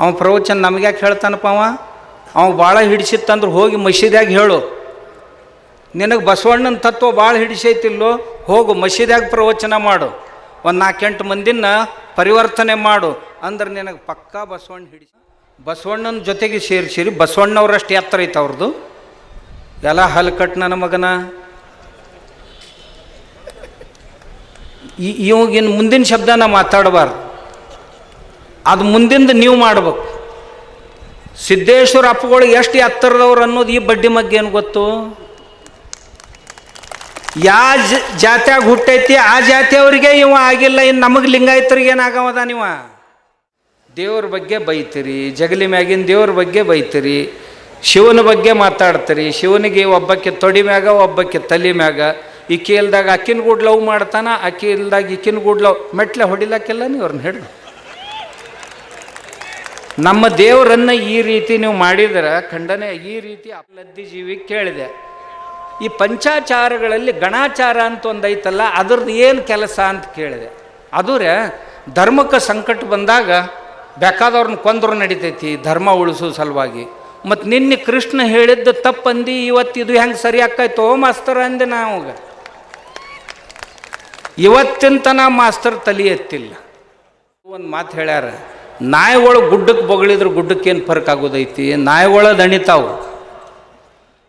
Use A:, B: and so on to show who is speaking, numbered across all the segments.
A: ಅವ ಪ್ರವಚನ ನಮಗೆ ಯಾಕೆ ಹೇಳ್ತಾನಪ್ಪ ಅವ ಭಾಳ ಹಿಡಿಸಿತ್ತಂದ್ರೆ ಹೋಗಿ ಮಸೀದ್ಯಾಗ ಹೇಳು, ನಿನಗೆ ಬಸವಣ್ಣನ ತತ್ವ ಭಾಳ ಹಿಡಿಸೈತಿಲ್ಲೋ, ಹೋಗು ಮಸೀದ್ಯಾಗ ಪ್ರವಚನ ಮಾಡು, ಒಂದು 4-8 ಮಂದಿನ ಪರಿವರ್ತನೆ ಮಾಡು ಅಂದ್ರೆ ನಿನಗೆ ಪಕ್ಕಾ ಬಸವಣ್ಣ ಹಿಡಿಸಿ. ಬಸವಣ್ಣನ ಜೊತೆಗೆ ಸೇರಿಸಿರಿ, ಬಸವಣ್ಣವ್ರಷ್ಟು ಎತ್ತರ ಐತೆ ಅವ್ರದ್ದು. ಎಲ್ಲ ಹಲ್ಕಟ್ಟು ನನ್ನ ಮಗನ. ಇವಾಗಿನ ಮುಂದಿನ ಶಬ್ದನ ಮಾತಾಡಬಾರ್ದು, ಅದು ಮುಂದಿಂದ ನೀವು ಮಾಡ್ಬೇಕು. ಸಿದ್ದೇಶ್ವರ ಅಪ್ಪಗಳು ಎಷ್ಟು ಎತ್ತರದವ್ರು ಅನ್ನೋದು ಈ ಬಡ್ಡಿ ಮಗ್ಗೆ ಏನು ಗೊತ್ತು? ಯಾವ ಜಾತ್ಯಾಗ ಹುಟ್ಟೈತಿ ಆ ಜಾತಿಯವ್ರಿಗೆ ಇವ ಆಗಿಲ್ಲ, ಇನ್ನು ನಮಗೆ ಲಿಂಗಾಯತರಿಗೆ ಏನಾಗವದ? ನೀವ ದೇವ್ರ ಬಗ್ಗೆ ಬೈತೀರಿ, ಜಗಲಿ ಮ್ಯಾಗಿನ ದೇವ್ರ ಬಗ್ಗೆ ಬೈತೀರಿ, ಶಿವನ ಬಗ್ಗೆ ಮಾತಾಡ್ತೀರಿ. ಶಿವನಿಗೆ ಒಬ್ಬಕ್ಕೆ ತೊಡಿ ಮ್ಯಾಗ ಒಬ್ಬಕ್ಕೆ ತಲೆ ಮ್ಯಾಗ. ಈಕಿ ಇಲ್ದಾಗ ಅಕ್ಕಿನ ಗೂಡ್ ಲವ್ ಮಾಡ್ತಾನ, ಅಕ್ಕಿ ಇಲ್ದಾಗ ಈಕಿನ ಗೂಡ್ ಲವ್. ಮೆಟ್ಲೆ ಹೊಡಿಲಕ್ಕೆಲ್ಲ ನೀವು ಅವ್ರನ್ನ ಹಿಡಿದು. ನಮ್ಮ ದೇವರನ್ನು ಈ ರೀತಿ ನೀವು ಮಾಡಿದ್ರೆ ಖಂಡನೆ. ಈ ರೀತಿ ಅಪ್ಲದ್ದಿ ಜೀವಿ ಕೇಳಿದೆ. ಈ ಪಂಚಾಚಾರಗಳಲ್ಲಿ ಗಣಾಚಾರ ಅಂತ ಒಂದು ಐತಲ್ಲ, ಅದ್ರದ್ದು ಏನು ಕೆಲಸ ಅಂತ ಕೇಳಿದೆ. ಅದುರೇ ಧರ್ಮಕ್ಕೆ ಸಂಕಟ ಬಂದಾಗ ಬೇಕಾದವ್ರನ್ನ ಕೊಂದ್ರು ನಡಿತೈತಿ ಧರ್ಮ ಉಳಿಸೋ ಸಲುವಾಗಿ. ಮತ್ತು ನಿನ್ನೆ ಕೃಷ್ಣ ಹೇಳಿದ್ದು ತಪ್ಪಂದು, ಇವತ್ತಿದು ಹೆಂಗೆ ಸರಿ ಆಕ್ಕಾಯ್ತೋ ಮಾಸ್ತರ್ ಅಂದೆ. ನಾವಾಗ ಇವತ್ತಿನ ತನಕ ಮಾಸ್ತರ್ ತಲೆ ಎತ್ತಿಲ್ಲ. ಒಂದು ಮಾತು ಹೇಳ್ಯಾರ, ನಾಯಿಗಳು ಗುಡ್ಡಕ್ಕೆ ಬೊಗಳಿದ್ರೆ ಗುಡ್ಡಕ್ಕೇನು ಫರ್ಕ್ ಆಗೋದೈತಿ? ನಾಯಿಗಳ ದಣಿತಾವು.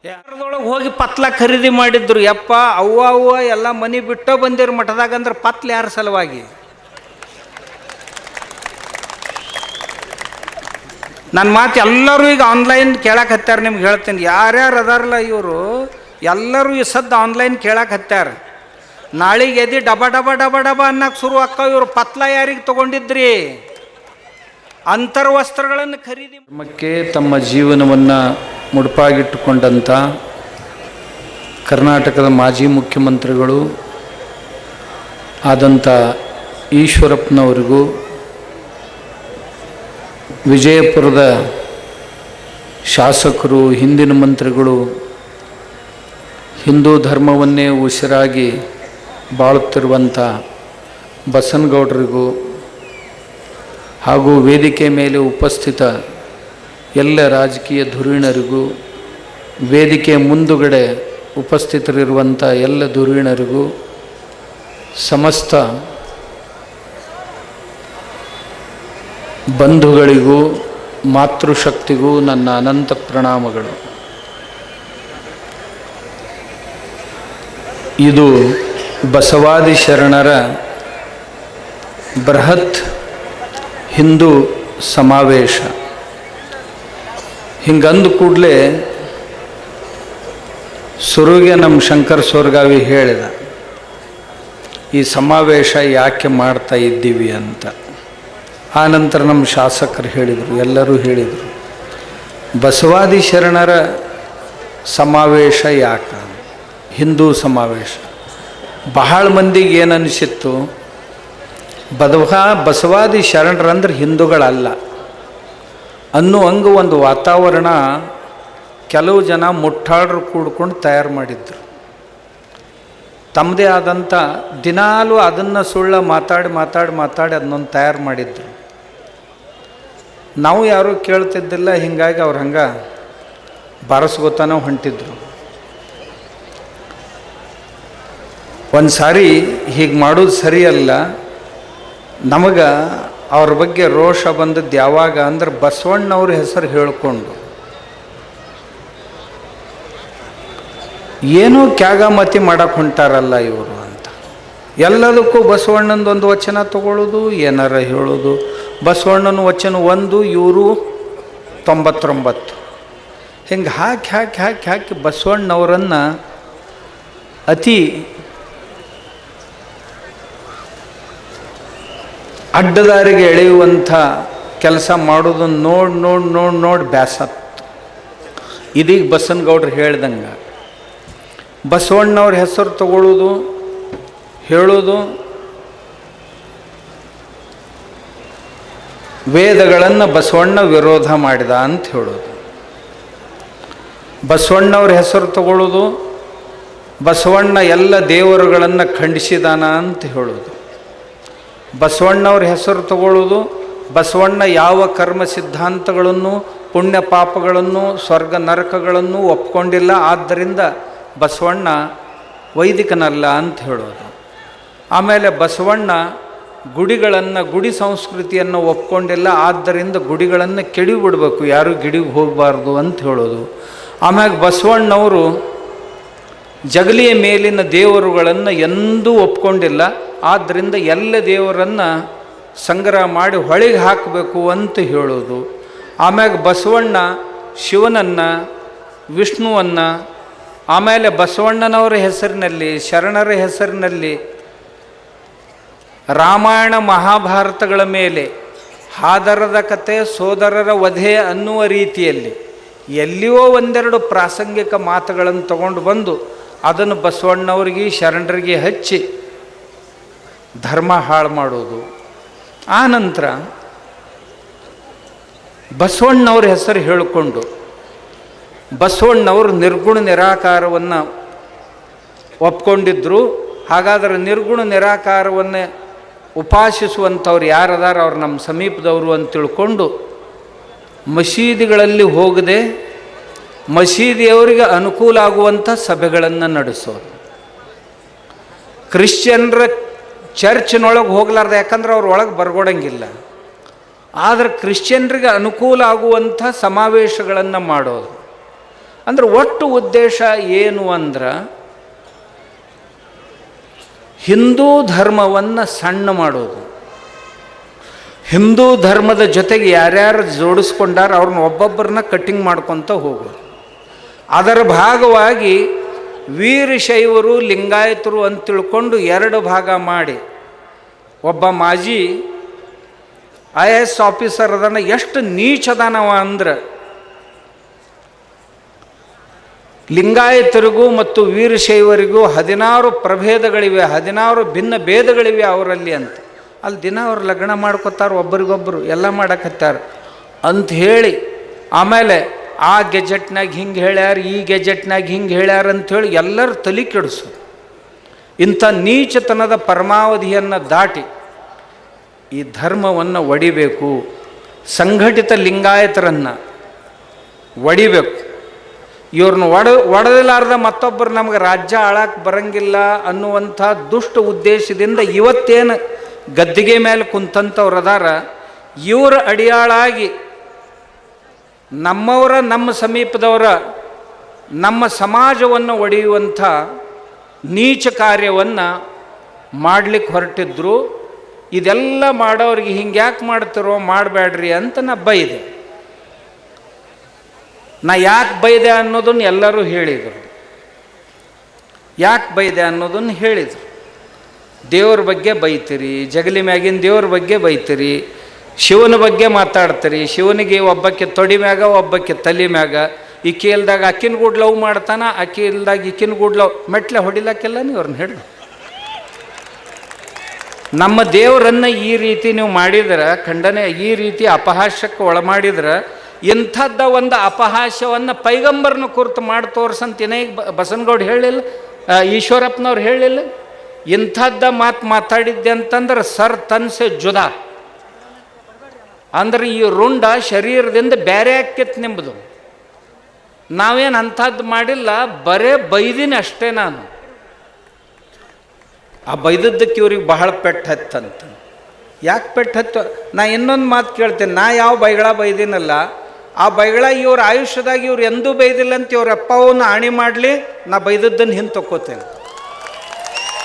A: ಯಾರದೊಳಗೆ ಹೋಗಿ ಪತ್ಲ ಖರೀದಿ ಮಾಡಿದ್ರು. ಯಪ್ಪ ಅವ್ವ ಎಲ್ಲ ಮನೆ ಬಿಟ್ಟೋ ಬಂದಿರು ಮಠದಾಗ ಅಂದ್ರೆ ಪತ್ಲ ಯಾರ ಸಲುವಾಗಿ? ನನ್ನ ಮಾತು ಎಲ್ಲರೂ ಈಗ ಆನ್ಲೈನ್ ಕೇಳಕ್ಕೆ ಹತ್ಯಾರ. ನಿಮ್ಗೆ ಹೇಳ್ತೀನಿ, ಯಾರ್ಯಾರು ಅದಾರಲ್ಲ ಇವರು ಎಲ್ಲರೂ ಈ ಸದ್ದು ಆನ್ಲೈನ್ ಕೇಳಕ್ಕೆ ಹತ್ಯಾರ. ನಾಳೆಗೆ ಎದಿ ಡಬ ಡಬ ಡಬ ಡಬ ಅನ್ನಕ್ಕೆ ಶುರು ಅಕ್ಕ. ಇವರು ಪತ್ಲ ಯಾರಿಗೆ ತೊಗೊಂಡಿದ್ರಿ? ಅಂತರ್ವಸ್ತ್ರಗಳನ್ನು ಖರೀದಿ ಧರ್ಮಕ್ಕೆ ತಮ್ಮ ಜೀವನವನ್ನು ಮುಡುಪಾಗಿಟ್ಟುಕೊಂಡಂಥ ಕರ್ನಾಟಕದ ಮಾಜಿ ಮುಖ್ಯಮಂತ್ರಿಗಳು ಆದಂಥ ಈಶ್ವರಪ್ಪನವರಿಗೂ, ವಿಜಯಪುರದ ಶಾಸಕರು, ಹಿಂದಿನ ಮಂತ್ರಿಗಳು, ಹಿಂದೂ ಧರ್ಮವನ್ನೇ ಉಸಿರಾಗಿ ಬಾಳುತ್ತಿರುವಂಥ ಬಸನಗೌಡರಿಗೂ ಹಾಗೂ ವೇದಿಕೆ ಮೇಲೆ ಉಪಸ್ಥಿತ ಎಲ್ಲ ರಾಜಕೀಯ ಧುರೀಣರಿಗೂ, ವೇದಿಕೆ ಮುಂದುಗಡೆ ಉಪಸ್ಥಿತರಿರುವಂಥ ಎಲ್ಲ ಧುರೀಣರಿಗೂ, ಸಮಸ್ತ ಬಂಧುಗಳಿಗೂ, ಮಾತೃಶಕ್ತಿಗೂ ನನ್ನ ಅನಂತ ಪ್ರಣಾಮಗಳು. ಇದು ಬಸವಾದಿ ಶರಣರ ಬೃಹತ್ ಹಿಂದೂ ಸಮಾವೇಶ. ಹಿಂಗಂದು ಕೂಡಲೇ ಸುರುಗೆ ನಮ್ಮ ಶಂಕರ್ ಸೋರ್ಗಾವಿ ಹೇಳಿದ, ಈ ಸಮಾವೇಶ ಯಾಕೆ ಮಾಡ್ತಾ ಇದ್ದೀವಿ ಅಂತ. ಆನಂತರ ನಮ್ಮ ಶಾಸಕರು ಹೇಳಿದರು, ಎಲ್ಲರೂ ಹೇಳಿದರು, ಬಸವಾದಿ ಶರಣರ ಸಮಾವೇಶ ಯಾಕೆ, ಹಿಂದೂ ಸಮಾವೇಶ. ಬಹಳ ಮಂದಿಗೆ ಏನು ಅನಿಸಿತ್ತು, ಬಸವಾದಿ ಶರಣರಂದ್ರೆ ಹಿಂದೂಗಳಲ್ಲ ಅನ್ನುವಂಗೆ ಒಂದು ವಾತಾವರಣ ಕೆಲವು ಜನ ಮುಟ್ಟಾಳರು ಕೂಡ್ಕೊಂಡು ತಯಾರು ಮಾಡಿದ್ರು. ತಮ್ಮದೇ ಆದಂಥ ದಿನಾಲೂ ಅದನ್ನು ಸುಳ್ಳ ಮಾತಾಡಿ ಅದನ್ನೊಂದು ತಯಾರು ಮಾಡಿದ್ರು. ನಾವು ಯಾರೂ ಕೇಳ್ತಿದ್ದಿಲ್ಲ. ಹೀಗಾಗಿ ಅವ್ರು ಹಂಗೆ ಬಾರಿಸ್ಕೊತಾನೋ ಹೊಂಟಿದ್ರು. ಒಂದು ಸಾರಿ ಹೀಗೆ ಮಾಡೋದು ಸರಿಯಲ್ಲ. ನಮಗೆ ಅವ್ರ ಬಗ್ಗೆ ರೋಷ ಬಂದದ್ದು ಯಾವಾಗ ಅಂದ್ರೆ, ಬಸವಣ್ಣವ್ರ ಹೆಸರು ಹೇಳಿಕೊಂಡು ಏನೋ ಕ್ಯಾಗಾಮತಿ ಮಾಡಕ್ಕೆ ಹೊಂಟಾರಲ್ಲ ಇವರು ಅಂತ. ಎಲ್ಲದಕ್ಕೂ ಬಸವಣ್ಣಂದೊಂದು ವಚನ ತಗೊಳ್ಳೋದು, ಏನಾರ ಹೇಳೋದು. ಬಸವಣ್ಣನ ವಚನ 1, ಇವರು 99. ಹಿಂಗೆ ಹಾಕಿ ಬಸವಣ್ಣವರನ್ನು ಅತಿ ಅಡ್ಡದಾರಿಗೆ ಎಳೆಯುವಂಥ ಕೆಲಸ ಮಾಡೋದನ್ನು ನೋಡಿ ಬ್ಯಾಸತ್ತು. ಇದೀಗ ಬಸನಗೌಡ್ರು ಹೇಳ್ದಂಗೆ ಬಸವಣ್ಣವ್ರ ಹೆಸರು ತಗೊಳ್ಳೋದು, ಹೇಳೋದು, ವೇದಗಳನ್ನು ಬಸವಣ್ಣ ವಿರೋಧ ಮಾಡಿದ ಅಂತ ಹೇಳೋದು, ಬಸವಣ್ಣವ್ರ ಹೆಸರು ತಗೊಳ್ಳೋದು, ಬಸವಣ್ಣ ಎಲ್ಲ ದೇವರುಗಳನ್ನು ಖಂಡಿಸಿದಾನ ಅಂತ ಹೇಳೋದು, ಬಸವಣ್ಣವ್ರ ಹೆಸರು ತಗೊಳ್ಳೋದು, ಬಸವಣ್ಣ ಯಾವ ಕರ್ಮ ಸಿದ್ಧಾಂತಗಳನ್ನು, ಪುಣ್ಯ ಪಾಪಗಳನ್ನು, ಸ್ವರ್ಗ ನರಕಗಳನ್ನು ಒಪ್ಕೊಂಡಿಲ್ಲ. ಆದ್ದರಿಂದ ಬಸವಣ್ಣ ವೈದಿಕನಲ್ಲ ಅಂತ ಹೇಳೋದು. ಆಮೇಲೆ ಬಸವಣ್ಣ ಗುಡಿಗಳನ್ನು, ಗುಡಿ ಸಂಸ್ಕೃತಿಯನ್ನು ಒಪ್ಕೊಂಡಿಲ್ಲ. ಆದ್ದರಿಂದ ಗುಡಿಗಳನ್ನು ಕೆಡಿಬಿಡಬೇಕು, ಯಾರೂ ಗಿಡಿಗೆ ಹೋಗಬಾರ್ದು ಅಂತ ಹೇಳೋದು. ಆಮ್ಯಾಗ ಬಸವಣ್ಣವರು ಜಗಲಿಯ ಮೇಲಿನ ದೇವರುಗಳನ್ನು ಎಂದೂ ಒಪ್ಕೊಂಡಿಲ್ಲ. ಆದ್ದರಿಂದ ಎಲ್ಲ ದೇವರನ್ನು ಸಂಗ್ರಹ ಮಾಡಿ ಹೊಳೆಗೆ ಹಾಕಬೇಕು ಅಂತ ಹೇಳೋದು. ಆಮ್ಯಾಗ ಬಸವಣ್ಣ ಶಿವನನ್ನು, ವಿಷ್ಣುವನ್ನು, ಆಮೇಲೆ ಬಸವಣ್ಣನವರ ಹೆಸರಿನಲ್ಲಿ, ಶರಣರ ಹೆಸರಿನಲ್ಲಿ ರಾಮಾಯಣ ಮಹಾಭಾರತಗಳ ಮೇಲೆ ಹಾದರದ ಕತೆ, ಸೋದರರ ವಧೆ ಅನ್ನುವ ರೀತಿಯಲ್ಲಿ ಎಲ್ಲಿಯೋ ಒಂದೆರಡು ಪ್ರಾಸಂಗಿಕ ಮಾತುಗಳನ್ನು ತಗೊಂಡು ಬಂದು ಅದನ್ನು ಬಸವಣ್ಣವ್ರಿಗೆ, ಶರಣರಿಗೆ ಹಚ್ಚಿ ಧರ್ಮ ಹಾಳು ಮಾಡೋದು. ಆ ನಂತರ ಬಸವಣ್ಣವ್ರ ಹೆಸರು ಹೇಳಿಕೊಂಡು ಬಸವಣ್ಣವರು ನಿರ್ಗುಣ ನಿರಾಕಾರವನ್ನು ಒಪ್ಕೊಂಡಿದ್ದರು. ಹಾಗಾದರೆ ನಿರ್ಗುಣ ನಿರಾಕಾರವನ್ನು ಉಪಾಸಿಸುವಂಥವ್ರು ಯಾರದಾರ ಅವ್ರು ನಮ್ಮ ಸಮೀಪದವರು ಅಂತ ತಿಳ್ಕೊಂಡು ಮಸೀದಿಗಳಲ್ಲಿ ಹೋಗದೆ ಮಸೀದಿಯವರಿಗೆ ಅನುಕೂಲ ಆಗುವಂಥ ಸಭೆಗಳನ್ನು ನಡೆಸೋದು. ಕ್ರಿಶ್ಚಿಯನ್ರ ಚರ್ಚ್ನೊಳಗೆ ಹೋಗ್ಲಾರ್ದು, ಯಾಕಂದ್ರೆ ಅವ್ರ ಒಳಗೆ ಬರ್ಗೊಡಂಗಿಲ್ಲ. ಆದರೆ ಕ್ರಿಶ್ಚಿಯನ್ರಿಗೆ ಅನುಕೂಲ ಆಗುವಂಥ ಸಮಾವೇಶಗಳನ್ನು ಮಾಡೋದು. ಅಂದ್ರೆ ಒಟ್ಟು ಉದ್ದೇಶ ಏನು ಅಂದ್ರೆ ಹಿಂದೂ ಧರ್ಮವನ್ನು ಸಣ್ಣ ಮಾಡೋದು. ಹಿಂದೂ ಧರ್ಮದ ಜೊತೆಗೆ ಯಾರ್ಯಾರು ಜೋಡಿಸ್ಕೊಂಡಾರ ಅವ್ರನ್ನ ಒಬ್ಬೊಬ್ಬರನ್ನ ಕಟ್ಟಿಂಗ್ ಮಾಡ್ಕೊತ ಹೋಗೋದು. ಅದರ ಭಾಗವಾಗಿ ವೀರಶೈವರು, ಲಿಂಗಾಯತರು ಅಂತ ತಿಳ್ಕೊಂಡು ಎರಡು ಭಾಗ ಮಾಡಿ ಒಬ್ಬ ಮಾಜಿ IAS ಆಫೀಸರ್ ಅದನ್ನು ಎಷ್ಟು ನೀಚದಾನವ ಅಂದ್ರೆ ಲಿಂಗಾಯತರಿಗೂ ಮತ್ತು ವೀರಶೈವರಿಗೂ 16 ಪ್ರಭೇದಗಳಿವೆ, 16 ಭಿನ್ನ ಭೇದಗಳಿವೆ ಅವರಲ್ಲಿ ಅಂತ. ಅಲ್ಲಿ ದಿನ ಅವ್ರು ಲಗ್ನ ಮಾಡ್ಕೋತಾರೆ, ಒಬ್ಬರಿಗೊಬ್ಬರು ಎಲ್ಲ ಮಾಡಕತ್ತಾರೆ ಅಂತ ಹೇಳಿ, ಆಮೇಲೆ ಆ ಗೆಜೆಟ್ನಾಗ ಹಿಂಗೆ ಹೇಳ್ಯಾರ, ಈ ಗೆಜೆಟ್ನಾಗ ಹಿಂಗೆ ಹೇಳ್ಯಾರ ಅಂಥೇಳಿ ಎಲ್ಲರೂ ತಲೆ ಕೆಡಿಸೋದು. ಇಂಥ ನೀಚತನದ ಪರಮಾವಧಿಯನ್ನು ದಾಟಿ ಈ ಧರ್ಮವನ್ನು ಒಡಿಬೇಕು, ಸಂಘಟಿತ ಲಿಂಗಾಯತರನ್ನು ಒಡಿಬೇಕು. ಇವ್ರನ್ನ ಒಡೆದಿಲಾರ್ದ ಮತ್ತೊಬ್ಬರು ನಮಗೆ ರಾಜ್ಯ ಆಳಕ್ಕೆ ಬರಂಗಿಲ್ಲ ಅನ್ನುವಂಥ ದುಷ್ಟ ಉದ್ದೇಶದಿಂದ ಇವತ್ತೇನು ಗದ್ದಿಗೆ ಮೇಲೆ ಕುಂತಂಥವ್ರು ಅದಾರ, ಇವರ ಅಡಿಯಾಳಾಗಿ ನಮ್ಮವರ, ನಮ್ಮ ಸಮೀಪದವರ, ನಮ್ಮ ಸಮಾಜವನ್ನು ಒಡೆಯುವಂಥ ನೀಚ ಕಾರ್ಯವನ್ನು ಮಾಡಲಿಕ್ಕೆ ಹೊರಟಿದ್ರು. ಇದೆಲ್ಲ ಮಾಡೋರಿಗೆ ಹಿಂಗೆ ಯಾಕೆ ಮಾಡ್ತಿರೋ, ಮಾಡಬೇಡ್ರಿ ಅಂತ ನಾ ಬೈದೆ. ನಾ ಯಾಕೆ ಬೈದೆ ಅನ್ನೋದನ್ನು ಎಲ್ಲರೂ ಹೇಳಿದರು. ಯಾಕೆ ಬೈದೆ ಅನ್ನೋದನ್ನು ಹೇಳಿದರು. ದೇವ್ರ ಬಗ್ಗೆ ಬೈತೀರಿ, ಜಗಲಿ ಮ್ಯಾಗಿನ ದೇವ್ರ ಬಗ್ಗೆ ಬೈತೀರಿ, ಶಿವನ ಬಗ್ಗೆ ಮಾತಾಡ್ತೀರಿ. ಶಿವನಿಗೆ ಒಬ್ಬಕ್ಕೆ ತೊಡಿ ಮ್ಯಾಗ, ಒಬ್ಬಕ್ಕೆ ತಲೆ ಮ್ಯಾಗ. ಈಕೆ ಇಲ್ದಾಗ ಅಕ್ಕಿನ ಗೂಡ್ ಲವ್ ಮಾಡ್ತಾನ, ಅಕ್ಕಿ ಇಲ್ದಾಗ ಈಕಿನ ಗೂಡ್ ಲವ್. ಮೆಟ್ಲೆ ಹೊಡಿಲಕ್ಕೆಲ್ಲ ನೀವು ಅವ್ರನ್ನ ಹೇಳಿ. ನಮ್ಮ ದೇವರನ್ನು ಈ ರೀತಿ ನೀವು ಮಾಡಿದ್ರೆ, ಖಂಡನೆ ಈ ರೀತಿ ಅಪಹಾಸ್ಯಕ್ಕೆ ಒಳಮಾಡಿದ್ರೆ, ಇಂಥದ್ದ ಒಂದು ಅಪಹಾಸ್ಯವನ್ನು ಪೈಗಂಬರ್ನ ಕುರಿತು ಮಾಡಿ ತೋರ್ಸಂತ ಈಗ ಬಸನಗೌಡ ಹೇಳಿಲ್ಲ, ಈಶ್ವರಪ್ಪನವ್ರು ಹೇಳಿಲ್ಲ. ಇಂಥದ್ದ ಮಾತಾಡಿದ್ದೆ ಅಂತಂದ್ರೆ ಸರ್ ತನ್ಸೆ ಜುದಾ ಅಂದ್ರೆ ಈ ರುಂಡ ಶರೀರದಿಂದ ಬೇರೆ ಆಕ್ಕಿತ್ತು ನಿಮ್ಮದು. ನಾವೇನು ಅಂಥದ್ದು ಮಾಡಿಲ್ಲ, ಬರೇ ಬೈದಿನಿ ಅಷ್ಟೇ. ನಾನು ಆ ಬೈದದ್ದಕ್ಕೆ ಇವ್ರಿಗೆ ಬಹಳ ಪೆಟ್ಟು ಹತ್ತಂತ. ಯಾಕೆ ಪೆಟ್ಟು ಹತ್ತು? ನಾ ಇನ್ನೊಂದು ಮಾತು ಕೇಳ್ತೇನೆ. ನಾ ಯಾವ ಬೈಗಳ ಬೈದಿನಲ್ಲ, ಆ ಬೈಗಳ ಇವ್ರ ಆಯುಷ್ಯದಾಗ ಇವ್ರು ಎಂದೂ ಬೈದಿಲ್ಲ ಅಂತ ಇವ್ರ ಅಪ್ಪವನ್ನು ಆಣಿ ಮಾಡಲಿ, ನಾ ಬೈದದ್ದನ್ನು ಹಿಂದೆ ತಕ್ಕೋತೇನೆ.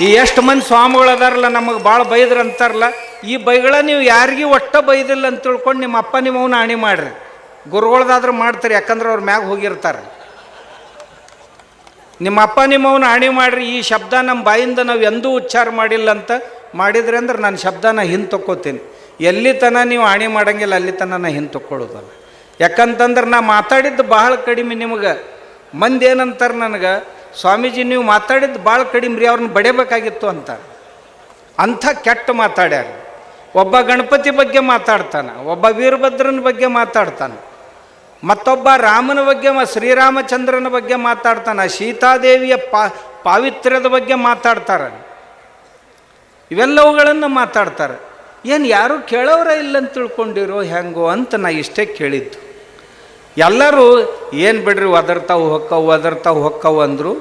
A: ಈ ಎಷ್ಟು ಮಂದಿ ಸ್ವಾಮಿಗಳದಾರಲ್ಲ ನಮಗೆ ಭಾಳ ಬೈದ್ರ ಅಂತಾರಲ್ಲ, ಈ ಬೈಗಳ ನೀವು ಯಾರಿಗೂ ಒಟ್ಟ ಬೈದಿಲ್ಲ ಅಂತ ತಿಳ್ಕೊಂಡು ನಿಮ್ಮ ಅಪ್ಪ ನಿಮ್ಮವನ್ನ ಆಣಿ ಮಾಡ್ರಿ. ಗುರುಗಳದಾದ್ರೂ ಮಾಡ್ತಾರೆ, ಯಾಕಂದ್ರೆ ಅವ್ರ ಮ್ಯಾಗ ಹೋಗಿರ್ತಾರೆ. ನಿಮ್ಮ ಅಪ್ಪ ನಿಮ್ಮವನ್ನ ಆಣಿ ಮಾಡ್ರಿ, ಈ ಶಬ್ದ ನಮ್ಮ ಬಾಯಿಂದ ನಾವು ಎಂದೂ ಉಚ್ಚಾರ ಮಾಡಿಲ್ಲ ಅಂತ ಮಾಡಿದ್ರಿ ಅಂದ್ರೆ ನಾನು ಶಬ್ದನ ಹಿಂದೆ ತಕ್ಕೋತೀನಿ. ಎಲ್ಲಿ ತನ ನೀವು ಆಣಿ ಮಾಡಂಗಿಲ್ಲ ಅಲ್ಲಿ ತನ ನಾ ಹಿಂದೆ ತಕ್ಕೊಳ್ಳೋದಲ್ಲ. ಯಾಕಂತಂದ್ರೆ ನಾ ಮಾತಾಡಿದ್ದು ಭಾಳ ಕಡಿಮೆ. ನಿಮಗೆ ಮಂದಿ ಏನಂತಾರೆ ನನಗೆ, ಸ್ವಾಮೀಜಿ ನೀವು ಮಾತಾಡಿದ್ದು ಭಾಳ ಕಡಿಮೆ ರೀ, ಅವ್ರನ್ನ ಬಡಿಬೇಕಾಗಿತ್ತು ಅಂತ. ಅಂಥ ಕೆಟ್ಟ ಮಾತಾಡ್ಯಾರ. ಒಬ್ಬ ಗಣಪತಿ ಬಗ್ಗೆ ಮಾತಾಡ್ತಾನೆ, ಒಬ್ಬ ವೀರಭದ್ರನ ಬಗ್ಗೆ ಮಾತಾಡ್ತಾನೆ, ಮತ್ತೊಬ್ಬ ರಾಮನ ಬಗ್ಗೆ, ಶ್ರೀರಾಮಚಂದ್ರನ ಬಗ್ಗೆ ಮಾತಾಡ್ತಾನೆ, ಸೀತಾದೇವಿಯ ಪಾವಿತ್ರ್ಯದ ಬಗ್ಗೆ ಮಾತಾಡ್ತಾರೆ. ಇವೆಲ್ಲವುಗಳನ್ನು ಮಾತಾಡ್ತಾರೆ. ಏನು ಯಾರೂ ಕೇಳೋರ ಇಲ್ಲಂತ ತಿಳ್ಕೊಂಡಿರೋ ಹೆಂಗೋ ಅಂತ ನಾ ಇಷ್ಟೇ ಕೇಳಿದ್ದು. ಎಲ್ಲರೂ ಏನು ಬಿಡ್ರಿ ಒದರ್ತಾವು ಹೊಕ್ಕವು ಅಂದರು.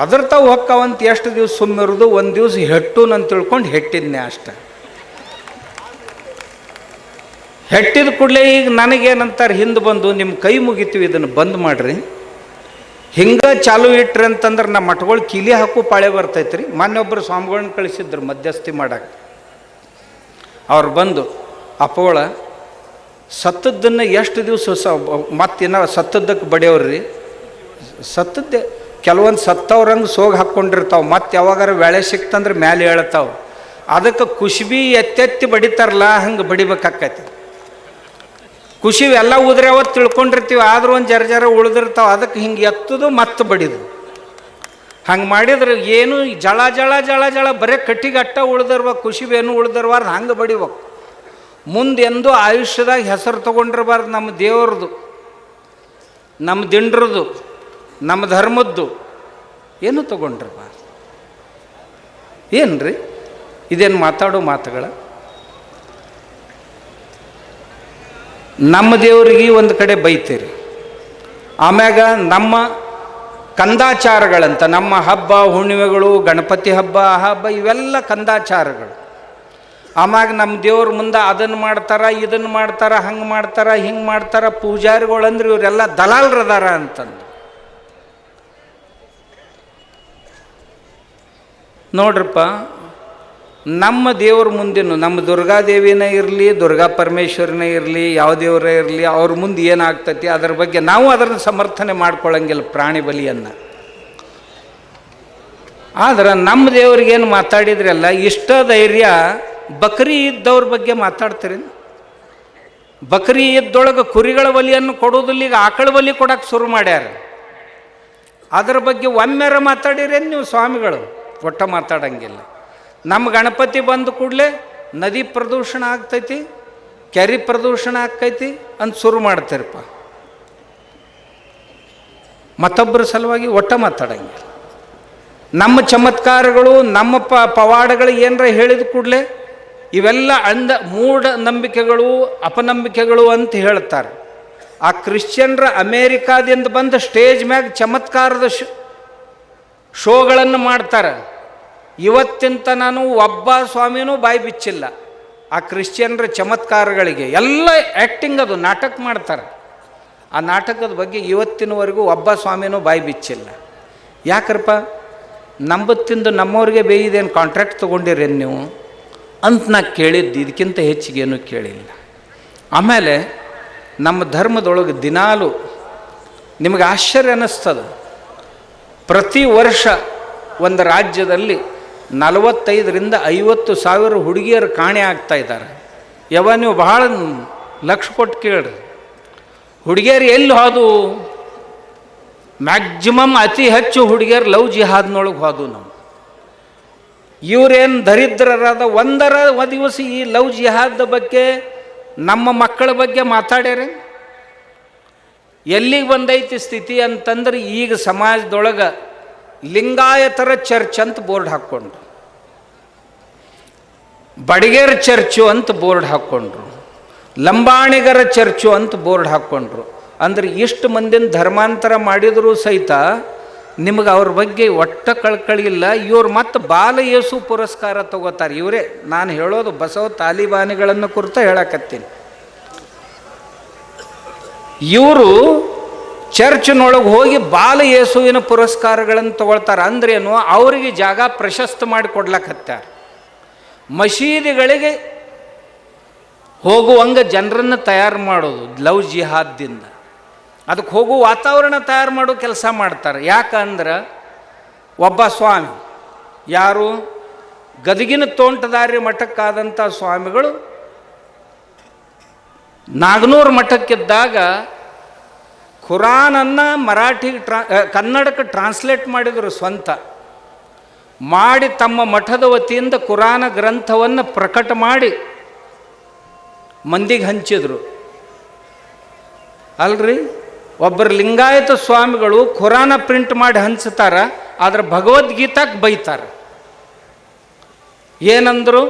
A: ಒದರ್ತಾವು ಹೊಕ್ಕವಂತ ಎಷ್ಟು ದಿವ್ಸ ಸುಮ್ಮಿರೋದು, ಒಂದು ದಿವ್ಸ ಹೆಟ್ಟು ನಾನು ತಿಳ್ಕೊಂಡು ಹೆಟ್ಟಿದ್ನೆ ಅಷ್ಟೆ. ಹೆಟ್ಟಿದ ಕೂಡಲೇ ಈಗ ನನಗೇನಂತಾರೆ ಹಿಂದೆ ಬಂದು, ನಿಮ್ಮ ಕೈ ಮುಗಿತೀವಿ ಇದನ್ನು ಬಂದ್ ಮಾಡಿರಿ, ಹಿಂಗೆ ಚಾಲು ಇಟ್ರಿ ಅಂತಂದ್ರೆ ನಮ್ಮ ಮಠಗಳು ಕೀಲಿ ಹಾಕು ಪಾಳೆ ಬರ್ತೈತ್ರಿ. ಮೊನ್ನೊಬ್ಬರು ಸ್ವಾಮಿಗಳನ್ನ ಕಳಿಸಿದ್ರು ಮಧ್ಯಸ್ಥಿ ಮಾಡಕ್ಕೆ. ಅವ್ರು ಬಂದು ಅಪ್ಪೋಳ ಸತ್ತದ್ದನ್ನು ಎಷ್ಟು ದಿವಸ ಮತ್ತಿನ್ನ ಸತ್ತದ್ದಕ್ಕೆ ಬಡಿಯವ್ರಿ, ಸತ್ತದ್ದೇ ಕೆಲವೊಂದು ಸತ್ತವ್ರಂಗೆ ಸೋಗಿ ಹಾಕ್ಕೊಂಡಿರ್ತಾವೆ, ಮತ್ತು ಯಾವಾಗಾರ ವೇಳೆ ಸಿಕ್ತಂದ್ರೆ ಮ್ಯಾಲೆ ಹೇಳ್ತಾವೆ. ಅದಕ್ಕೆ ಕುಶ್ಬಿ ಎತ್ತೆತ್ತಿ ಬಡಿತಾರಲ್ಲ ಹಂಗೆ ಬಡಿಬೇಕಾಕೈತಿ. ಕುಶಿವಿ ಎಲ್ಲ ಉದ್ರ್ಯಾವತ್ತು ತಿಳ್ಕೊಂಡಿರ್ತೀವಿ, ಆದರೂ ಒಂದು ಜರ ಉಳಿದಿರ್ತಾವೆ, ಅದಕ್ಕೆ ಹಿಂಗೆ ಎತ್ತದು ಮತ್ತು ಬಡಿದು. ಹಂಗೆ ಮಾಡಿದ್ರೆ ಏನು ಜಳ ಜಳ ಜಳ ಜಳ ಬರೀ ಕಟ್ಟಿಗೆ ಅಟ್ಟ ಉಳ್ದಿರ್ಬೇಕು, ಕುಶಿವಿ ಏನು ಉಳ್ದಿರ್ಬಾರ್ದು, ಹಂಗೆ ಬಡಿಬೇಕು. ಮುಂದೆ ಎಂದೂ ಆಯುಷ್ಯದಾಗ ಹೆಸರು ತೊಗೊಂಡಿರ್ಬಾರ್ದು ನಮ್ಮ ದೇವ್ರದ್ದು, ನಮ್ಮ ದಿಂಡ್ರದ್ದು, ನಮ್ಮ ಧರ್ಮದ್ದು ಏನು ತೊಗೊಂಡಿರ್ಬಾರ್ದು. ಏನು ರೀ ಇದೇನು ಮಾತಾಡೋ ಮಾತುಗಳ? ನಮ್ಮ ದೇವರಿಗೆ ಒಂದು ಕಡೆ ಬೈತೀರಿ, ಆಮ್ಯಾಗ ನಮ್ಮ ಕಂದಾಚಾರಗಳಂತ ನಮ್ಮ ಹಬ್ಬ ಹುಣ್ಣಿಮೆಗಳು, ಗಣಪತಿ ಹಬ್ಬ ಇವೆಲ್ಲ ಕಂದಾಚಾರಗಳು. ಆಮ್ಯಾಗ ನಮ್ಮ ದೇವ್ರ ಮುಂದೆ ಅದನ್ನು ಮಾಡ್ತಾರೆ, ಇದನ್ನು ಮಾಡ್ತಾರೆ, ಹಂಗೆ ಮಾಡ್ತಾರೆ, ಹಿಂಗೆ ಮಾಡ್ತಾರೆ. ಪೂಜಾರಿಗಳಂದ್ರೆ ಇವರೆಲ್ಲ ದಲಾಲ್ರದಾರ ಅಂತಂದು ನೋಡ್ರಪ್ಪ. ನಮ್ಮ ದೇವ್ರ ಮುಂದಿನ ನಮ್ಮ ದುರ್ಗಾದೇವಿನೇ ಇರಲಿ, ದುರ್ಗಾ ಪರಮೇಶ್ವರನೇ ಇರಲಿ, ಯಾವ ದೇವರೇ ಇರಲಿ, ಅವ್ರ ಮುಂದೆ ಏನಾಗ್ತೈತಿ ಅದರ ಬಗ್ಗೆ ನಾವು ಅದನ್ನು ಸಮರ್ಥನೆ ಮಾಡ್ಕೊಳ್ಳಂಗಿಲ್ಲ, ಪ್ರಾಣಿ ಬಲಿಯನ್ನು. ಆದ್ರೆ ನಮ್ಮ ದೇವ್ರಿಗೇನು ಮಾತಾಡಿದ್ರಲ್ಲ, ಇಷ್ಟ ಧೈರ್ಯ ಬಕ್ರಿ ಇದ್ದವ್ರ ಬಗ್ಗೆ ಮಾತಾಡ್ತೀರಿ. ಬಕ್ರಿ ಇದ್ದೊಳಗೆ ಕುರಿಗಳ ಬಲಿಯನ್ನು ಕೊಡೋದಿಲ್ಲ, ಈಗ ಆಕಳ ಬಲಿ ಕೊಡೋಕೆ ಶುರು ಮಾಡ್ಯಾರ. ಅದರ ಬಗ್ಗೆ ಒಮ್ಮೆರ ಮಾತಾಡಿರೇನು ನೀವು ಸ್ವಾಮಿಗಳು? ಒಟ್ಟ ಮಾತಾಡಂಗಿಲ್ಲ. ನಮ್ಮ ಗಣಪತಿ ಬಂದ ಕೂಡಲೇ ನದಿ ಪ್ರದೂಷಣ ಆಗ್ತೈತಿ, ಕೆರೆ ಪ್ರದೂಷಣ ಆಗ್ತೈತಿ ಅಂತ ಶುರು ಮಾಡ್ತಾರಪ್ಪ. ಮತ್ತೊಬ್ಬರ ಸಲುವಾಗಿ ಒಟ್ಟ ಮಾತಾಡಂಗಿಲ್ಲ. ನಮ್ಮ ಚಮತ್ಕಾರಗಳು, ನಮ್ಮ ಪವಾಡಗಳು ಏನರ ಹೇಳಿದ ಕೂಡಲೇ ಇವೆಲ್ಲ ಮೂಢ ನಂಬಿಕೆಗಳು, ಅಪನಂಬಿಕೆಗಳು ಅಂತ ಹೇಳ್ತಾರೆ. ಆ ಕ್ರಿಶ್ಚಿಯನ್ರ ಅಮೇರಿಕಾದಿಂದ ಬಂದ ಸ್ಟೇಜ್ ಮ್ಯಾಗ ಚಮತ್ಕಾರದ ಶೋಗಳನ್ನು ಮಾಡ್ತಾರೆ. ಇವತ್ತಿಂತ ನಾನು ಒಬ್ಬ ಸ್ವಾಮಿನೂ ಬಾಯಿ ಬಿಚ್ಚಿಲ್ಲ ಆ ಕ್ರಿಶ್ಚಿಯನ್ರ ಚಮತ್ಕಾರಗಳಿಗೆ. ಎಲ್ಲ ಆ್ಯಕ್ಟಿಂಗ್, ಅದು ನಾಟಕ ಮಾಡ್ತಾರೆ. ಆ ನಾಟಕದ ಬಗ್ಗೆ ಇವತ್ತಿನವರೆಗೂ ಒಬ್ಬ ಸ್ವಾಮಿನೂ ಬಾಯಿ ಬಿಚ್ಚಿಲ್ಲ. ಯಾಕರಪ್ಪ? ನಂಬತ್ತಿಂದು ನಮ್ಮವ್ರಿಗೆ ಬೇಯಿದೇನು ಕಾಂಟ್ರಾಕ್ಟ್ ತೊಗೊಂಡಿರೇನು ನೀವು ಅಂತ ನಾ ಕೇಳಿದ್ದು, ಇದಕ್ಕಿಂತ ಹೆಚ್ಚಿಗೇನು ಕೇಳಿಲ್ಲ. ಆಮೇಲೆ ನಮ್ಮ ಧರ್ಮದೊಳಗೆ ದಿನಾಲು ನಿಮಗೆ ಆಶ್ಚರ್ಯ ಅನ್ನಿಸ್ತದೆ, ಪ್ರತಿ ವರ್ಷ ಒಂದು ರಾಜ್ಯದಲ್ಲಿ 45,000 to 50,000 ಹುಡುಗಿಯರು ಕಾಣೆ ಆಗ್ತಾ ಇದ್ದಾರೆ. ನೀವು ಭಾಳ ಲಕ್ಷ ಕೊಟ್ಟು ಕೇಳ್ರಿ, ಹುಡುಗಿಯರು ಎಲ್ಲಿ ಹೋದು? ಮ್ಯಾಕ್ಸಿಮಮ್ ಅತಿ ಹೆಚ್ಚು ಹುಡುಗಿಯರು ಲವ್ ಜಿಹಾದ್ನೊಳಗೆ ಹೋದು. ನಾವು ಇವರೇನು ದರಿದ್ರರಾದ ಒಂದರ ದಿವಸ ಈ ಲವ್ ಜಿಹಾದ್ ಬಗ್ಗೆ, ನಮ್ಮ ಮಕ್ಕಳ ಬಗ್ಗೆ ಮಾತಾಡ್ಯಾರೆ? ಎಲ್ಲಿಗೆ ಬಂದೈತಿ ಸ್ಥಿತಿ ಅಂತಂದ್ರೆ, ಈಗ ಸಮಾಜದೊಳಗೆ ಲಿಂಗಾಯತರ ಚರ್ಚ್ ಅಂತ ಬೋರ್ಡ್ ಹಾಕ್ಕೊಂಡ್ರು, ಬಡಿಗೇರ್ ಚರ್ಚು ಅಂತ ಬೋರ್ಡ್ ಹಾಕ್ಕೊಂಡ್ರು, ಲಂಬಾಣಿಗರ ಚರ್ಚು ಅಂತ ಬೋರ್ಡ್ ಹಾಕ್ಕೊಂಡ್ರು. ಅಂದ್ರೆ ಇಷ್ಟು ಮಂದಿನ ಧರ್ಮಾಂತರ ಮಾಡಿದರೂ ಸಹಿತ ನಿಮಗೆ ಅವ್ರ ಬಗ್ಗೆ ಒಟ್ಟ ಕಳ್ಕಳಿಲ್ಲ. ಇವ್ರು ಮತ್ತು ಬಾಲ ಯೇಸು ಪುರಸ್ಕಾರ ತಗೋತಾರೆ. ಇವರೇ ನಾನು ಹೇಳೋದು ಬಸವ ತಾಲಿಬಾನಿಗಳನ್ನು ಕುರಿತು ಹೇಳಕತ್ತೀನಿ. ಇವರು ಚರ್ಚ್ನೊಳಗೆ ಹೋಗಿ ಬಾಲ ಯೇಸುವಿನ ಪುರಸ್ಕಾರಗಳನ್ನು ತಗೊಳ್ತಾರೆ. ಅಂದ್ರೇನು? ಅವರಿಗೆ ಜಾಗ ಪ್ರಶಸ್ತ ಮಾಡಿ ಕೊಡ್ಲಕತ್ತಾರೆ. ಮಸೀದಿಗಳಿಗೆ ಹೋಗುವಂಗೆ ಜನರನ್ನು ತಯಾರು ಮಾಡೋದು ಲವ್ ಜಿಹಾದ್ದಿಂದ. ಅದಕ್ಕೆ ಹೋಗೋ ವಾತಾವರಣ ತಯಾರು ಮಾಡೋ ಕೆಲಸ ಮಾಡ್ತಾರೆ. ಯಾಕಂದ್ರೆ ಒಬ್ಬ ಸ್ವಾಮಿ, ಯಾರು ಗದಗಿನ ತೋಂಟದಾರಿ ಮಠಕ್ಕಾದಂಥ ಸ್ವಾಮಿಗಳು ನಾಗನೂರು ಮಠಕ್ಕಿದ್ದಾಗ ಖುರಾನನ್ನು ಮರಾಠಿಗೆ ಕನ್ನಡಕ್ಕೆ ಟ್ರಾನ್ಸ್ಲೇಟ್ ಮಾಡಿದರು. ಸ್ವಂತ ಮಾಡಿ ತಮ್ಮ ಮಠದ ವತಿಯಿಂದ ಕುರಾನ ಗ್ರಂಥವನ್ನು ಪ್ರಕಟ ಮಾಡಿ ಮಂದಿಗೆ ಹಂಚಿದ್ರು. ಅಲ್ರಿ, ಒಬ್ಬರು ಲಿಂಗಾಯತ ಸ್ವಾಮಿಗಳು ಖುರಾನ ಪ್ರಿಂಟ್ ಮಾಡಿ ಹಂಚ್ತಾರ, ಆದ್ರೆ ಭಗವದ್ಗೀತಾಕ್ಕೆ ಬೈತಾರೆ. ಏನಂದ್ರು?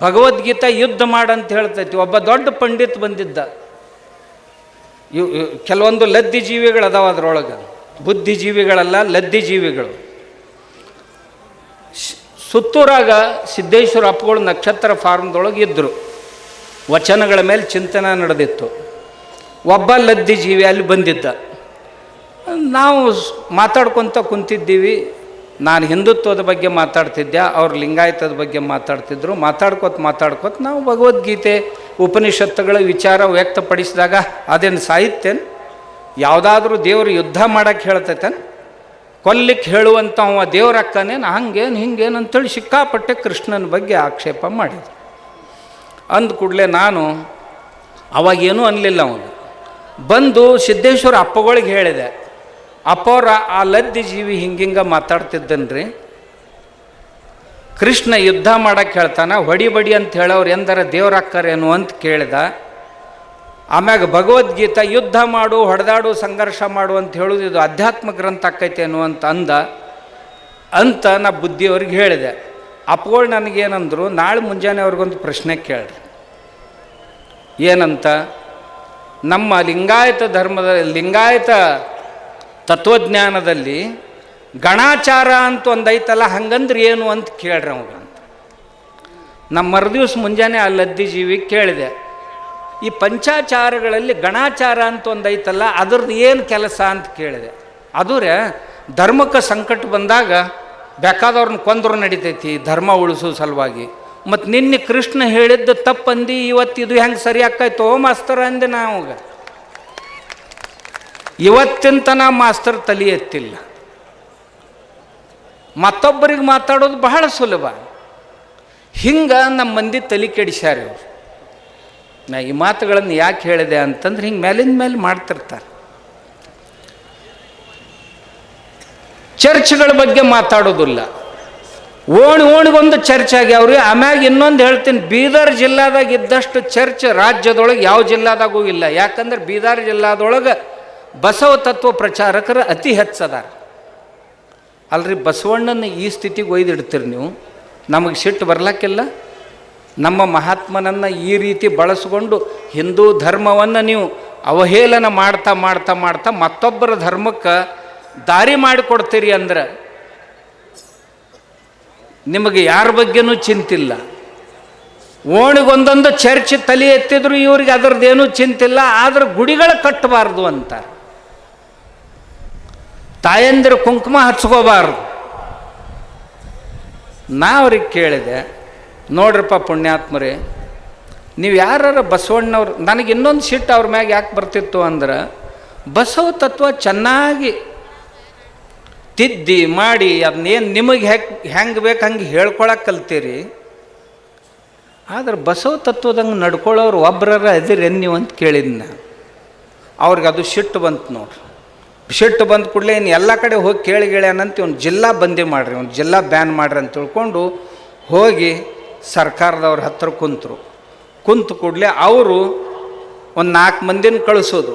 A: ಭಗವದ್ಗೀತಾ ಯುದ್ಧ ಮಾಡಂತ ಹೇಳ್ತೈತಿ. ಒಬ್ಬ ದೊಡ್ಡ ಪಂಡಿತ್ ಬಂದಿದ್ದ. ಕೆಲವೊಂದು ಲದ್ದಿ ಜೀವಿಗಳು ಅದಾವ ಅದರೊಳಗೆ, ಬುದ್ಧಿಜೀವಿಗಳಲ್ಲ, ಲದ್ದಿ ಜೀವಿಗಳು. ಸುತ್ತೂರಾಗ ಸಿದ್ದೇಶ್ವರ ಅಪ್ಪಗಳು ನಕ್ಷತ್ರ ಫಾರ್ಮ್ದೊಳಗೆ ಇದ್ದರು. ವಚನಗಳ ಮೇಲೆ ಚಿಂತನೆ ನಡೆದಿತ್ತು. ಒಬ್ಬ ಲದ್ದಿ ಜೀವಿ ಅಲ್ಲಿ ಬಂದಿದ್ದ. ನಾವು ಮಾತಾಡ್ಕೊತ ಕುಂತಿದ್ದೀವಿ. ನಾನು ಹಿಂದುತ್ವದ ಬಗ್ಗೆ ಮಾತಾಡ್ತಿದ್ದೆ, ಅವ್ರು ಲಿಂಗಾಯತದ ಬಗ್ಗೆ ಮಾತಾಡ್ತಿದ್ರು. ಮಾತಾಡ್ಕೊತ ನಾವು ಭಗವದ್ಗೀತೆ ಉಪನಿಷತ್ತುಗಳ ವಿಚಾರ ವ್ಯಕ್ತಪಡಿಸಿದಾಗ ಅದೇನು ಸಾಹಿತ್ಯನ, ಯಾವುದಾದ್ರೂ ದೇವರು ಯುದ್ಧ ಮಾಡೋಕ್ಕೆ ಹೇಳ್ತೈತೇನು, ಕೊಲ್ಲಿಕ್ಕೆ ಹೇಳುವಂಥ ಅವ ದೇವ್ರಕ್ಕನೇನು, ಹಂಗೇನು ಹಿಂಗೇನು ಅಂತೇಳಿ ಸಿಕ್ಕಾಪಟ್ಟೆ ಕೃಷ್ಣನ ಬಗ್ಗೆ ಆಕ್ಷೇಪ ಮಾಡಿದ್ರು. ಅಂದ ಕೂಡಲೇ ನಾನು ಅವಾಗೇನೂ ಅನ್ನಲಿಲ್ಲ. ಅವನು ಬಂದು ಸಿದ್ದೇಶ್ವರ ಅಪ್ಪಗಳಿಗೆ ಹೇಳಿದೆ, ಅಪ್ಪವ್ರ ಆ ಲದ್ದಿ ಜೀವಿ ಹಿಂಗಿಂಗ ಮಾತಾಡ್ತಿದ್ದನ್ರಿ, ಕೃಷ್ಣ ಯುದ್ಧ ಮಾಡಕ್ಕೆ ಹೇಳ್ತಾನೆ, ಹೊಡಿಬಡಿ ಅಂತ ಹೇಳೋರು ಎಂದರ ದೇವ್ರಾಕ್ಕರೇನು ಅಂತ ಕೇಳಿದ. ಆಮ್ಯಾಗ ಭಗವದ್ಗೀತಾ ಯುದ್ಧ ಮಾಡು, ಹೊಡೆದಾಡು, ಸಂಘರ್ಷ ಮಾಡು ಅಂತ ಹೇಳೋದು ಇದು ಅಧ್ಯಾತ್ಮ ಗ್ರಂಥ ಆಕೈತೇನು ಅಂತ ನಾ ಬುದ್ಧಿಯವ್ರಿಗೆ ಹೇಳಿದೆ. ಅಪ್ಪಗಳು ನನಗೇನಂದ್ರು, ನಾಳೆ ಮುಂಜಾನೆ ಅವ್ರಿಗೊಂದು ಪ್ರಶ್ನೆ ಕೇಳ್ರಿ. ಏನಂತ, ನಮ್ಮ ಲಿಂಗಾಯತ ತತ್ವಜ್ಞಾನದಲ್ಲಿ ಗಣಾಚಾರ ಅಂತ ಒಂದೈತಲ್ಲ, ಹಂಗಂದ್ರೆ ಏನು ಅಂತ ಕೇಳ್ರಿ ಅವಾಗ ಅಂತ. ನಮ್ಮ ಮರುದಿವ್ಸ ಮುಂಜಾನೆ ಆ ಲದ್ದಿ ಜೀವಿ ಕೇಳಿದೆ, ಈ ಪಂಚಾಚಾರಗಳಲ್ಲಿ ಗಣಾಚಾರ ಅಂತ ಒಂದೈತಲ್ಲ, ಅದ್ರದ್ದು ಏನು ಕೆಲಸ ಅಂತ ಕೇಳಿದೆ. ಅದೂರೇ ಧರ್ಮಕ್ಕೆ ಸಂಕಟ ಬಂದಾಗ ಬೇಕಾದವ್ರನ್ನ ಕೊಂದ್ರು ನಡಿತೈತಿ ಧರ್ಮ ಉಳಿಸೋ ಸಲುವಾಗಿ. ಮತ್ತು ನಿನ್ನೆ ಕೃಷ್ಣ ಹೇಳಿದ್ದು ತಪ್ಪಂದು, ಇವತ್ತಿದು ಹೆಂಗೆ ಸರಿ ಆಕಾಯ್ತು ಮಾಸ್ತರ್ ಅಂದೆ. ನಾವಾಗ ಇವತ್ತಿನ ತನ ಮಾಸ್ತರ್ ತಲೆ ಎತ್ತಿಲ್ಲ. ಮತ್ತೊಬ್ಬರಿಗೆ ಮಾತಾಡೋದು ಬಹಳ ಸುಲಭ. ಹಿಂಗೆ ನಮ್ಮ ಮಂದಿ ತಲೆ ಕೆಡಿಸ್ಯಾರ ಇವರು. ನಾ ಈ ಮಾತುಗಳನ್ನು ಯಾಕೆ ಹೇಳಿದೆ ಅಂತಂದ್ರೆ, ಹಿಂಗೆ ಮೇಲಿಂದ ಮೇಲೆ ಮಾಡ್ತಿರ್ತಾರೆ. ಚರ್ಚ್ಗಳ ಬಗ್ಗೆ ಮಾತಾಡೋದಿಲ್ಲ. ಓಣಿಗೊಂದು ಚರ್ಚ್ ಆಗ್ಯಾವ್ರಿ. ಆಮ್ಯಾಗ ಇನ್ನೊಂದು ಹೇಳ್ತೀನಿ, ಬೀದರ್ ಜಿಲ್ಲಾದಾಗ ಇದ್ದಷ್ಟು ಚರ್ಚ್ ರಾಜ್ಯದೊಳಗೆ ಯಾವ ಜಿಲ್ಲಾದಾಗೂ ಇಲ್ಲ. ಯಾಕಂದ್ರೆ ಬೀದರ್ ಜಿಲ್ಲಾದೊಳಗೆ ಬಸವ ತತ್ವ ಪ್ರಚಾರಕರು ಅತಿ ಹೆಚ್ಚದಾರ. ಅಲ್ರಿ, ಬಸವಣ್ಣನ ಈ ಸ್ಥಿತಿಗೆ ಒಯ್ದಿಡ್ತೀರಿ ನೀವು, ನಮಗೆ ಸಿಟ್ಟು ಬರ್ಲಕ್ಕಿಲ್ಲ. ನಮ್ಮ ಮಹಾತ್ಮನನ್ನು ಈ ರೀತಿ ಬಳಸ್ಕೊಂಡು ಹಿಂದೂ ಧರ್ಮವನ್ನು ನೀವು ಅವಹೇಳನ ಮಾಡ್ತಾ ಮತ್ತೊಬ್ಬರ ಧರ್ಮಕ್ಕೆ ದಾರಿ ಮಾಡಿಕೊಡ್ತೀರಿ ಅಂದ್ರೆ ನಿಮಗೆ ಯಾರ ಬಗ್ಗೆನೂ ಚಿಂತಿಲ್ಲ. ಓಣಿಗೊಂದೊಂದು ಚರ್ಚ್ ತಲೆ ಎತ್ತಿದ್ರು ಇವ್ರಿಗೆ ಅದರದ್ದೇನೂ ಚಿಂತಿಲ್ಲ. ಆದ್ರೆ ಗುಡಿಗಳು ಕಟ್ಟಬಾರ್ದು ಅಂತಾರೆ. ತಾಯಂದಿರು ಕುಂಕುಮ ಹಚ್ಕೋಬಾರ್ದು. ನಾ ಅವ್ರಿಗೆ ಕೇಳಿದೆ, ನೋಡ್ರಪ್ಪ ಪುಣ್ಯಾತ್ಮರೇ, ನೀವು ಯಾರು ಬಸವಣ್ಣವ್ರು, ನನಗೆ ಇನ್ನೊಂದು ಸಿಟ್ಟು ಅವ್ರ ಮ್ಯಾಗ ಯಾಕೆ ಬರ್ತಿತ್ತು ಅಂದ್ರೆ, ಬಸವ ತತ್ವ ಚೆನ್ನಾಗಿ ತಿದ್ದಿ ಮಾಡಿ ಅದನ್ನೇನು ನಿಮಗೆ ಹೆಂಗೆ ಬೇಕು ಹಂಗೆ ಹೇಳ್ಕೊಳಕ್ಕೆ ಕಲ್ತೀರಿ. ಆದ್ರೆ ಬಸವ ತತ್ವದಂಗೆ ನಡ್ಕೊಳ್ಳೋರು ಒಬ್ಬರರ ಎದಿರೇನು ನೀವು ಅಂತ ಕೇಳಿದ್ನ. ಅವ್ರಿಗೆ ಅದು ಸಿಟ್ಟು ಬಂತು ನೋಡ್ರಿ. ಸಿಟ್ಟು ಬಂದ ಕೂಡಲೇ ಇನ್ನು ಎಲ್ಲ ಕಡೆ ಹೋಗಿ ಕೇಳಿಗೇಳ್ಯಾನಂತ ಒಂದು ಜಿಲ್ಲಾ ಬಂದಿ ಮಾಡಿರಿ, ಒಂದು ಜಿಲ್ಲಾ ಬ್ಯಾನ್ ಮಾಡಿರಿ ಅಂತ ತಿಳ್ಕೊಂಡು ಹೋಗಿ ಸರ್ಕಾರದವ್ರ ಹತ್ರ ಕುಂತು ಕೂಡಲೇ ಅವರು ಒಂದು 4 ಮಂದಿನ ಕಳಿಸೋದು.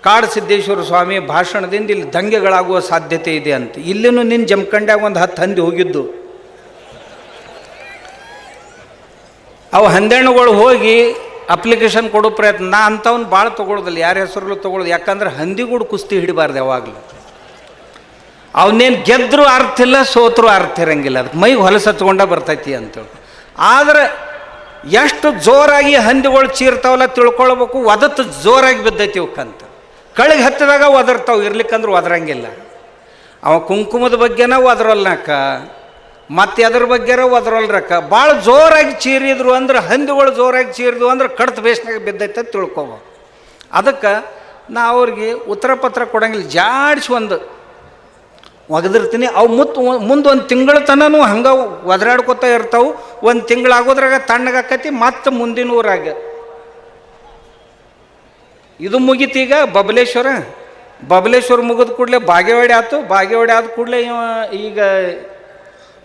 A: ಕಾಡು ಸಿದ್ದೇಶ್ವರ ಸ್ವಾಮಿ ಭಾಷಣದಿಂದ ಇಲ್ಲಿ ದಂಗೆಗಳಾಗುವ ಸಾಧ್ಯತೆ ಇದೆ ಅಂತ. ಇಲ್ಲಿನೂ ನಿನ್ನ ಜಮಖಂಡ್ಯಾಗ ಒಂದು 10 ಹಂದಿ ಹೋಗಿದ್ದು. ಅವು ಹಂದೆಣ್ಣುಗಳು ಹೋಗಿ ಅಪ್ಲಿಕೇಶನ್ ಕೊಡೋ ಪ್ರಯತ್ನ. ನಾ ಅಂಥವ್ನು ಭಾಳ ತೊಗೊಳೋದಿಲ್ಲ, ಯಾರ ಹೆಸರಲ್ಲೂ ತೊಗೊಳೋದು. ಯಾಕಂದ್ರೆ ಹಂದಿಗೂಡು ಕುಸ್ತಿ ಹಿಡಿಬಾರ್ದು ಯಾವಾಗಲೂ. ಅವನೇನು ಗೆದ್ದರೂ ಅರ್ಥ ಇಲ್ಲ, ಸೋತರೂ ಅರ್ಥ ಇರಂಗಿಲ್ಲ. ಅದಕ್ಕೆ ಮೈಗೆ ಹೊಲಸು ಹಚ್ಕೊಂಡ ಬರ್ತೈತಿ ಅಂತೇಳಿ. ಆದರೆ ಎಷ್ಟು ಜೋರಾಗಿ ಹಂದಿಗಳು ಚೀರ್ತಾವಲ್ಲ ತಿಳ್ಕೊಳ್ಬೇಕು, ಒದತ್ತು ಜೋರಾಗಿ ಬಿದ್ದೈತಿ ಇವಕ್ಕಂತ. ಕಳಿಗೆ ಹತ್ತಿದಾಗ ಒದರ್ತಾವೆ, ಇರ್ಲಿಕ್ಕಂದ್ರೆ ಒದರಂಗಿಲ್ಲ. ಅವ ಕುಂಕುಮದ ಬಗ್ಗೆನ ಒದರಲ್ನಕ್ಕ, ಮತ್ತು ಅದ್ರ ಬಗ್ಗೆ ಒದರಲ್ರಕ್ಕ. ಭಾಳ ಜೋರಾಗಿ ಚೀರಿದ್ರು ಅಂದ್ರೆ, ಹಂದಿಗಳು ಜೋರಾಗಿ ಚೀರಿದ್ವು ಅಂದ್ರೆ ಕಡ್ತ ಬೇಸ್ನಾಗ ಬಿದ್ದೈತೆ ಅಂತ ತಿಳ್ಕೊಬ. ಅದಕ್ಕೆ ನಾ ಅವ್ರಿಗೆ ಉತ್ತರ ಪತ್ರ ಕೊಡಂಗಿಲ್ಲ, ಜಾಡಿಸಿ ಒಂದು ಒಗೆದಿರ್ತೀನಿ. ಅವು ಮುಂದೆ ಒಂದು ತಿಂಗಳ ತನೂ ಹಂಗೆ ಒದರಾಡ್ಕೊತಾ ಇರ್ತಾವೆ. ಒಂದು ತಿಂಗಳಾಗೋದ್ರಾಗ ತಣ್ಣಗಾಕತಿ, ಮತ್ತೆ ಮುಂದಿನ ಊರಾಗ ಇದು ಮುಗೀತೀಗ. ಬಬಲೇಶ್ವರ ಮುಗಿದ ಕೂಡಲೇ ಬಾಗೇವಾಡಿ ಆಯ್ತು. ಬಾಗೇವಾಡಿ ಆದ ಕೂಡಲೇ ಈಗ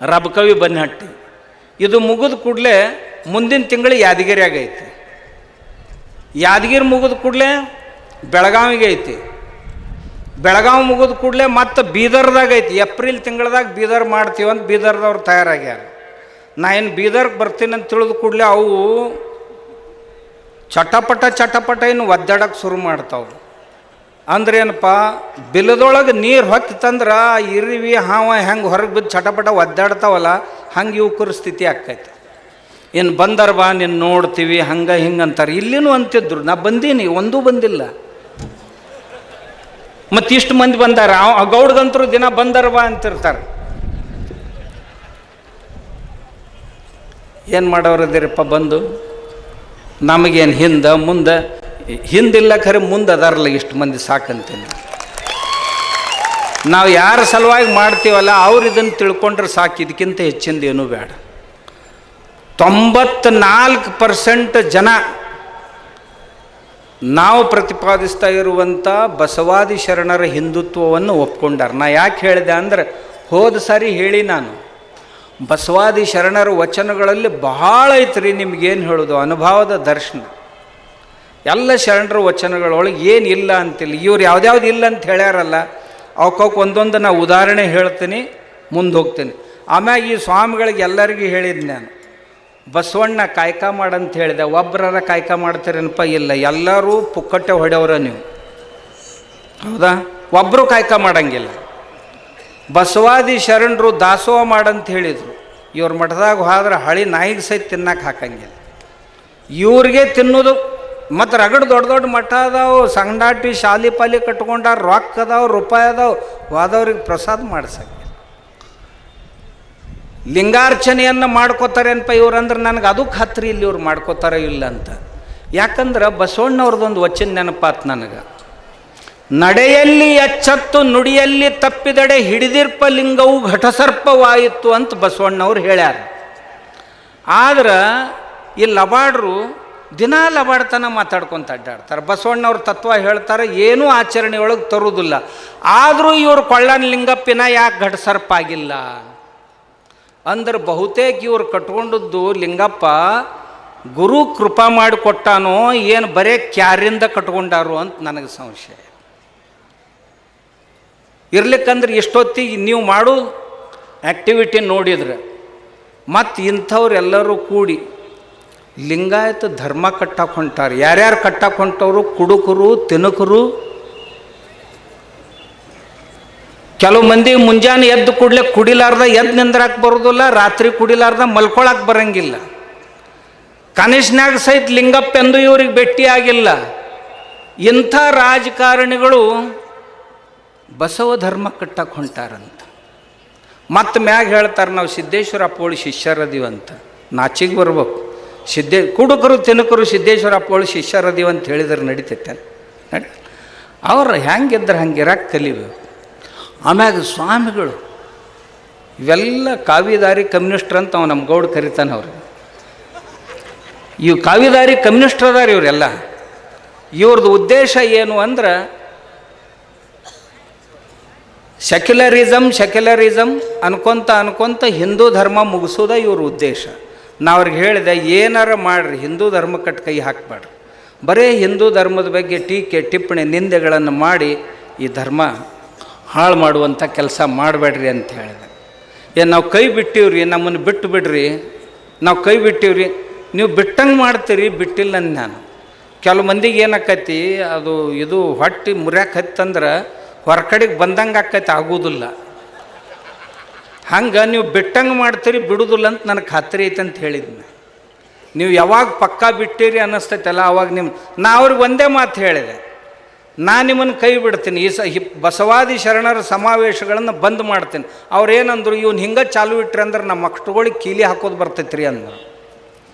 A: ರಬಕವಿ ಬನ್ನಿಹಟ್ಟಿ. ಇದು ಮುಗಿದ ಕೂಡಲೇ ಮುಂದಿನ ತಿಂಗಳು ಯಾದಗಿರಿ ಆಗೈತಿ. ಯಾದಗಿರಿ ಮುಗಿದ ಕೂಡಲೇ ಬೆಳಗಾವಿಗೆ ಐತಿ. ಬೆಳಗಾವಿ ಮುಗಿದ ಕೂಡಲೇ ಮತ್ತೆ ಬೀದರ್ದಾಗ ಐತಿ. ಏಪ್ರಿಲ್ ತಿಂಗಳದಾಗ ಬೀದರ್ ಮಾಡ್ತೀವಂತ ಬೀದರ್ದವ್ರು ತಯಾರಾಗ್ಯಾರ. ನಾ ಏನು ಬೀದರ್ಗೆ ಬರ್ತೀನಿ ಅಂತ ತಿಳಿದು ಕೂಡಲೇ ಅವು ಚಟಪಟ ಏನು ಒದ್ದಾಡಕ್ಕೆ ಶುರು ಮಾಡ್ತಾವೆ. ಅಂದ್ರೆ ಏನಪ್ಪ, ಬಿಲದೊಳಗೆ ನೀರು ಹೊತ್ತಿತ್ತಂದ್ರೆ ಇರಿವಿ ಹಾವ ಹೆಂಗೆ ಹೊರಗೆ ಬಿದ್ದು ಚಟಪಟ ಒದ್ದಾಡ್ತಾವಲ್ಲ, ಹಂಗೆ ಯುವಕರ ಸ್ಥಿತಿ ಆಕ್ಕೈತೆ. ಇನ್ನು ಬಂದರ ಬಾ ನೀನು ನೋಡ್ತೀವಿ ಹಂಗೆ ಹಿಂಗೆ ಅಂತಾರೆ. ಇಲ್ಲಿನೂ ಅಂತಿದ್ರು, ನಾ ಬಂದೀನಿ, ಒಂದೂ ಬಂದಿಲ್ಲ. ಮತ್ತು ಇಷ್ಟು ಮಂದಿ ಬಂದಾರ, ಆ ಗೌಡ್ಗಂತರು ದಿನ ಬಂದರ ಬಾ ಅಂತಿರ್ತಾರೆ. ಏನು ಮಾಡೋರದಿರಪ್ಪ ಬಂದು, ನಮಗೇನು ಹಿಂದೆ ಮುಂದೆ, ಹಿಂದಿಲ್ಲ ಖರೆ ಮುಂದೆ ಅದಾರಲ್ಲ ಇಷ್ಟು ಮಂದಿ ಸಾಕಂತೀನಿ. ನಾವು ಯಾರ ಸಲುವಾಗಿ ಮಾಡ್ತೀವಲ್ಲ ಅವ್ರು ಇದನ್ನು ತಿಳ್ಕೊಂಡ್ರೆ ಸಾಕು, ಇದಕ್ಕಿಂತ ಹೆಚ್ಚಿಂದ ಏನೂ ಬೇಡ. 94% ಜನ ನಾವು ಪ್ರತಿಪಾದಿಸ್ತಾ ಇರುವಂಥ ಬಸವಾದಿ ಶರಣರ ಹಿಂದುತ್ವವನ್ನು ಒಪ್ಕೊಂಡಾರ. ನಾ ಯಾಕೆ ಹೇಳಿದೆ ಅಂದರೆ, ಹೋದ ಸಾರಿ ಹೇಳಿ ನಾನು, ಬಸವಾದಿ ಶರಣರ ವಚನಗಳಲ್ಲಿ ಬಹಳ ಐತ್ರಿ, ನಿಮಗೇನು ಹೇಳೋದು, ಅನುಭವದ ದರ್ಶನ. ಎಲ್ಲ ಶರಣರ ವಚನಗಳೊಳಗೆ ಏನಿಲ್ಲ ಅಂತಿಲ್ಲ. ಇವ್ರು ಯಾವ್ದ್ಯಾವ್ದು ಇಲ್ಲ ಅಂತ ಹೇಳ್ಯಾರಲ್ಲ, ಅವಕ್ಕೆ ಒಂದೊಂದು ನಾ ಉದಾಹರಣೆ ಹೇಳ್ತೀನಿ, ಮುಂದೆ ಹೋಗ್ತೀನಿ. ಆಮ್ಯಾಗ ಈ ಸ್ವಾಮಿಗಳಿಗೆ ಎಲ್ಲರಿಗೂ ಹೇಳಿದ್ದು ನಾನು, ಬಸವಣ್ಣ ಕಾಯ್ಕ ಮಾಡಂತ ಹೇಳಿದೆ. ಒಬ್ಬರ ಕಾಯ್ಕ ಮಾಡ್ತೀರೇನಪ್ಪ? ಇಲ್ಲ, ಎಲ್ಲರೂ ಪುಕ್ಕಟ್ಟೆ ಹೊಡೆಯವ್ರ ನೀವು, ಹೌದಾ? ಒಬ್ಬರು ಕಾಯ್ಕ ಮಾಡಂಗಿಲ್ಲ. ಬಸವಾದಿ ಶರಣರು ದಾಸೋಹ ಮಾಡಂತ ಹೇಳಿದರು. ಇವ್ರ ಮಠದಾಗ ಹೋದ್ರೆ ಹಳಿ ನಾಯಿಗೆ ಸಹಿತ ತಿನ್ನಕ್ಕೆ ಹಾಕಂಗಿಲ್ಲ. ಇವ್ರಿಗೆ ತಿನ್ನೋದು ಮತ್ತು ರಗಡ್ ದೊಡ್ಡ ದೊಡ್ಡ ಮಠ ಅದಾವು, ಸಂಗಡಾಟಿ ಶಾಲಿ ಪಾಲಿ ಕಟ್ಕೊಂಡಾರ, ರೊಕ್ಕ ಅದಾವು, ರೂಪಾಯಿ ಅದಾವು, ಹೋದವ್ರಿಗೆ ಪ್ರಸಾದ ಮಾಡ್ಸಂಗಿಲ್ಲ. ಲಿಂಗಾರ್ಚನೆಯನ್ನು ಮಾಡ್ಕೋತಾರೆ ಅನ್ಪ ಇವ್ರಂದ್ರೆ ನನಗೆ ಅದು ಖಾತ್ರಿ ಇಲ್ಲಿ ಇವ್ರು ಮಾಡ್ಕೋತಾರೋ ಇಲ್ಲ ಅಂತ. ಯಾಕಂದ್ರೆ ಬಸವಣ್ಣವ್ರದ್ದೊಂದು ವಚನ ನೆನಪಾತ್ ನನಗೆ, ನಡೆಯಲ್ಲಿ ಎಚ್ಚತ್ತು ನುಡಿಯಲ್ಲಿ ತಪ್ಪಿದಡೆ ಹಿಡಿದಿರ್ಪ ಲಿಂಗವು ಘಟಸರ್ಪವಾಯಿತು ಅಂತ ಬಸವಣ್ಣವ್ರು ಹೇಳ್ಯಾರ. ಆದ್ರೆ ಈ ಲಬಾಡ್ರು ದಿನಾ ಲಬಾಡ್ತನ ಮಾತಾಡ್ಕೊತ ಅಡ್ಡಾಡ್ತಾರೆ. ಬಸವಣ್ಣವ್ರ ತತ್ವ ಹೇಳ್ತಾರೆ, ಏನೂ ಆಚರಣೆಯೊಳಗೆ ತರುವುದಿಲ್ಲ. ಆದರೂ ಇವರು ಕೊಳ್ಳನ ಲಿಂಗಪ್ಪಿನ ಯಾಕೆ ಘಟಸರ್ಪ ಆಗಿಲ್ಲ ಅಂದ್ರೆ, ಬಹುತೇಕ ಇವ್ರು ಕಟ್ಕೊಂಡದ್ದು ಲಿಂಗಪ್ಪ ಗುರು ಕೃಪಾ ಮಾಡಿಕೊಟ್ಟಾನೋ ಏನು ಬರೇ ಕ್ಯಾರಿಂದ ಕಟ್ಕೊಂಡಾರು ಅಂತ ನನಗೆ ಸಂಶಯ. ಇರ್ಲಿಕ್ಕಂದ್ರೆ ಎಷ್ಟೊತ್ತಿಗೆ ನೀವು ಮಾಡೋ ಆ್ಯಕ್ಟಿವಿಟಿ ನೋಡಿದ್ರೆ, ಮತ್ತು ಇಂಥವ್ರೆಲ್ಲರೂ ಕೂಡಿ ಲಿಂಗಾಯತ ಧರ್ಮ ಕಟ್ಟಕ್ಕೆ ಹೊಂಟಾರೆ. ಯಾರ್ಯಾರು ಕಟ್ಟಕ್ಕೆ ಹೊಂಟವರು? ಕುಡುಕರು, ತಿನಕರು. ಕೆಲವು ಮಂದಿ ಮುಂಜಾನೆ ಎದ್ದು ಕೂಡಲೇ ಕುಡಿಲಾರ್ದ ಎದ್ದು ನಿಂದ್ರಕ್ಕೆ ಬರೋದಿಲ್ಲ, ರಾತ್ರಿ ಕುಡಿಲಾರ್ದ ಮಲ್ಕೊಳಕ್ಕೆ ಬರಂಗಿಲ್ಲ. ಕನಿಷ್ಠನಾಗ ಸಹಿತ ಲಿಂಗಪ್ಪ ಎಂದು ಇವ್ರಿಗೆ ಭೇಟಿಯಾಗಿಲ್ಲ. ಇಂಥ ರಾಜಕಾರಣಿಗಳು ಬಸವ ಧರ್ಮ ಕಟ್ಟಕ್ಕೆ ಹೊಂಟಾರಂತ. ಮತ್ತು ಮ್ಯಾಗ ಹೇಳ್ತಾರೆ, ನಾವು ಸಿದ್ದೇಶ್ವರ ಅಪ್ಪೋಳಿ ಶಿಷ್ಯರದೀವಂತ. ನಾಚಿಗೆ ಬರ್ಬೇಕು. ಕುಡುಕರು ತಿನಕರು ಸಿದ್ದೇಶ್ವರ ಅಪ್ಪೋಳಿ ಶಿಷ್ಯರದೀವ ಅಂತ ಹೇಳಿದ್ರೆ ನಡೀತೈತೆ ನಡಿ. ಅವ್ರು ಹೆಂಗಿದ್ರೆ ಹಂಗಿರಕ್ಕೆ ಕಲಿಬೇಕು. ಆಮ್ಯಾಗ ಸ್ವಾಮಿಗಳು ಇವೆಲ್ಲ ಕಾವಿದಾರಿ ಕಮ್ಯುನಿಸ್ಟ್ರ್ ಅಂತ ಅವ ನಮ್ಮ ಗೌಡ ಕರಿತಾನೆ. ಅವ್ರು ಇವು ಕಾವಿದಾರಿ ಕಮ್ಯುನಿಸ್ಟ್ರ್ ಅದಾರ ಇವರೆಲ್ಲ. ಇವ್ರದ್ದು ಉದ್ದೇಶ ಏನು ಅಂದ್ರೆ, ಸೆಕ್ಯುಲರಿಸಮ್ ಅನ್ಕೊಂತ ಹಿಂದೂ ಧರ್ಮ ಮುಗಿಸೋದ ಇವ್ರ ಉದ್ದೇಶ. ನಾ ಅವ್ರಿಗೆ ಹೇಳಿದೆ, ಏನಾರ ಮಾಡಿರಿ ಹಿಂದೂ ಧರ್ಮಕ್ಕೆ ಕೈ ಹಾಕಬೇಡ್ರಿ. ಬರೀ ಹಿಂದೂ ಧರ್ಮದ ಬಗ್ಗೆ ಟೀಕೆ ಟಿಪ್ಪಣಿ ನಿಂದೆಗಳನ್ನು ಮಾಡಿ ಈ ಧರ್ಮ ಹಾಳು ಮಾಡುವಂಥ ಕೆಲಸ ಮಾಡಬೇಡ್ರಿ ಅಂತ ಹೇಳಿದೆ. ಏನು ನಾವು ಕೈ ಬಿಟ್ಟಿವ್ರಿ, ನಮ್ಮನ್ನು ಬಿಟ್ಟು ಬಿಡ್ರಿ, ನಾವು ಕೈ ಬಿಟ್ಟಿವ್ರಿ, ನೀವು ಬಿಟ್ಟಂಗೆ ಮಾಡ್ತೀರಿ, ಬಿಟ್ಟಿಲ್ಲ ಅಂದು ನಾನು. ಕೆಲವು ಮಂದಿಗೆ ಏನಾಕೈತಿ, ಅದು ಇದು ಹೊಟ್ಟೆ ಮುರ್ಯಾಕೆ ಹತ್ತಂದ್ರೆ ಹೊರಕಡೆಗೆ ಬಂದಂಗೆ ಆಕೈತಿ, ಆಗೋದಿಲ್ಲ. ಹಂಗೆ ನೀವು ಬಿಟ್ಟಂಗೆ ಮಾಡ್ತೀರಿ, ಬಿಡೋದಿಲ್ಲ ಅಂತ ನನಗೆ ಖಾತ್ರಿ ಐತೆ ಅಂತ ಹೇಳಿದ್ನಿ. ನೀವು ಯಾವಾಗ ಪಕ್ಕಾ ಬಿಟ್ಟಿರಿ ಅನ್ನಿಸ್ತೈತಲ್ಲ ಅವಾಗ ನಾ ಅವ್ರಿಗೆ ಒಂದೇ ಮಾತು ಹೇಳಿದೆ, ನಾನು ನಿಮ್ಮನ್ನು ಕೈ ಬಿಡ್ತೀನಿ, ಈ ಬಸವಾದಿ ಶರಣರ ಸಮಾವೇಶಗಳನ್ನು ಬಂದ್ ಮಾಡ್ತೀನಿ. ಅವ್ರೇನಂದ್ರು, ಇವ್ನು ಹಿಂಗೆ ಚಾಲು ಇಟ್ರಿ ಅಂದ್ರೆ ನಮ್ಮ ಮಕ್ಕಳುಗಳಿಗೆ ಕೀಲಿ ಹಾಕೋದು ಬರ್ತೈತ್ರಿ ಅಂದರು.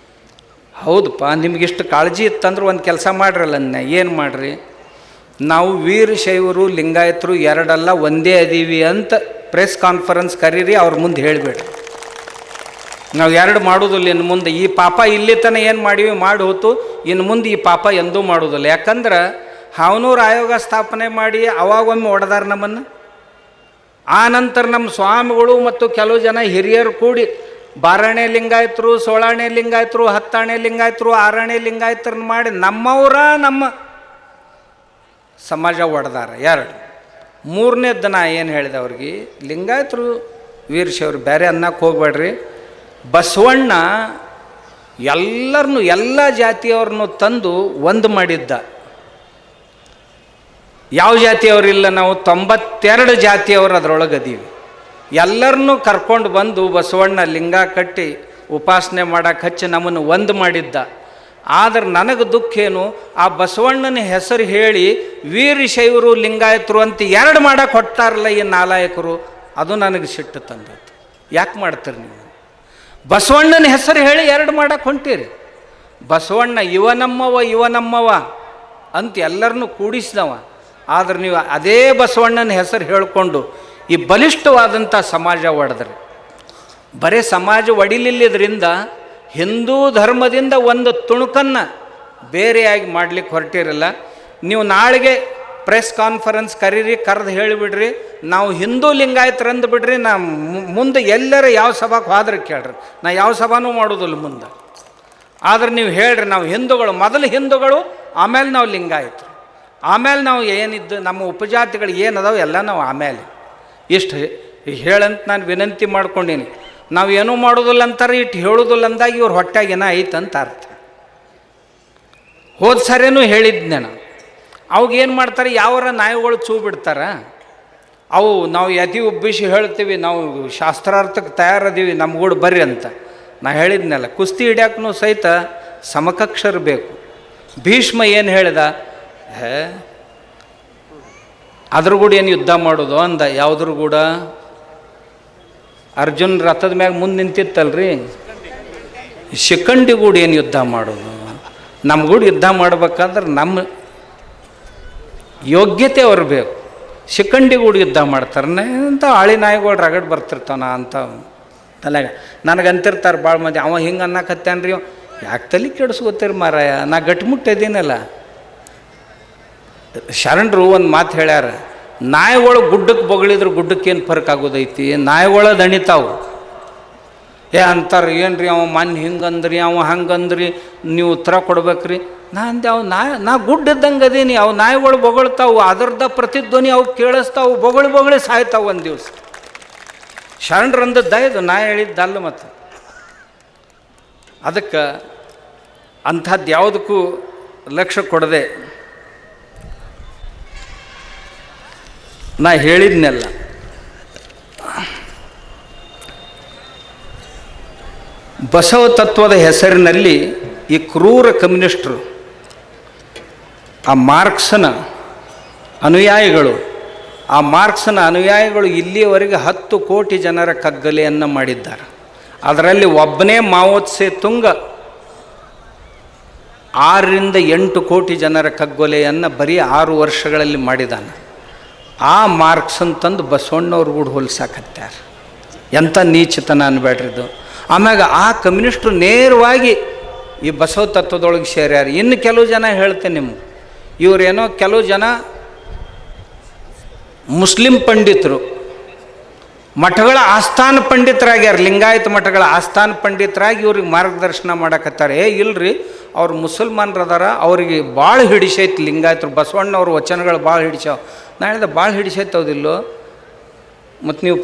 A: ಹೌದಪ್ಪ, ನಿಮಗಿಷ್ಟು ಕಾಳಜಿ ಇತ್ತಂದ್ರೆ ಒಂದು ಕೆಲಸ ಮಾಡ್ರಲ್ಲ, ಏನು ಮಾಡಿರಿ, ನಾವು ವೀರಶೈವರು ಲಿಂಗಾಯತರು ಎರಡಲ್ಲ ಒಂದೇ ಅದೀವಿ ಅಂತ ಪ್ರೆಸ್ ಕಾನ್ಫರೆನ್ಸ್ ಕರೀರಿ, ಅವ್ರ ಮುಂದೆ ಹೇಳಿಬೇಡ್ರಿ. ನಾವು ಎರಡು ಮಾಡೋದಿಲ್ಲ ಇನ್ನು ಮುಂದೆ. ಈ ಪಾಪ ಇಲ್ಲಿ ತನಕ ಏನು ಮಾಡೀವಿ ಮಾಡಿ ಹೋತು, ಇನ್ನು ಮುಂದೆ ಈ ಪಾಪ ಎಂದೂ ಮಾಡೋದಿಲ್ಲ. ಯಾಕಂದ್ರೆ ಹಾವನೂರು ಆಯೋಗ ಸ್ಥಾಪನೆ ಮಾಡಿ ಅವಾಗೊಮ್ಮೆ ಹೊಡೆದಾರ ನಮ್ಮನ್ನು. ಆ ನಂತರ ನಮ್ಮ ಸ್ವಾಮಿಗಳು ಮತ್ತು ಕೆಲವು ಜನ ಹಿರಿಯರು ಕೂಡಿ ಬಾರಾಣೆ ಲಿಂಗಾಯತರು, 16ನೇ ಲಿಂಗಾಯತರು, 10ನೇ ಲಿಂಗಾಯತರು, 6ನೇ ಲಿಂಗಾಯತರನ್ನ ಮಾಡಿ ನಮ್ಮ ಸಮಾಜ ಹೊಡೆದಾರ. ಎರಡು. ಮೂರನೇದ್ದು ನಾ ಏನು ಹೇಳಿದೆ ಅವ್ರಿಗೆ, ಲಿಂಗಾಯತರು ವೀರಶೈವರು ಬೇರೆ ಅನ್ನಕ್ಕೆ ಹೋಗ್ಬೇಡ್ರಿ, ಬಸವಣ್ಣ ಎಲ್ಲರನ್ನು ಎಲ್ಲ ಜಾತಿಯವ್ರನ್ನು ತಂದು ಒಂದು ಮಾಡಿದ್ದ. ಯಾವ ಜಾತಿಯವರಿಲ್ಲ, ನಾವು 92 ಜಾತಿಯವರು ಅದರೊಳಗದೀವಿ. ಎಲ್ಲರನ್ನೂ ಕರ್ಕೊಂಡು ಬಂದು ಬಸವಣ್ಣ ಲಿಂಗ ಕಟ್ಟಿ ಉಪಾಸನೆ ಮಾಡಕ್ಕೆ ಹಚ್ಚಿ ನಮ್ಮನ್ನು ಒಂದು ಮಾಡಿದ್ದ. ಆದರೆ ನನಗೆ ದುಃಖ ಏನು, ಆ ಬಸವಣ್ಣನ ಹೆಸರು ಹೇಳಿ ವೀರಶೈವರು ಲಿಂಗಾಯತರು ಅಂತ 2 ಮಾಡಕ್ಕೆ ಹೊಟ್ಟಾರಲ್ಲ ಈ ನಾಲಾಯಕರು. ಅದು ನನಗೆ ಸಿಟ್ಟು ತಂದದ್ದು. ಯಾಕೆ ಮಾಡ್ತೀರಿ ನೀವು? ಬಸವಣ್ಣನ ಹೆಸರು ಹೇಳಿ 2 ಮಾಡಕ್ಕೆ ಹೊಂಟೀರಿ. ಬಸವಣ್ಣ ಇವನಮ್ಮವ ಅಂತ ಎಲ್ಲರನ್ನೂ ಕೂಡಿಸಿದವ. ಆದರೆ ನೀವು ಅದೇ ಬಸವಣ್ಣನ ಹೆಸರು ಹೇಳಿಕೊಂಡು ಈ ಬಲಿಷ್ಠವಾದಂಥ ಸಮಾಜ ಒಡೆದ್ರಿ. ಬರೀ ಸಮಾಜ ಒಡಿಲಿಲ್ಲದ್ರಿಂದ ಹಿಂದೂ ಧರ್ಮದಿಂದ ಒಂದು ತುಣುಕನ್ನು ಬೇರೆಯಾಗಿ ಮಾಡ್ಲಿಕ್ಕೆ ಹೊರಟಿರಲ್ಲ. ನೀವು ನಾಳೆಗೆ ಪ್ರೆಸ್ ಕಾನ್ಫರೆನ್ಸ್ ಕರೆದು ಹೇಳಿಬಿಡ್ರಿ, ನಾವು ಹಿಂದೂ ಲಿಂಗಾಯತರಂದು ಬಿಡ್ರಿ. ನಾ ಮುಂದೆ ಎಲ್ಲರ ಯಾವ ಸಭಾಕ್ಕೆ ಹೋದ್ರೆ ಕೇಳ್ರಿ, ನಾ ಯಾವ ಸಭಾನೂ ಮಾಡೋದಿಲ್ಲ ಮುಂದೆ. ಆದರೆ ನೀವು ಹೇಳ್ರಿ, ನಾವು ಹಿಂದೂಗಳು, ಮೊದಲು ಹಿಂದೂಗಳು, ಆಮೇಲೆ ನಾವು ಲಿಂಗಾಯತರು, ಆಮೇಲೆ ನಾವು ಏನಿದ್ದು ನಮ್ಮ ಉಪಜಾತಿಗಳು ಏನದಾವೆ ಎಲ್ಲ ನಾವು ಆಮೇಲೆ. ಇಷ್ಟು ಹೇಳಂತ ನಾನು ವಿನಂತಿ ಮಾಡ್ಕೊಂಡೀನಿ. ನಾವು ಏನೂ ಮಾಡೋದಿಲ್ಲ ಅಂತಾರೆ, ಇಟ್ಟು ಹೇಳೋದಿಲ್ಲ ಅಂದಾಗ ಇವ್ರ ಹೊಟ್ಟೆಗೆ ಏನೋ ಐತಂತ ಅರ್ಥ. ಹೋದ ಸರಿನೂ ಹೇಳಿದ್ದೆ ನಾನು. ಅವಾಗೇನು ಮಾಡ್ತಾರೆ, ಯಾವರ ನಾಯಿಗಳು ಚೂ ಬಿಡ್ತಾರೆ. ಅವು ನಾವು ಯತಿ ಉಬ್ಬಿಸಿ ಹೇಳ್ತೀವಿ, ನಾವು ಶಾಸ್ತ್ರಾರ್ಥಕ್ಕೆ ತಯಾರದೀವಿ, ನಮ್ಗೂಡು ಬರ್ರಿ ಅಂತ. ನಾ ಹೇಳಿದ್ನಲ್ಲ, ಕುಸ್ತಿ ಹಿಡ್ಯಾಕೂ ಸಹಿತ ಸಮಕಕ್ಷರ ಬೇಕು. ಭೀಷ್ಮ ಏನು ಹೇಳಿದ, ಅದ್ರ ಕೂಡ ಏನು ಯುದ್ಧ ಮಾಡೋದು ಅಂದ. ಯಾವುದ್ರ ಕೂಡ? ಅರ್ಜುನ್ ರಥದ ಮ್ಯಾಗ ಮುಂದೆ ನಿಂತಿತ್ತಲ್ರಿ, ಶಿಖಂಡಿಗೂಡು ಏನು ಯುದ್ಧ ಮಾಡೋದು? ನಮ್ಗೂಡು ಯುದ್ಧ ಮಾಡ್ಬೇಕಾದ್ರೆ ನಮ್ಮ ಯೋಗ್ಯತೆ ಅವ್ರು ಬೇಕು. ಶಿಖಂಡಿಗೂಡು ಯುದ್ಧ ಮಾಡ್ತಾರೆ ಅಂತ ಆಳಿ ನಾಯಿಗಳು ರಗಡ್ ಬರ್ತಿರ್ತಾನ ಅಂತ ತಲೆಗೆ ನನಗಂತಿರ್ತಾರೆ ಭಾಳ ಮಂದಿ. ಅವ ಹಿಂಗೆ ಅನ್ನಕತ್ತಾನ್ರಿ, ಯಾಕೆ ತಲೆ ಕೆಡಿಸ್ಕೋತೀರಿ ಮಾರಾಯ, ನಾ ಗಟ್ಟಿಮುಟ್ಟಿದ್ದೀನಲ್ಲ. ಶರಣರು ಒಂದು ಮಾತು ಹೇಳ್ಯಾರ, ನಾಯಿಗಳು ಗುಡ್ಡಕ್ಕೆ ಬೊಗಳಿದ್ರು ಗುಡ್ಡಕ್ಕೇನು ಫರ್ಕ್ ಆಗೋದೈತಿ, ನಾಯಿಗಳ ದಣಿತಾವು. ಅಂತಾರೆ, ಏನು ರೀ ಅವ ಮನ್ ಹಿಂಗಂದ್ರಿ, ಅವ ಹಂಗಂದ್ರಿ, ನೀವು ಉತ್ತರ ಕೊಡ್ಬೇಕ್ರಿ. ನಾ ಅಂದೆ, ಅವು ನಾ ಗುಡ್ಡದ್ದಂಗೆ ಅದೀನಿ, ಅವು ನಾಯಿಗಳು ಬೊಗಳ್ತಾವು, ಅದರದ ಪ್ರತಿಧ್ವನಿ ಅವು ಕೇಳಿಸ್ತಾವು, ಬೊಗಳಿ ಸಾಯ್ತಾವು ಒಂದು ದಿವಸ. ಶರಣರಂದದ್ದ ಇದು, ನಾ ಹೇಳಿದ್ದಲ್ಲ. ಮತ್ತು ಅದಕ್ಕೆ ಅಂಥದ್ದು ಯಾವುದಕ್ಕೂ ಲಕ್ಷ್ಯ ಕೊಡದೆ ನಾ ಹೇಳಿದ್ನೆಲ್ಲ. ಬಸವ ತತ್ವದ ಹೆಸರಿನಲ್ಲಿ ಈ ಕ್ರೂರ ಕಮ್ಯುನಿಸ್ಟರು, ಆ ಮಾರ್ಕ್ಸನ ಅನುಯಾಯಿಗಳು ಇಲ್ಲಿಯವರೆಗೆ 10 ಕೋಟಿ ಜನರ ಕಗ್ಗಲೆಯನ್ನು ಮಾಡಿದ್ದಾರೆ. ಅದರಲ್ಲಿ ಒಬ್ಬನೇ ಮಾವೋತ್ಸೆ ತುಂಗ 6 ರಿಂದ 8 ಕೋಟಿ ಜನರ ಕಗ್ಗೊಲೆಯನ್ನು ಬರೀ 6 ವರ್ಷಗಳಲ್ಲಿ ಮಾಡಿದ್ದಾನೆ. ಆ ಮಾರ್ಕ್ಸನ್ನು ತಂದು ಬಸವಣ್ಣವ್ರು ಕೂಡ ಹೋಲಿಸಾಕತ್ಯಾರ. ಎಂಥ ನೀಚತನ ಅನ್ಬೇಡ್ರಿದು. ಆಮ್ಯಾಗ ಆ ಕಮ್ಯುನಿಸ್ಟರು ನೇರವಾಗಿ ಈ ಬಸವ ತತ್ವದೊಳಗೆ ಸೇರ್ಯಾರ. ಇನ್ನು ಕೆಲವು ಜನ ಹೇಳ್ತೇನೆ ನಿಮ್ಗೆ, ಇವರೇನೋ ಕೆಲವು ಜನ ಮುಸ್ಲಿಂ ಪಂಡಿತರು ಮಠಗಳ ಆಸ್ಥಾನ ಪಂಡಿತರಾಗ್ಯಾರ, ಲಿಂಗಾಯತ ಮಠಗಳ ಆಸ್ಥಾನ ಪಂಡಿತರಾಗಿ ಇವ್ರಿಗೆ ಮಾರ್ಗದರ್ಶನ ಮಾಡಕತ್ತಾರೆ. ಇಲ್ರಿ, ಅವ್ರು ಮುಸಲ್ಮಾನರದಾರ, ಅವರಿಗೆ ಭಾಳ ಹಿಡಿಸೈತಿ ಲಿಂಗಾಯತರು, ಬಸವಣ್ಣವ್ರ ವಚನಗಳು ಭಾಳ ಹಿಡಿಸ್ಯಾವ. ನಾ ಹೇಳಿದೆ, ಭಾಳ ಹಿಡಿಸೈತವ್ದಿಲ್ಲೋ, ಮತ್ತು ನೀವು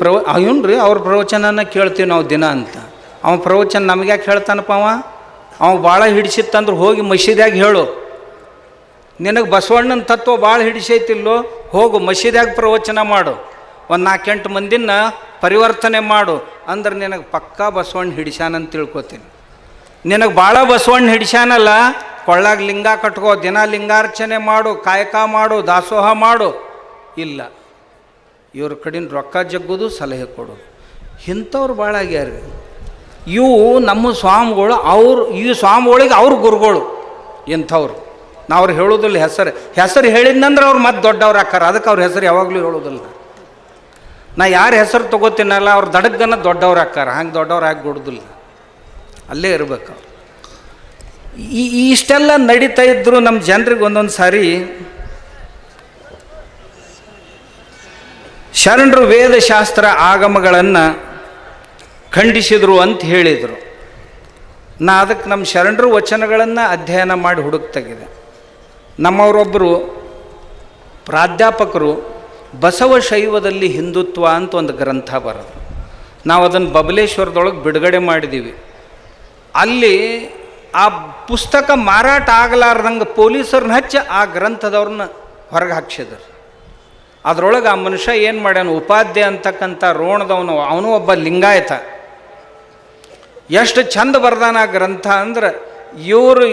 A: ಇವನ್ರಿ ಅವ್ರ ಪ್ರವಚನನ ಕೇಳ್ತೀವಿ ನಾವು ದಿನ ಅಂತ. ಅವ ಪ್ರವಚನ ನಮಗೆ ಯಾಕೆ ಹೇಳ್ತಾನಪ್ಪ? ಅವ ಭಾಳ ಹಿಡಿಸಿತ್ತಂದ್ರೆ ಹೋಗಿ ಮಸೀದ್ಯಾಗ ಹೇಳು, ನಿನಗೆ ಬಸವಣ್ಣನ ತತ್ವ ಭಾಳ ಹಿಡಿಸೈತಿಲ್ಲೋ, ಹೋಗು ಮಸೀದ್ಯಾಗ ಪ್ರವಚನ ಮಾಡು, ಒಂದು 4-8 ಮಂದಿನ ಪರಿವರ್ತನೆ ಮಾಡು ಅಂದ್ರೆ ನಿನಗೆ ಪಕ್ಕಾ ಬಸವಣ್ಣ ಹಿಡಿಸ್ಯಾನಂತ ತಿಳ್ಕೊತೀನಿ. ನಿನಗೆ ಭಾಳ ಬಸವಣ್ಣ ಹಿಡಿಸ್ಯಾನಲ್ಲ, ಕೊಳ್ಳಾಗ ಲಿಂಗ ಕಟ್ಕೋ, ದಿನ ಲಿಂಗಾರ್ಚನೆ ಮಾಡು, ಕಾಯಕ ಮಾಡು, ದಾಸೋಹ ಮಾಡು. ಇಲ್ಲ, ಇವ್ರ ಕಡೆಯಿಂದ ರೊಕ್ಕ ಜಗ್ಗೋದು, ಸಲಹೆ ಕೊಡೋದು, ಇಂಥವ್ರು ಭಾಳ ಆಗ್ಯಾರ. ಇವು ನಮ್ಮ ಸ್ವಾಮಿಗಳು, ಈ ಸ್ವಾಮಿಗಳಿಗೆ ಅವ್ರ ಗುರುಗಳು ಇಂಥವ್ರು. ನಾವು ಅವ್ರು ಹೇಳೋದಿಲ್ಲ, ಹೆಸರು ಹೇಳಿದ್ನಂದ್ರೆ ಅವ್ರು ಮತ್ತೆ ದೊಡ್ಡವ್ರು ಹಾಕಾರ, ಅದಕ್ಕೆ ಅವ್ರ ಹೆಸರು ಯಾವಾಗಲೂ ಹೇಳೋದಿಲ್ಲ. ನಾ ಯಾರ ಹೆಸರು ತೊಗೋತೀನಲ್ಲ ಅವ್ರು ದಡಗ್ಗನ ದೊಡ್ಡವ್ರು ಹಾಕಾರ, ಹಂಗೆ ದೊಡ್ಡವ್ರು ಹಾಕಿ ಕೊಡೋದಿಲ್ಲ, ಅಲ್ಲೇ ಇರ್ಬೇಕು ಅವ್ರು. ಇಷ್ಟೆಲ್ಲ ನಡೀತಾ ಇದ್ರು ನಮ್ಮ ಜನರಿಗೆ ಒಂದೊಂದು ಸಾರಿ ಶರಣರು ವೇದಶಾಸ್ತ್ರ ಆಗಮಗಳನ್ನು ಖಂಡಿಸಿದರು ಅಂತ ಹೇಳಿದರು. ನಾ ಅದಕ್ಕೆ ನಮ್ಮ ಶರಣರು ವಚನಗಳನ್ನು ಅಧ್ಯಯನ ಮಾಡಿ ಹುಡುಕ್ತಾಗಿದೆ. ನಮ್ಮವರೊಬ್ಬರು ಪ್ರಾಧ್ಯಾಪಕರು ಬಸವ ಶೈವದಲ್ಲಿ ಹಿಂದುತ್ವ ಅಂತ ಒಂದು ಗ್ರಂಥ ಬರೆದರು. ನಾವು ಅದನ್ನು ಬಬಲೇಶ್ವರದೊಳಗೆ ಬಿಡುಗಡೆ ಮಾಡಿದ್ದೀವಿ. ಅಲ್ಲಿ ಆ ಪುಸ್ತಕ ಮಾರಾಟ ಆಗಲಾರ್ದಂಗೆ ಪೊಲೀಸರನ್ನ ಹಚ್ಚಿ ಆ ಗ್ರಂಥದವ್ರನ್ನ ಹೊರಗೆ ಹಾಕ್ಸಿದ್ರು. ಅದರೊಳಗೆ ಆ ಮನುಷ್ಯ ಏನು ಮಾಡ್ಯಾನ, ಉಪಾಧ್ಯಾಯ ಅಂತಕ್ಕಂಥ ರೋಣದವನು, ಅವನು ಒಬ್ಬ ಲಿಂಗಾಯತ. ಎಷ್ಟು ಚಂದ ಬರ್ದಾನ ಆ ಗ್ರಂಥ ಅಂದ್ರೆ, ಇವರು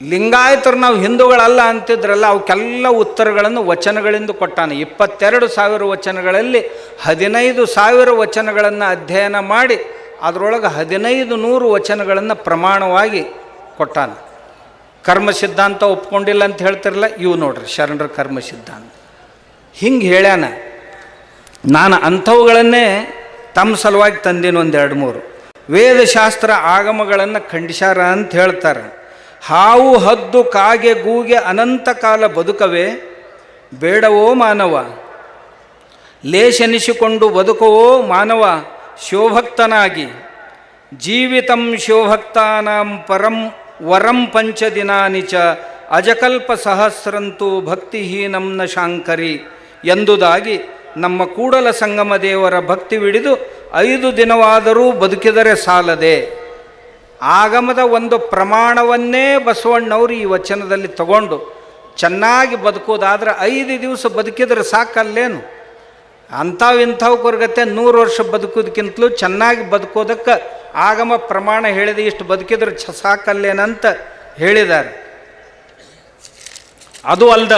A: ಲಿಂಗಾಯತರು ನಾವು ಹಿಂದೂಗಳಲ್ಲ ಅಂತಿದ್ರಲ್ಲ, ಅವಕ್ಕೆಲ್ಲ ಉತ್ತರಗಳನ್ನು ವಚನಗಳಿಂದ ಕೊಟ್ಟಾನ. 22,000 ವಚನಗಳಲ್ಲಿ 15,000 ವಚನಗಳನ್ನು ಅಧ್ಯಯನ ಮಾಡಿ ಅದರೊಳಗೆ 1,500 ವಚನಗಳನ್ನು ಪ್ರಮಾಣವಾಗಿ ಕೊಟ್ಟಾನ. ಕರ್ಮ ಸಿದ್ಧಾಂತ ಒಪ್ಕೊಂಡಿಲ್ಲ ಅಂತ ಹೇಳ್ತಿರಲ್ಲ, ಇವು ನೋಡ್ರಿ ಶರಣರ ಕರ್ಮ ಸಿದ್ಧಾಂತ. ಹಿಂಗೆ ಹೇಳ್ಯಾನ. ನಾನು ಅಂಥವುಗಳನ್ನೇ ತಮ್ಮ ಸಲುವಾಗಿ ತಂದೇನು 1-2-3. ವೇದಶಾಸ್ತ್ರ ಆಗಮಗಳನ್ನು ಖಂಡಿಸ್ಯಾರ ಅಂತ ಹೇಳ್ತಾರೆ. ಹಾವು ಹದ್ದು ಕಾಗೆ ಗೂಗೆ ಅನಂತ ಕಾಲ ಬದುಕವೇ ಬೇಡವೋ ಮಾನವ, ಲೇಷೆನಿಸಿಕೊಂಡು ಬದುಕುವೋ ಮಾನವ ಶಿವಭಕ್ತನಾಗಿ, ಜೀವಿತಂ ಶಿವಭಕ್ತಾನಾಂ ಪರಂ ವರಂ ಪಂಚದಿನಾನಿ ಚ ಅಜಕಲ್ಪ ಸಹಸ್ರಂತೂ ಭಕ್ತಿಹೀನಂ ನ ಶಾಂಕರಿ ಎಂದುದಾಗಿ ನಮ್ಮ ಕೂಡಲ ಸಂಗಮ ದೇವರ ಭಕ್ತಿವಿಡಿದು 5 ದಿನವಾದರೂ ಬದುಕಿದರೆ ಸಾಲದೆ. ಆಗಮದ ಒಂದು ಪ್ರಮಾಣವನ್ನೇ ಬಸವಣ್ಣವರು ಈ ವಚನದಲ್ಲಿ ತಗೊಂಡು ಚೆನ್ನಾಗಿ ಬದುಕೋದಾದ್ರೆ 5 ದಿವಸ ಬದುಕಿದ್ರೆ ಸಾಕಲ್ಲೇನು? ಇಂಥವು ಕೊರಗತ್ತೆ 100 ವರ್ಷ ಬದುಕೋದಕ್ಕಿಂತಲೂ ಚೆನ್ನಾಗಿ ಬದುಕೋದಕ್ಕೆ ಆಗಮ ಪ್ರಮಾಣ ಹೇಳಿದೆ, ಇಷ್ಟು ಬದುಕಿದ್ರೆ ಸಾಕಲ್ಲೇನಂತ ಹೇಳಿದ್ದಾರೆ. ಅದು ಅಲ್ದ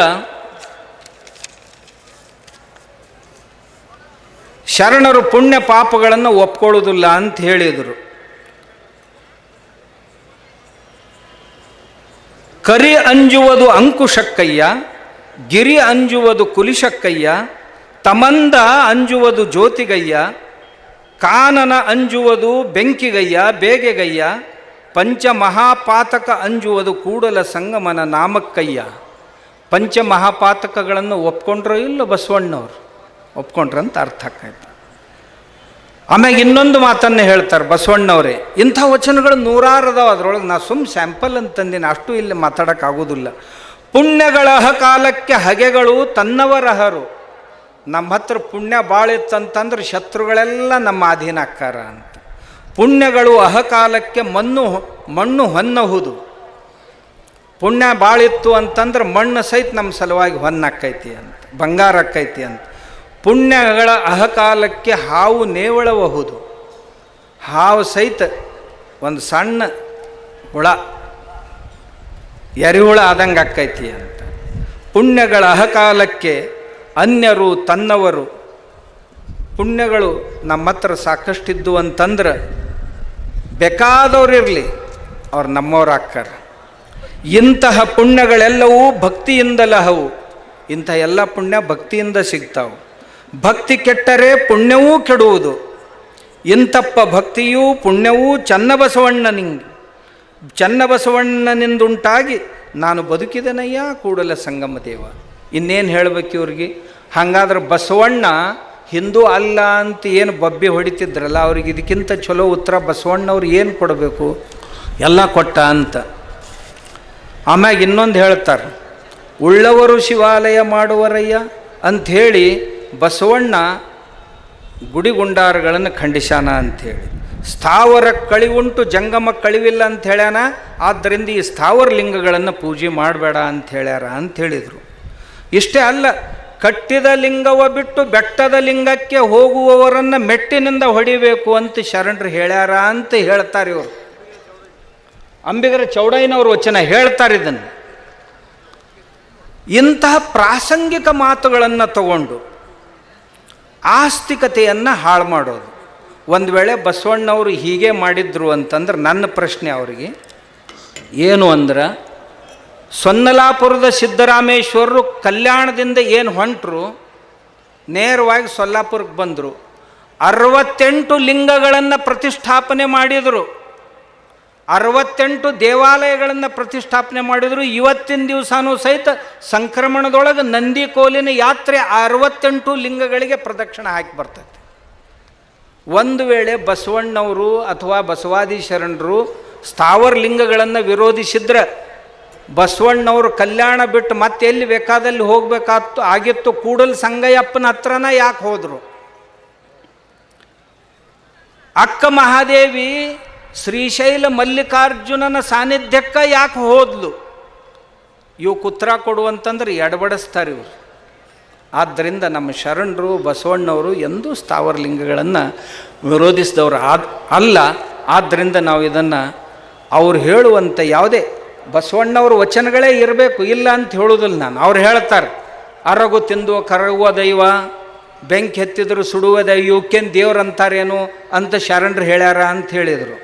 A: ಶರಣರು ಪುಣ್ಯ ಪಾಪಗಳನ್ನು ಒಪ್ಕೊಳ್ಳೋದಿಲ್ಲ ಅಂತ ಹೇಳಿದರು. ಕರಿ ಅಂಜುವುದು ಅಂಕುಶಕ್ಕಯ್ಯ, ಗಿರಿ ಅಂಜುವುದು ಕುಲಿಶಕ್ಕಯ್ಯ, ತಮಂದ ಅಂಜುವುದು ಜ್ಯೋತಿಗಯ್ಯ, ಕಾನನ ಅಂಜುವುದು ಬೆಂಕಿಗಯ್ಯ ಬೇಗೆಗಯ್ಯ, ಪಂಚಮಹಾಪಾತಕ ಅಂಜುವುದು ಕೂಡಲ ಸಂಗಮನ ನಾಮಕ್ಕಯ್ಯ. ಪಂಚಮಹಾಪಾತಕಗಳನ್ನು ಒಪ್ಕೊಂಡ್ರೋ ಇಲ್ಲ ಬಸವಣ್ಣವ್ರು? ಒಪ್ಕೊಂಡ್ರಂತ ಅರ್ಥ ಆಕಾಯ್ತು. ಆಮ್ಯಾಗ ಇನ್ನೊಂದು ಮಾತನ್ನು ಹೇಳ್ತಾರೆ ಬಸವಣ್ಣವರೇ. ಇಂಥ ವಚನಗಳು 100 ಅದಾವ. ಅದರೊಳಗೆ ನಾ ಸ್ಯಾಂಪಲ್ ಅಂತಂದಿನ, ಅಷ್ಟು ಇಲ್ಲಿ ಮಾತಾಡೋಕ್ಕಾಗೋದಿಲ್ಲ. ಪುಣ್ಯಗಳ ಕಾಲಕ್ಕೆ ಹಗೆಗಳು ತನ್ನವರಹರು. ನಮ್ಮ ಹತ್ರ ಪುಣ್ಯ ಭಾಳ ಇತ್ತಂತಂದ್ರೆ ಶತ್ರುಗಳೆಲ್ಲ ನಮ್ಮ ಅಧೀನ ಆಕ್ಕಾರ ಅಂತ. ಪುಣ್ಯಗಳು ಅಹಕಾಲಕ್ಕೆ ಮಣ್ಣು ಹೊನ್ನಹುದು. ಪುಣ್ಯ ಭಾಳಿತ್ತು ಅಂತಂದ್ರೆ ಮಣ್ಣು ಸಹಿತ ನಮ್ಮ ಸಲುವಾಗಿ ಹೊನ್ನಾಕೈತಿ ಅಂತ, ಬಂಗಾರ ಆಕ್ಕೈತಿ ಅಂತ. ಪುಣ್ಯಗಳ ಅಹಕಾಲಕ್ಕೆ ಹಾವು ನೇವಳಬಹುದು. ಹಾವು ಸಹಿತ ಒಂದು ಸಣ್ಣ ಹುಳ, ಎರಿಹುಳ ಆದಂಗೆ ಆಕ್ಕೈತಿ ಅಂತ. ಪುಣ್ಯಗಳ ಅಹಕಾಲಕ್ಕೆ ಅನ್ಯರು ತನ್ನವರು. ಪುಣ್ಯಗಳು ನಮ್ಮ ಹತ್ರ ಸಾಕಷ್ಟಿದ್ದು ಅಂತಂದ್ರೆ ಬೇಕಾದವ್ರಿರಲಿ, ಅವ್ರು ನಮ್ಮವ್ರು ಆಕ್ಕಾರ. ಇಂತಹ ಪುಣ್ಯಗಳೆಲ್ಲವೂ ಭಕ್ತಿಯಿಂದಲಹವು. ಇಂಥ ಎಲ್ಲ ಪುಣ್ಯ ಭಕ್ತಿಯಿಂದ ಸಿಗ್ತಾವೆ. ಭಕ್ತಿ ಕೆಟ್ಟರೆ ಪುಣ್ಯವೂ ಕೆಡುವುದು. ಇಂತಪ್ಪ ಭಕ್ತಿಯೂ ಪುಣ್ಯವೂ ಚನ್ನಬಸವಣ್ಣನಿಂದುಂಟಾಗಿ ನಾನು ಬದುಕಿದನಯ್ಯ ಕೂಡಲ ಸಂಗಮ ದೇವ. ಇನ್ನೇನು ಹೇಳಬೇಕು ಇವ್ರಿಗೆ? ಹಾಗಾದ್ರೆ ಬಸವಣ್ಣ ಹಿಂದೂ ಅಲ್ಲ ಅಂತ ಏನು ಬಬ್ಬಿ ಹೊಡಿತಿದ್ರಲ್ಲ, ಅವ್ರಿಗೆ ಇದಕ್ಕಿಂತ ಚಲೋ ಉತ್ತರ ಬಸವಣ್ಣವ್ರು ಏನು ಕೊಡಬೇಕು? ಎಲ್ಲ ಕೊಟ್ಟ ಅಂತ. ಆಮ್ಯಾಗ ಇನ್ನೊಂದು ಹೇಳ್ತಾರೆ, ಉಳ್ಳವರು ಶಿವಾಲಯ ಮಾಡುವರಯ್ಯ ಅಂಥೇಳಿ ಬಸವಣ್ಣ ಗುಡಿಗುಂಡಾರಗಳನ್ನು ಖಂಡಿಸಾನ ಅಂಥೇಳಿ. ಸ್ಥಾವರ ಕಳಿವುಂಟು ಜಂಗಮ ಕಳಿವಿಲ್ಲ ಅಂತ ಹೇಳ್ಯಾನ. ಆದ್ದರಿಂದ ಈ ಸ್ಥಾವರ ಲಿಂಗಗಳನ್ನು ಪೂಜೆ ಮಾಡಬೇಡ ಅಂತ ಹೇಳ್ಯಾರ ಅಂತ ಹೇಳಿದರು. ಇಷ್ಟೇ ಅಲ್ಲ, ಕಟ್ಟಿದ ಲಿಂಗವ ಬಿಟ್ಟು ಬೆಟ್ಟದ ಲಿಂಗಕ್ಕೆ ಹೋಗುವವರನ್ನು ಮೆಟ್ಟಿನಿಂದ ಹೊಡಿಬೇಕು ಅಂತ ಶರಣರು ಹೇಳ್ಯಾರ ಅಂತ ಹೇಳ್ತಾರೆ ಇವರು. ಅಂಬಿಗರ ಚೌಡಯ್ಯನವರು ವಚನ ಹೇಳ್ತಾರೆ ಇದನ್ನು. ಇಂತಹ ಪ್ರಾಸಂಗಿಕ ಮಾತುಗಳನ್ನು ತಗೊಂಡು ಆಸ್ತಿಕತೆಯನ್ನು ಹಾಳು ಮಾಡೋದು. ಒಂದು ವೇಳೆ ಬಸವಣ್ಣವರು ಹೀಗೆ ಮಾಡಿದ್ರು ಅಂತಂದ್ರೆ ನನ್ನ ಪ್ರಶ್ನೆ ಅವರಿಗೆ ಏನು ಅಂದ್ರೆ, ಸೊನ್ನಲಾಪುರದ ಸಿದ್ದರಾಮೇಶ್ವರರು ಕಲ್ಯಾಣದಿಂದ ಏನು ಹೊಂಟರು, ನೇರವಾಗಿ ಸೊಲ್ಲಾಪುರಕ್ಕೆ ಬಂದರು. 68 ಲಿಂಗಗಳನ್ನು ಪ್ರತಿಷ್ಠಾಪನೆ ಮಾಡಿದರು. 68 ದೇವಾಲಯಗಳನ್ನು ಪ್ರತಿಷ್ಠಾಪನೆ ಮಾಡಿದರು. ಇವತ್ತಿನ ದಿವಸನೂ ಸಹಿತ ಸಂಕ್ರಮಣದೊಳಗೆ ನಂದಿ ಕೋಲಿನ ಯಾತ್ರೆ 68 ಲಿಂಗಗಳಿಗೆ ಪ್ರದಕ್ಷಿಣೆ ಹಾಕಿ ಬರ್ತೈತೆ. ಒಂದು ವೇಳೆ ಬಸವಣ್ಣವರು ಅಥವಾ ಬಸವಾದಿ ಶರಣರು ಸ್ಥಾವರ ಲಿಂಗಗಳನ್ನು ವಿರೋಧಿಸಿದ್ರೆ ಬಸವಣ್ಣವರು ಕಲ್ಯಾಣ ಬಿಟ್ಟು ಮತ್ತೆ ಎಲ್ಲಿ ಬೇಕಾದಲ್ಲಿ ಹೋಗಬೇಕಾತ್ತು ಆಗಿತ್ತು. ಕೂಡಲ ಸಂಗಯ್ಯಪ್ಪನ ಹತ್ರನ ಯಾಕೆ ಹೋದರು? ಅಕ್ಕ ಮಹಾದೇವಿ ಶ್ರೀಶೈಲ ಮಲ್ಲಿಕಾರ್ಜುನನ ಸಾನ್ನಿಧ್ಯಕ್ಕೆ ಯಾಕೆ ಹೋದ್ಲು? ಇವಕ್ಕೆ ಉತ್ತರ ಕೊಡುವಂತಂದ್ರೆ ಎಡಬಡಿಸ್ತಾರೆ ಇವರು. ಆದ್ದರಿಂದ ನಮ್ಮ ಶರಣರು ಬಸವಣ್ಣವರು ಎಂದೂ ಸ್ಥಾವರಲಿಂಗಗಳನ್ನು ವಿರೋಧಿಸಿದವರು ಅಲ್ಲ. ಆದ್ದರಿಂದ ನಾವು ಇದನ್ನು ಅವ್ರು ಹೇಳುವಂಥ ಯಾವುದೇ ಬಸವಣ್ಣವ್ರ ವಚನಗಳೇ ಇರಬೇಕು, ಇಲ್ಲ ಅಂತ ಹೇಳೋದಿಲ್ಲ ನಾನು. ಅವ್ರು ಹೇಳ್ತಾರೆ, ಅರಗು ತಿಂದು ಕರಗುವ ದೈವ, ಬೆಂಕಿ ಎತ್ತಿದ್ರು ಸುಡುವ ದೈವ, ಇವಕ್ಕೇನು ದೇವ್ರು ಅಂತಾರೇನು ಅಂತ ಶರಣರು ಹೇಳ್ಯಾರ ಅಂತ ಹೇಳಿದರು.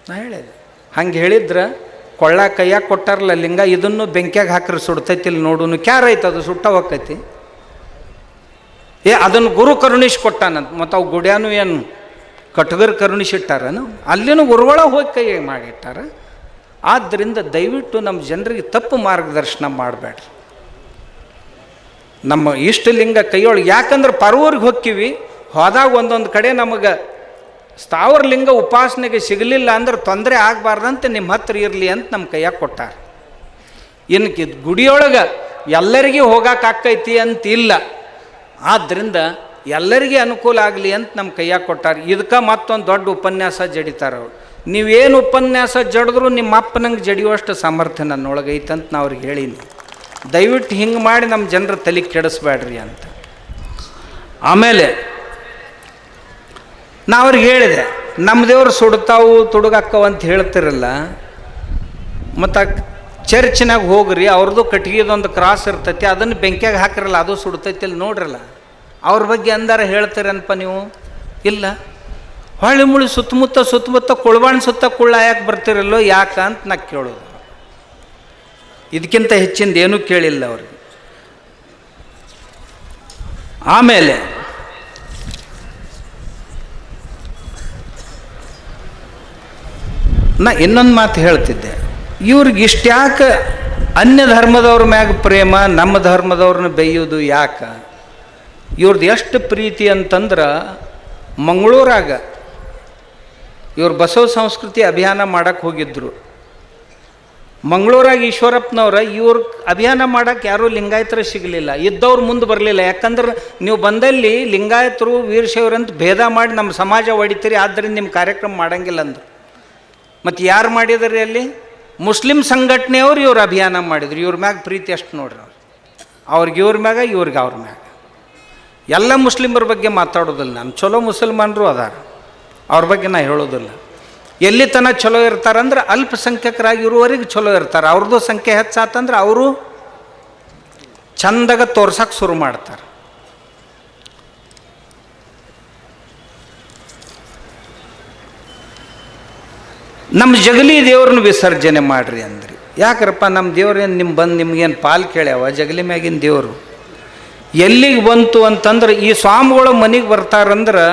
A: ನಾ ಹೇಳಿದೆ ಹಂಗೆ ಹೇಳಿದ್ರೆ ಕೊಳ್ಳ ಕೈಯಾಗ ಕೊಟ್ಟಾರಲ್ಲ ಲಿಂಗ, ಇದನ್ನು ಬೆಂಕಿಯಾಗ ಹಾಕ್ರೆ ಸುಡ್ತೈತಿಲ್ಲ ನೋಡುನು, ಕ್ಯಾರೈತೆ ಅದು ಸುಟ್ಟ ಹೋಗ್ತೈತಿ. ಅದನ್ನು ಗುರು ಕರುಣಿಸಿ ಕೊಟ್ಟಾನಂತ. ಮತ್ತು ಅವು ಗುಡ್ಯಾನು ಏನು ಕಟ್ಗರ್ ಕರುಣಿಸಿಟ್ಟಾರನು? ಅಲ್ಲಿನೂ ಗುರುಗಳ ಹೋಗಿ ಕೈ ಮಾಡಿಟ್ಟಾರ. ಆದ್ದರಿಂದ ದಯವಿಟ್ಟು ನಮ್ಮ ಜನರಿಗೆ ತಪ್ಪು ಮಾರ್ಗದರ್ಶನ ಮಾಡಬೇಡ್ರಿ. ನಮ್ಮ ಇಷ್ಟಲಿಂಗ ಕೈಯೊಳಗೆ, ಯಾಕಂದ್ರೆ ಪರ್ವೂರಿಗೆ ಹೋಗ್ತೀವಿ, ಹೋದಾಗ ಒಂದೊಂದು ಕಡೆ ನಮಗೆ ಸ್ಥಾವರಲಿಂಗ ಉಪಾಸನೆಗೆ ಸಿಗಲಿಲ್ಲ ಅಂದ್ರೆ ತೊಂದರೆ ಆಗಬಾರ್ದಂತೆ ನಿಮ್ಮ ಹತ್ರ ಇರಲಿ ಅಂತ ನಮ್ಮ ಕೈಯಾಗ ಕೊಟ್ಟಾರ. ಇನ್ನು ಗುಡಿಯೊಳಗೆ ಎಲ್ಲರಿಗೂ ಹೋಗೋಕ್ಕಾಕೈತಿ ಅಂತ ಇಲ್ಲ. ಆದ್ದರಿಂದ ಎಲ್ಲರಿಗೆ ಅನುಕೂಲ ಆಗಲಿ ಅಂತ ನಮ್ಮ ಕೈಯಾಗ ಕೊಟ್ಟಾರ. ಇದಕ್ಕೆ ಮತ್ತೊಂದು ದೊಡ್ಡ ಉಪನ್ಯಾಸ ಜಡಿತಾರೆ ಅವ್ರು. ನೀವೇನು ಉಪನ್ಯಾಸ ಜಡಿದ್ರು ನಿಮ್ಮ ಅಪ್ಪನಂಗೆ ಜಡಿಯುವಷ್ಟು ಸಾಮರ್ಥ್ಯ ನನ್ನೊಳಗೆ ಐತಂತ ನಾ ಅವ್ರಿಗೆ ಹೇಳೀನಿ. ದಯವಿಟ್ಟು ಹಿಂಗೆ ಮಾಡಿ ನಮ್ಮ ಜನರ ತಲೆ ಕೆಡಿಸ್ಬೇಡ್ರಿ ಅಂತ. ಆಮೇಲೆ ನಾ ಅವ್ರಿಗೆ ಹೇಳಿದೆ, ನಮ್ಮ ದೇವ್ರು ಸುಡ್ತಾವು ತುಡುಗಕ್ಕವು ಅಂತ ಹೇಳ್ತಿರಲ್ಲ, ಮತ್ತು ಚರ್ಚಿನಾಗ ಹೋಗ್ರಿ, ಅವ್ರದ್ದು ಕಟ್ಟಿಗೆದೊಂದು ಕ್ರಾಸ್ ಇರ್ತೈತಿ, ಅದನ್ನು ಬೆಂಕಿಯಾಗ ಹಾಕಿರಲ್ಲ, ಅದು ಸುಡ್ತೈತಿ ಅಲ್ಲಿ ನೋಡ್ರಲ್ಲ. ಅವ್ರ ಬಗ್ಗೆ ಅಂದಾರ ಹೇಳ್ತೀರನಪ್ಪ ನೀವು? ಇಲ್ಲ. ಹೊಳ್ಳಿ ಮುಳಿ ಸುತ್ತಮುತ್ತ ಕುಳ್ಬಾಣ್ ಸುತ್ತ ಕುಳ್ಳ ಯಾಕೆ ಬರ್ತಿರಲ್ಲೋ ಯಾಕೆ ಅಂತ ನಾ ಕೇಳೋದು. ಇದಕ್ಕಿಂತ ಹೆಚ್ಚಿಂದ ಏನೂ ಕೇಳಿಲ್ಲ ಅವ್ರಿಗೆ. ಆಮೇಲೆ ನಾ ಇನ್ನೊಂದು ಮಾತು ಹೇಳ್ತಿದ್ದೆ, ಇವ್ರಿಗೆ ಇಷ್ಟ್ಯಾಕೆ ಅನ್ಯ ಧರ್ಮದವ್ರ ಮ್ಯಾಗ ಪ್ರೇಮ, ನಮ್ಮ ಧರ್ಮದವ್ರನ್ನ ಬೈಯೋದು ಯಾಕೆ? ಇವ್ರದ್ದು ಎಷ್ಟು ಪ್ರೀತಿ ಅಂತಂದ್ರೆ, ಮಂಗಳೂರಾಗ ಇವ್ರು ಬಸವ ಸಂಸ್ಕೃತಿ ಅಭಿಯಾನ ಮಾಡಕ್ಕೆ ಹೋಗಿದ್ರು. ಮಂಗಳೂರಾಗ ಈಶ್ವರಪ್ಪನವ್ರ ಇವ್ರ ಅಭಿಯಾನ ಮಾಡಕ್ಕೆ ಯಾರೂ ಲಿಂಗಾಯತರು ಸಿಗಲಿಲ್ಲ, ಇದ್ದವ್ರು ಮುಂದೆ ಬರಲಿಲ್ಲ. ಯಾಕಂದ್ರೆ ನೀವು ಬಂದಲ್ಲಿ ಲಿಂಗಾಯತರು ವೀರಶೈವರಂತ ಭೇದ ಮಾಡಿ ನಮ್ಮ ಸಮಾಜ ಹೊಡಿತೀರಿ, ಆದ್ದರಿಂದ ನಿಮ್ಮ ಕಾರ್ಯಕ್ರಮ ಮಾಡಂಗಿಲ್ಲ ಅಂದರು. ಮತ್ತು ಯಾರು ಮಾಡಿದ್ರಿ ಅಲ್ಲಿ? ಮುಸ್ಲಿಂ ಸಂಘಟನೆಯವ್ರು ಇವ್ರು ಅಭಿಯಾನ ಮಾಡಿದ್ರು. ಇವ್ರ ಮ್ಯಾಗ ಪ್ರೀತಿ ಅಷ್ಟು ನೋಡ್ರಿ ಅವ್ರಿಗೆ ಇವ್ರ ಮ್ಯಾಗ, ಇವ್ರಿಗೆ ಅವ್ರ ಮ್ಯಾಗ. ಎಲ್ಲ ಮುಸ್ಲಿಮರ ಬಗ್ಗೆ ಮಾತಾಡೋದಿಲ್ಲ ನಾನು, ಚಲೋ ಮುಸಲ್ಮಾನರು ಅದಾರ, ಅವ್ರ ಬಗ್ಗೆ ನಾ ಹೇಳೋದಿಲ್ಲ. ಎಲ್ಲಿ ತನಕ ಚಲೋ ಇರ್ತಾರಂದ್ರೆ ಅಲ್ಪಸಂಖ್ಯಾತರಾಗಿ ಇರುವವರೆಗೆ ಚಲೋ ಇರ್ತಾರೆ. ಅವ್ರದ್ದು ಸಂಖ್ಯೆ ಹೆಚ್ಚಾತಂದ್ರೆ ಅವರು ಚಂದಾಗ ತೋರ್ಸಕ್ಕೆ ಶುರು ಮಾಡ್ತಾರೆ. ನಮ್ಮ ಜಗಲಿ ದೇವ್ರನ್ನ ವಿಸರ್ಜನೆ ಮಾಡ್ರಿ ಅಂದ್ರಿ. ಯಾಕ್ರಪ್ಪ ನಮ್ಮ ದೇವ್ರೇನು ನಿಮ್ಗೇನು ಪಾಲು ಕೇಳ್ಯಾವ? ಜಗಲಿ ಮ್ಯಾಗಿನ ದೇವರು ಎಲ್ಲಿಗೆ ಬಂತು ಅಂತಂದ್ರೆ, ಈ ಸ್ವಾಮಿಗಳು ಮನೆಗೆ ಬರ್ತಾರಂದ್ರೆ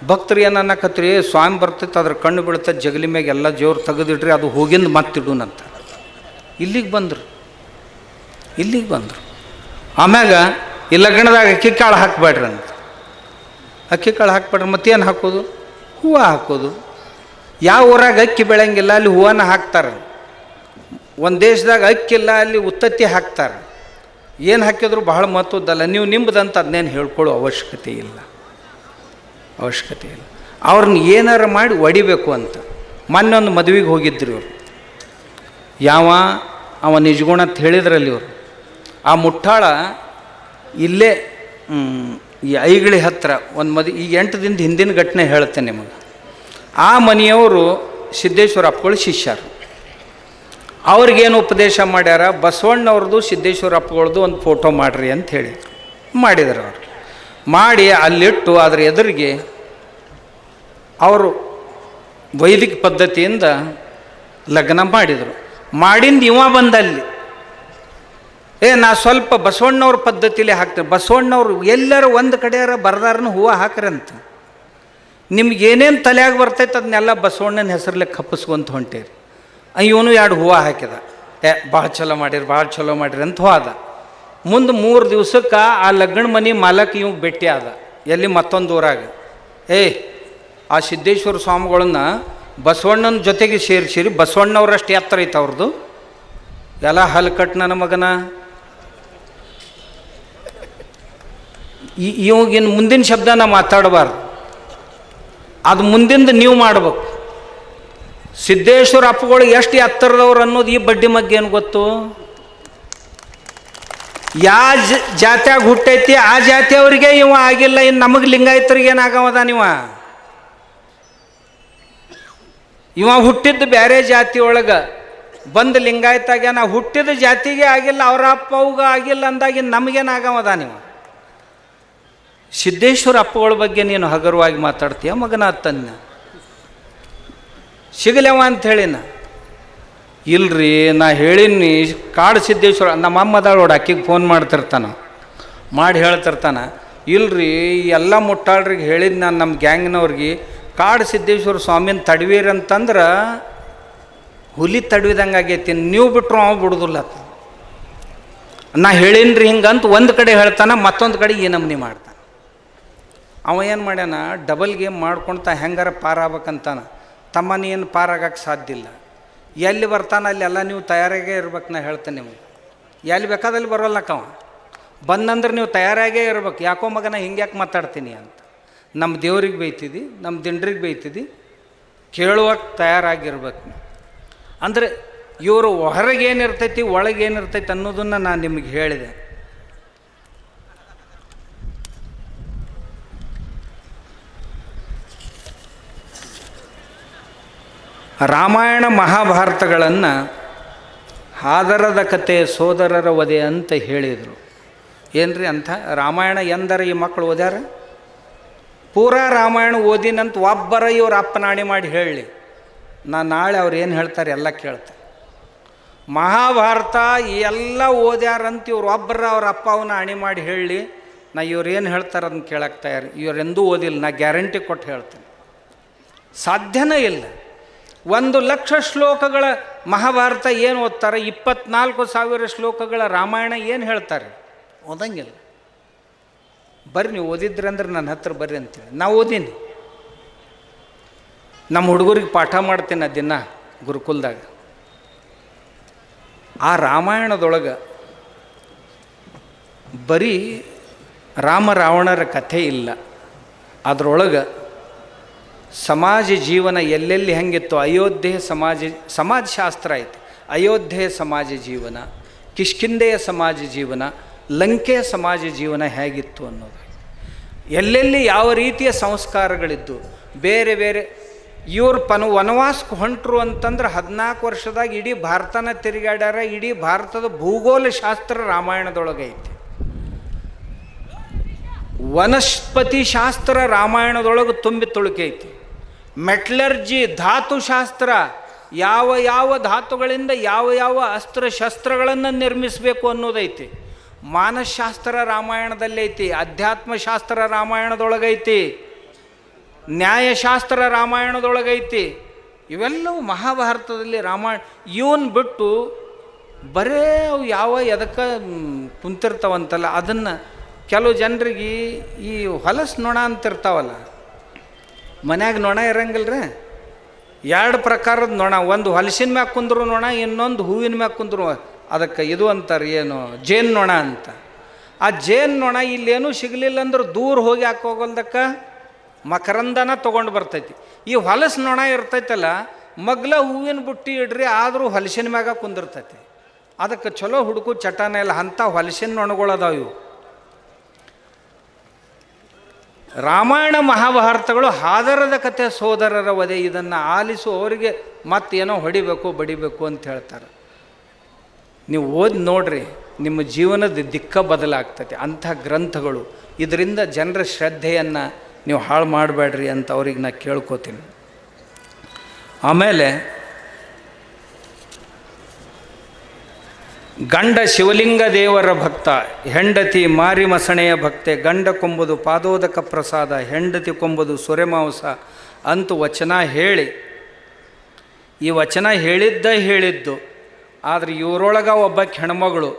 A: ಭಕ್ತರು ಏನು ಅನ್ನಕತ್ರಿ, ಸ್ವಾಮಿ ಬರ್ತೈತೆ ಅದ್ರ ಕಣ್ಣು ಬೀಳ್ತದೆ, ಜಗಲಿ ಮ್ಯಾಗ ಎಲ್ಲ ಜೋರು ತೆಗೆದಿಡ್ರಿ, ಅದು ಹೋಗಿಂದ ಮತ್ತಿಡೂನಂತ. ಇಲ್ಲಿಗೆ ಬಂದರು. ಆಮ್ಯಾಗ ಈ ಲಗ್ನದಾಗ ಅಕ್ಕಿ ಕಾಳು ಹಾಕಬೇಡ್ರಿ ಅಂತ. ಅಕ್ಕಿ ಕಾಳು ಹಾಕ್ಬೇಡ್ರಿ, ಮತ್ತೇನು ಹಾಕೋದು? ಹೂವು ಹಾಕೋದು. ಯಾವ ಊರಾಗ ಅಕ್ಕಿ ಬೆಳೆಯಂಗಿಲ್ಲ ಅಲ್ಲಿ ಹೂವನ್ನ ಹಾಕ್ತಾರೆ. ಒಂದು ದೇಶದಾಗ ಅಕ್ಕಿಲ್ಲ ಅಲ್ಲಿ ಉತ್ತತ್ತಿ ಹಾಕ್ತಾರೆ. ಏನು ಹಾಕಿದ್ರು ಬಹಳ ಮಹತ್ವದ್ದಲ್ಲ. ನೀವು ನಿಮ್ಮದಂತ ಅದನ್ನೇನು ಹೇಳ್ಕೊಳ್ಳೋ ಅವಶ್ಯಕತೆ ಇಲ್ಲ. ಅವ್ರನ್ನ ಏನಾರು ಮಾಡಿ ಹೊಡಿಬೇಕು ಅಂತ. ಮೊನ್ನೆ ಒಂದು ಮದುವೆಗೆ ಹೋಗಿದ್ರು ಇವರು. ಅವ ನಿಜಗುಣ ಅಂತ ಹೇಳಿದ್ರಲ್ಲಿ ಇವರು. ಆ ಮುಟ್ಟಾಳ ಇಲ್ಲೇ ಈ ಐಗಳಿ ಹತ್ರ ಒಂದು ಈಗ 8 ದಿನದ ಹಿಂದಿನ ಘಟನೆ ಹೇಳ್ತೇನೆ ನಿಮಗೆ. ಆ ಮನೆಯವರು ಸಿದ್ದೇಶ್ವರ ಅಪ್ಪಗಳು ಶಿಷ್ಯರು. ಅವ್ರಿಗೇನು ಉಪದೇಶ ಮಾಡ್ಯಾರ, ಬಸವಣ್ಣವ್ರದ್ದು ಸಿದ್ದೇಶ್ವರ ಅಪ್ಪಗಳದ್ದು ಒಂದು ಫೋಟೋ ಮಾಡಿರಿ ಅಂತ ಹೇಳಿದರು. ಮಾಡಿದರು. ಅವರು ಮಾಡಿ ಅಲ್ಲಿಟ್ಟು ಅದರ ಎದುರಿಗೆ ಅವರು ವೈದಿಕ ಪದ್ಧತಿಯಿಂದ ಲಗ್ನ ಮಾಡಿದರು. ಮಾಡಿಂದ ಇವ ಬಂದಲ್ಲಿ ನಾ ಸ್ವಲ್ಪ ಬಸವಣ್ಣವ್ರ ಪದ್ಧತಿಲೇ ಹಾಕ್ತೇನೆ. ಬಸವಣ್ಣವ್ರು ಎಲ್ಲರೂ ಒಂದು ಕಡೆಯಾರ ಬರ್ದಾರನು ಹೂವು ಹಾಕ್ರಂತ. ನಿಮ್ಗೆ ಏನೇನು ತಲೆಯಾಗಿ ಬರ್ತೈತೆ ಅದನ್ನೆಲ್ಲ ಬಸವಣ್ಣನ ಹೆಸರಲ್ಲೇ ಕಪ್ಪಿಸ್ಕೊಂತ ಹೊಂಟೇರಿ. ಇವನು 2 ಹೂವು ಹಾಕಿದ. ಭಾಳ ಚಲೋ ಮಾಡಿರಿ ಅಂತ ಹೋದ. ಮುಂದೆ 3 ದಿವ್ಸಕ್ಕೆ ಆ ಲಗ್ನ ಮನೆ ಮಾಲಕ್ ಇವ್ ಭೇಟಿ ಆದ. ಎಲ್ಲಿ? ಮತ್ತೊಂದು ಊರಾಗ. ಆ ಸಿದ್ದೇಶ್ವರ ಸ್ವಾಮಿಗಳನ್ನ ಬಸವಣ್ಣನ ಜೊತೆಗೆ ಸೇರಿಸಿರಿ. ಬಸವಣ್ಣವ್ರಷ್ಟು ಎತ್ತರ ಐತೆ ಅವ್ರದ್ದು. ಎಲ್ಲ ಹಲ್ಕಟ್ಟು ನನ್ನ ಮಗನ. ಇವಾಗಿನ ಮುಂದಿನ ಶಬ್ದ ನಾ ಮಾತಾಡಬಾರ್ದು. ಅದು ಮುಂದಿಂದ ನೀವು ಮಾಡ್ಬೇಕು. ಸಿದ್ದೇಶ್ವರ ಅಪ್ಪಗಳು ಎಷ್ಟು ಎತ್ತರದವ್ರು ಅನ್ನೋದು ಈ ಬಡ್ಡಿ ಮಗ್ಗೇನು ಗೊತ್ತು? ಯಾವ ಜಾತ್ಯಾಗ ಹುಟ್ಟೈತಿ ಆ ಜಾತಿಯವ್ರಿಗೆ ಇವ ಆಗಿಲ್ಲ, ಇನ್ನು ನಮಗೆ ಲಿಂಗಾಯತರಿಗೆ ಏನಾಗವದ? ಇವ ಹುಟ್ಟಿದ್ದು ಬೇರೆ ಜಾತಿ ಒಳಗೆ ಬಂದು ಲಿಂಗಾಯತಾಗ ನಾವು ಹುಟ್ಟಿದ ಜಾತಿಗೆ ಆಗಿಲ್ಲ, ಅವರ ಅಪ್ಪ ಅವ್ಗ ಆಗಿಲ್ಲ ಅಂದಾಗಿ ನಮಗೇನಾಗವದ? ಸಿದ್ದೇಶ್ವರ ಅಪ್ಪಗಳ ಬಗ್ಗೆ ನೀನು ಹಗುರವಾಗಿ ಮಾತಾಡ್ತೀಯ ಮಗನ ತನ್ನ ಸಿಗಲೇವ ಅಂತ ಹೇಳಿನ? ಇಲ್ರಿ ನಾ ಹೇಳಿನಿ ಕಾಡು ಸಿದ್ದೇಶ್ವರ, ನಮ್ಮ ಅಮ್ಮದಾಳೋಡು ಅಕ್ಕಿಗೆ ಫೋನ್ ಮಾಡಿ ಹೇಳ್ತಿರ್ತಾನ, ಇಲ್ರಿ ಎಲ್ಲ ಮುಟ್ಟಾಳ್ರಿಗೆ ಹೇಳಿದ್ದು ನಾನು ನಮ್ಮ ಗ್ಯಾಂಗ್ನವ್ರಿಗೆ, ಕಾಡು ಸಿದ್ದೇಶ್ವರ ಸ್ವಾಮಿನ ತಡವೀರಂತಂದ್ರೆ ಹುಲಿ ತಡವಿದಂಗೆ ಆಗೈತಿ, ನೀವು ಬಿಟ್ರು ಅವ ಬಿಡುದಿಲ್ಲ. ನಾ ಹೇಳಿನ್ರಿ ಹಿಂಗಂತ ಒಂದು ಕಡೆ ಹೇಳ್ತಾನೆ, ಮತ್ತೊಂದು ಕಡೆ ಈ ನಮ್ನಿ ಮಾಡ್ತಾನೆ. ಅವ ಏನು ಮಾಡ್ಯಾನ, ಡಬಲ್ ಗೇಮ್ ಮಾಡ್ಕೊಳ್ತಾ ಹೆಂಗಾರ ಪಾರಾಗಬೇಕಂತಾನ. ತಮ್ಮ ನೀನು ಪಾರಾಗಕ್ಕೆ ಸಾಧ್ಯ ಇಲ್ಲ, ಎಲ್ಲಿ ಬರ್ತಾನೆ ಅಲ್ಲಿ ಎಲ್ಲ ನೀವು ತಯಾರಾಗೇ ಇರ್ಬೇಕು. ನಾ ಹೇಳ್ತೇನೆ ನಿಮಗೆ, ಎಲ್ಲಿ ಬೇಕಾದಲ್ಲಿ ಬರೋಲ್ಲಕ್ಕವ ಬಂದಂದ್ರೆ ನೀವು ತಯಾರಾಗೇ ಇರ್ಬೇಕು. ಯಾಕೋ ಮಗನ ಹಿಂಗೆ ಯಾಕೆ ಮಾತಾಡ್ತೀನಿ ಅಂತ. ನಮ್ಮ ದೇವ್ರಿಗೆ ಬೈತಿದ್ದಿ, ನಮ್ಮ ದಿಂಡ್ರಿಗೆ ಬೈತಿದ್ದಿ, ಕೇಳುವಾಗ ತಯಾರಾಗಿರ್ಬೇಕು. ಅಂದರೆ ಇವರು ಹೊರಗೇನಿರ್ತೈತಿ ಒಳಗೇನಿರ್ತೈತಿ ಅನ್ನೋದನ್ನು ನಾನು ನಿಮಗೆ ಹೇಳಿದೆ. ರಾಮಾಯಣ ಮಹಾಭಾರತಗಳನ್ನು ಹಾದರದ ಕತೆ ಸೋದರರ ವಧೆ ಅಂತ ಹೇಳಿದರು. ಏನ್ರಿ ಅಂಥ ರಾಮಾಯಣ ಎಂದರೆ ಈ ಮಕ್ಕಳು ಓದ್ಯಾರ? ಪೂರಾ ರಾಮಾಯಣ ಓದಿನಂತ ಒಬ್ಬರ ಇವ್ರ ಅಪ್ಪನಾಣಿ ಮಾಡಿ ಹೇಳಲಿ, ನಾನು ನಾಳೆ ಅವ್ರು ಏನು ಹೇಳ್ತಾರೆ ಎಲ್ಲ ಕೇಳ್ತಾರೆ. ಮಹಾಭಾರತ ಎಲ್ಲ ಓದ್ಯಾರಂತ ಇವ್ರು ಒಬ್ಬರ ಅವ್ರ ಅಪ್ಪ ಅವನ ಅಣಿ ಮಾಡಿ ಹೇಳಲಿ, ನಾ ಇವ್ರು ಏನು ಹೇಳ್ತಾರೆ ಅದನ್ನು ಕೇಳಕ್ಕೆ ತಯಾರಿ. ಇವರೆಂದೂ ಓದಿಲ್ಲ, ನಾ ಗ್ಯಾರಂಟಿ ಕೊಟ್ಟು ಹೇಳ್ತೇನೆ. ಸಾಧ್ಯನೇ ಇಲ್ಲ. 1,00,000 ಶ್ಲೋಕಗಳ ಮಹಾಭಾರತ ಏನು ಓದ್ತಾರೆ? 24,000 ಶ್ಲೋಕಗಳ ರಾಮಾಯಣ ಏನು ಹೇಳ್ತಾರೆ? ಓದಂಗಿಲ್ಲ. ಬರ್ರಿ ನೀವು ಓದಿದ್ರಿ ಅಂದ್ರೆ ನನ್ನ ಹತ್ರ ಬರ್ರಿ ಅಂತೇಳಿ ನಾ ಓದೀನಿ. ನಮ್ಮ ಹುಡುಗರಿಗೆ ಪಾಠ ಮಾಡ್ತೀನಿ ದಿನ ಗುರುಕುಲದಾಗ. ಆ ರಾಮಾಯಣದೊಳಗೆ ಬರೀ ರಾಮ ರಾವಣರ ಕಥೆ ಇಲ್ಲ, ಅದರೊಳಗೆ ಸಮಾಜ ಜೀವನ ಎಲ್ಲೆಲ್ಲಿ ಹೆಂಗಿತ್ತು. ಅಯೋಧ್ಯೆ ಸಮಾಜಶಾಸ್ತ್ರ ಐತೆ. ಅಯೋಧ್ಯೆಯ ಸಮಾಜ ಜೀವನ, ಕಿಷ್ಕಿಂಧೆಯ ಸಮಾಜ ಜೀವನ, ಲಂಕೆಯ ಸಮಾಜ ಜೀವನ ಹೇಗಿತ್ತು ಅನ್ನೋದು, ಎಲ್ಲೆಲ್ಲಿ ಯಾವ ರೀತಿಯ ಸಂಸ್ಕಾರಗಳಿದ್ದು. ಬೇರೆ ಬೇರೆ ಇವ್ರು ವನವಾಸಕ್ಕೆ ಹೊಂಟರು ಅಂತಂದ್ರೆ 14 ವರ್ಷದಾಗ ಇಡೀ ಭಾರತನ ತಿರುಗಾಡ್ಯಾರ. ಇಡೀ ಭಾರತದ ಭೂಗೋಳ ಶಾಸ್ತ್ರ ರಾಮಾಯಣದೊಳಗೆ ಐತಿ. ವನಸ್ಪತಿ ಶಾಸ್ತ್ರ ರಾಮಾಯಣದೊಳಗೆ ತುಂಬಿ ತುಳುಕಿ ಐತಿ. ಮೆಟ್ಲರ್ಜಿ ಧಾತುಶಾಸ್ತ್ರ, ಯಾವ ಯಾವ ಧಾತುಗಳಿಂದ ಯಾವ ಯಾವ ಅಸ್ತ್ರ ಶಸ್ತ್ರಗಳನ್ನು ನಿರ್ಮಿಸಬೇಕು ಅನ್ನೋದೈತಿ. ಮಾನಸಶಾಸ್ತ್ರ ರಾಮಾಯಣದಲ್ಲಿ ಐತಿ. ಅಧ್ಯಾತ್ಮಶಾಸ್ತ್ರ ರಾಮಾಯಣದೊಳಗೈತಿ. ನ್ಯಾಯಶಾಸ್ತ್ರ ರಾಮಾಯಣದೊಳಗೈತಿ. ಇವೆಲ್ಲವೂ ಮಹಾಭಾರತದಲ್ಲಿ ರಾಮಾಯಣ. ಇವನ್ ಬಿಟ್ಟು ಬರೇ ಅವು ಯಾವ ಎದಕ್ಕೆ ಕುಂತಿರ್ತಾವಂತಲ್ಲ, ಅದನ್ನು ಕೆಲವು ಜನರಿಗೆ ಈ ಹೊಲಸು ನೊಣ ಅಂತಿರ್ತಾವಲ್ಲ, ಮನ್ಯಾಗ ನೊಣ ಇರಂಗಿಲ್ರಿ. 2 ಪ್ರಕಾರದ ನೊಣ, ಒಂದು ಹೊಲಸಿನ ಮ್ಯಾಗ ಕುಂದ್ರು ನೊಣ, ಇನ್ನೊಂದು ಹೂವಿನ ಮ್ಯಾಗ ಕುಂದ್ರು ಅದಕ್ಕೆ ಇದು ಅಂತಾರೆ ಏನು ಜೇನು ನೊಣ ಅಂತ. ಆ ಜೇನು ನೊಣ ಇಲ್ಲೇನೂ ಸಿಗಲಿಲ್ಲ ಅಂದ್ರೆ ದೂರ ಹೋಗಿ ಹಾಕೋಗಲ್ದಕ್ಕೆ ಮಕರಂದನ ತೊಗೊಂಡು ಬರ್ತೈತಿ. ಈ ಹೊಲಸು ನೊಣ ಇರ್ತೈತಲ್ಲ, ಮಗ್ಲ ಹೂವಿನ ಬುಟ್ಟಿ ಇಡ್ರಿ ಆದರೂ ಹೊಲಸಿನ ಮ್ಯಾಗ ಕುಂದಿರ್ತೈತಿ. ಅದಕ್ಕೆ ಚಲೋ ಹುಡುಕು ಚಟಾನ ಇಲ್ಲ, ಅಂಥ ಹೊಲಸಿನ ನೊಣಗಳದಾವ ಇವು. ರಾಮಾಯಣ ಮಹಾಭಾರತಗಳು ಹಾದರದ ಕಥೆ ಸೋದರರ ವಧೆ. ಇದನ್ನು ಆಲಿಸು ಅವರಿಗೆ ಮತ್ತೇನೋ ಹೊಡಿಬೇಕು ಬಡಿಬೇಕು ಅಂತ ಹೇಳ್ತಾರೆ. ನೀವು ಓದಿ ನೋಡ್ರಿ, ನಿಮ್ಮ ಜೀವನದ ದಿಕ್ಕ ಬದಲಾಗ್ತೈತೆ ಅಂಥ ಗ್ರಂಥಗಳು. ಇದರಿಂದ ಜನರ ಶ್ರದ್ಧೆಯನ್ನು ನೀವು ಹಾಳು ಮಾಡಬೇಡ್ರಿ ಅಂತ ಅವ್ರಿಗೆ ನಾ ಕೇಳ್ಕೋತೀನಿ. ಆಮೇಲೆ ಗಂಡ ಶಿವಲಿಂಗ ದೇವರ ಭಕ್ತ, ಹೆಂಡತಿ ಮಾರಿ ಮಸಣೆಯ ಭಕ್ತೆ, ಗಂಡ ಕೊಂಬುದು ಪಾದೋದಕ ಪ್ರಸಾದ, ಹೆಂಡತಿ ಕೊಂಬುದು ಸೊರೆಮಾಂಸ ಅಂತೂ ವಚನ ಹೇಳಿ, ಈ ವಚನ ಹೇಳಿದ್ದು. ಆದರೆ ಇವರೊಳಗೆ ಒಬ್ಬಕ್ಕೆ ಹೆಣ್ಮಗಳು,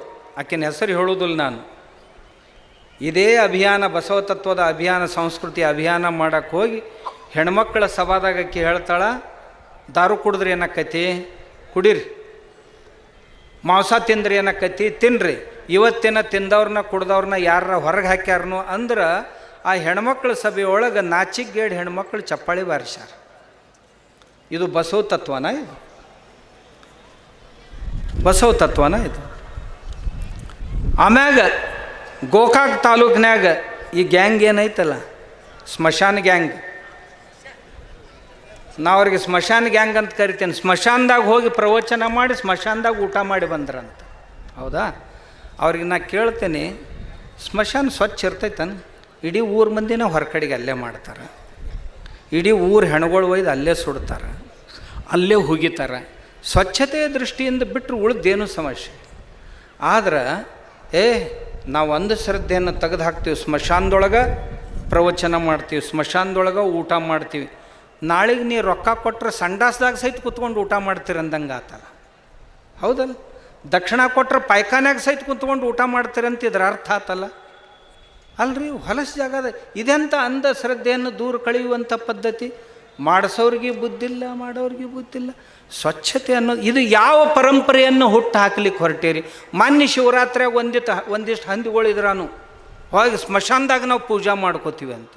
A: ಆಕಿನ ಹೆಸರು ಹೇಳೋದಿಲ್ಲ ನಾನು. ಇದೇ ಅಭಿಯಾನ, ಬಸವ ತತ್ವದ ಅಭಿಯಾನ, ಸಂಸ್ಕೃತಿ ಅಭಿಯಾನ ಮಾಡೋಕ್ಕೆ ಹೋಗಿ ಹೆಣ್ಮಕ್ಳ ಸಭಾದಾಗ ಆಕಿ ಹೇಳ್ತಾಳ, ದಾರು ಕುಡಿದ್ರಿ ಏನಕ್ಕೈತಿ, ಕುಡೀರಿ. ಮಾಂಸ ತಿಂದ್ರಿ ಏನಕ್ಕೈತಿ, ತಿನ್ನಿರಿ. ಇವತ್ತಿನ ತಿಂದವ್ರನ್ನ ಕುಡ್ದವ್ರನ್ನ ಯಾರ ಹೊರಗೆ ಹಾಕ್ಯಾರನು ಅಂದ್ರೆ ಆ ಹೆಣ್ಮಕ್ಳ ಸಭೆಯೊಳಗೆ ನಾಚಿಗೇಡ್ ಹೆಣ್ಮಕ್ಳು ಚಪ್ಪಾಳಿ ಬಾರಿಸ್ಯಾರ. ಇದು ಬಸವ ತತ್ವನ? ಇದು ಬಸವ ತತ್ವನ ಇದು? ಆಮ್ಯಾಗ ಗೋಕಾಕ್ ತಾಲೂಕಿನಾಗ ಈ ಗ್ಯಾಂಗ್ ಏನೈತಲ್ಲ, ಸ್ಮಶಾನ ಗ್ಯಾಂಗ್, ನಾವು ಅವ್ರಿಗೆ ಸ್ಮಶಾನ ಗ್ಯಾಂಗ್ ಅಂತ ಕರಿತೇನೆ. ಸ್ಮಶಾನದಾಗ ಹೋಗಿ ಪ್ರವಚನ ಮಾಡಿ ಸ್ಮಶಾನದಾಗ ಊಟ ಮಾಡಿ ಬಂದ್ರಂತ. ಹೌದಾ? ಅವ್ರಿಗೆ ನಾ ಕೇಳ್ತೇನೆ, ಸ್ಮಶಾನ ಸ್ವಚ್ಛ ಇರ್ತೈತನ? ಇಡೀ ಊರ ಮಂದಿನ ಹೊರಕಡೆಗೆ ಅಲ್ಲೇ ಮಾಡ್ತಾರೆ, ಇಡೀ ಊರು ಹೆಣಗಳು ಒಯ್ದು ಅಲ್ಲೇ ಸುಡ್ತಾರೆ, ಅಲ್ಲೇ ಹುಗಿತಾರೆ. ಸ್ವಚ್ಛತೆಯ ದೃಷ್ಟಿಯಿಂದ ಬಿಟ್ಟರೆ ಉಳಿದೇನು ಸಮಸ್ಯೆ. ಆದ್ರೆ ನಾವು ಒಂದು ಶ್ರದ್ಧೆಯನ್ನು ತೆಗೆದು ಹಾಕ್ತೀವಿ, ಸ್ಮಶಾನದೊಳಗೆ ಪ್ರವಚನ ಮಾಡ್ತೀವಿ, ಸ್ಮಶಾನದೊಳಗೆ ಊಟ ಮಾಡ್ತೀವಿ. ನಾಳೆಗೆ ನೀವು ರೊಕ್ಕ ಕೊಟ್ಟರೆ ಸಂಡಾಸ್ದಾಗ ಸಹಿತ ಕುತ್ಕೊಂಡು ಊಟ ಮಾಡ್ತೀರಂದಂಗೆ ಆತಲ್ಲ. ಹೌದಲ್ಲ? ದಕ್ಷಿಣ ಕೊಟ್ಟರೆ ಪಾಯ್ಖಾನ್ಯಾಗ ಸಹಿತ ಕುತ್ಕೊಂಡು ಊಟ ಮಾಡ್ತೀರಂತ ಇದ್ರ ಅರ್ಥ ಆತಲ್ಲ. ಅಲ್ರಿ, ಹೊಲಸು ಜಾಗದ ಇದೆಂಥ ಅಂಧ ಶ್ರದ್ಧೆಯನ್ನು ದೂರ ಕಳೆಯುವಂಥ ಪದ್ಧತಿ. ಮಾಡಿಸೋರಿಗೆ ಬುದ್ಧಿಲ್ಲ, ಮಾಡೋರಿಗೆ ಬುದ್ಧಿಲ್ಲ. ಸ್ವಚ್ಛತೆ ಅನ್ನೋದು ಇದು ಯಾವ ಪರಂಪರೆಯನ್ನು ಹುಟ್ಟು ಹಾಕ್ಲಿಕ್ಕೆ ಹೊರಟೇರಿ? ಮಾನ್ಯ ಶಿವರಾತ್ರಿಯಾಗ ಒಂದಿಷ್ಟು ಹಂದಿಗಳಿದ್ರಾನು ಹೋಗಿ ಸ್ಮಶಾನದಾಗ ನಾವು ಪೂಜಾ ಮಾಡ್ಕೋತೀವಿ ಅಂತ.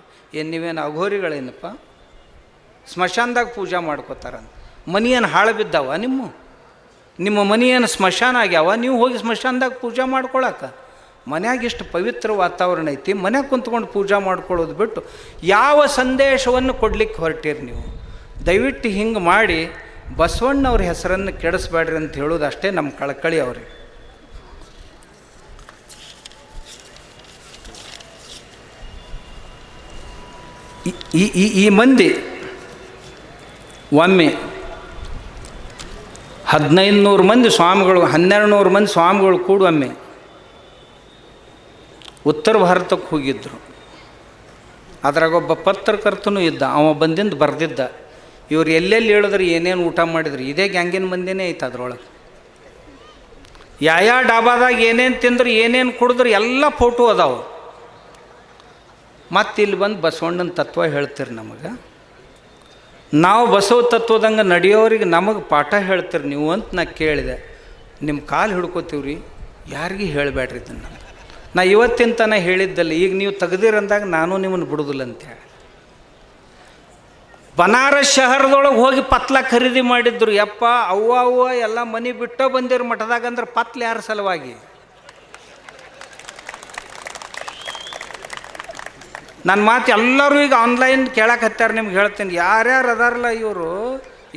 A: ನೀವೇನು ಅಘೋರಿಗಳೇನಪ್ಪ? ಸ್ಮಶಾನದಾಗ ಪೂಜಾ ಮಾಡ್ಕೋತಾರಂತ. ಮನೆಯನ್ನು ಹಾಳು ಬಿದ್ದಾವ ನಿಮ್ಮ ಮನೆಯನ್ನು ಸ್ಮಶಾನ ಆಗ್ಯಾವ, ನೀವು ಹೋಗಿ ಸ್ಮಶಾನದಾಗ ಪೂಜಾ ಮಾಡ್ಕೊಳಕ್ಕೆ? ಮನ್ಯಾಗ ಇಷ್ಟು ಪವಿತ್ರ ವಾತಾವರಣ ಐತಿ, ಮನ್ಯಾಗ ಕುಂತ್ಕೊಂಡು ಪೂಜಾ ಮಾಡ್ಕೊಳ್ಳೋದು ಬಿಟ್ಟು ಯಾವ ಸಂದೇಶವನ್ನು ಕೊಡ್ಲಿಕ್ಕೆ ಹೊರಟೀರಿ ನೀವು? ದಯವಿಟ್ಟು ಹಿಂಗೆ ಮಾಡಿ ಬಸವಣ್ಣವ್ರ ಹೆಸರನ್ನು ಕೆಡಿಸ್ಬೇಡ್ರಿ ಅಂತ ಹೇಳೋದು ಅಷ್ಟೇ ನಮ್ಮ ಕಳಕಳಿ ಅವ್ರಿಗೆ. ಈ ಮಂದಿ ಒಮ್ಮೆ 1500 ಮಂದಿ ಸ್ವಾಮಿಗಳು, 1200 ಮಂದಿ ಸ್ವಾಮಿಗಳು ಕೂಡ ಒಮ್ಮೆ ಉತ್ತರ ಭಾರತಕ್ಕೆ ಹೋಗಿದ್ದರು. ಅದ್ರಾಗೊಬ್ಬ ಪತ್ರಕರ್ತನೂ ಇದ್ದ. ಅವ ಬಂದಿಂದ ಬರೆದಿದ್ದ, ಇವ್ರು ಎಲ್ಲೆಲ್ಲಿ ಹೇಳಿದ್ರು, ಏನೇನು ಊಟ ಮಾಡಿದ್ರು, ಇದೇ ಗ್ಯಾಂಗಿನ ಮಂದಿನೇ ಐತೆ ಅದ್ರೊಳಗೆ. ಯಾವ ಡಾಬಾದಾಗ ಏನೇನು ತಿಂದ್ರು, ಏನೇನು ಕುಡಿದ್ರು ಎಲ್ಲ ಫೋಟೋ ಅದಾವೆ. ಮತ್ತು ಇಲ್ಲಿ ಬಂದು ಬಸವಣ್ಣನ ತತ್ವ ಹೇಳ್ತೀರಿ ನಮಗೆ. ನಾವು ಬಸವ ತತ್ವದಂಗೆ ನಡೆಯೋರಿಗೆ ನಮಗೆ ಪಾಠ ಹೇಳ್ತೀರಿ ನೀವು ಅಂತ ನಾ ಕೇಳಿದೆ. ನಿಮ್ಮ ಕಾಲು ಹಿಡ್ಕೋತೀವ್ರಿ, ಯಾರಿಗೂ ಹೇಳಬೇಡ್ರಿ ಇದನ್ನು. ನಾ ಇವತ್ತಿನ ತನಕ ಹೇಳಿದ್ದಲ್ಲ, ಈಗ ನೀವು ತೆಗ್ದಿರಂದಾಗ ನಾನು ನಿಮ್ಮನ್ನು ಬಿಡೋದಿಲ್ಲ ಅಂತೇಳಿ. ಬನಾರಸ್ ಶಹರದೊಳಗೆ ಹೋಗಿ ಪತ್ಲ ಖರೀದಿ ಮಾಡಿದ್ರು. ಯಪ್ಪ ಅವ್ವ ಎಲ್ಲ ಮನೆ ಬಿಟ್ಟೋ ಬಂದಿರು ಮಠದಾಗ. ಅಂದ್ರೆ ಪತ್ಲ ಯಾರ ಸಲುವಾಗಿ? ನನ್ನ ಮಾತು ಎಲ್ಲರೂ ಈಗ ಆನ್ಲೈನ್ ಕೇಳಕ್ಕೆ ಹತ್ತಾರ. ನಿಮ್ಗೆ ಹೇಳ್ತೀನಿ, ಯಾರ್ಯಾರು ಅದಾರಲ್ಲ ಇವರು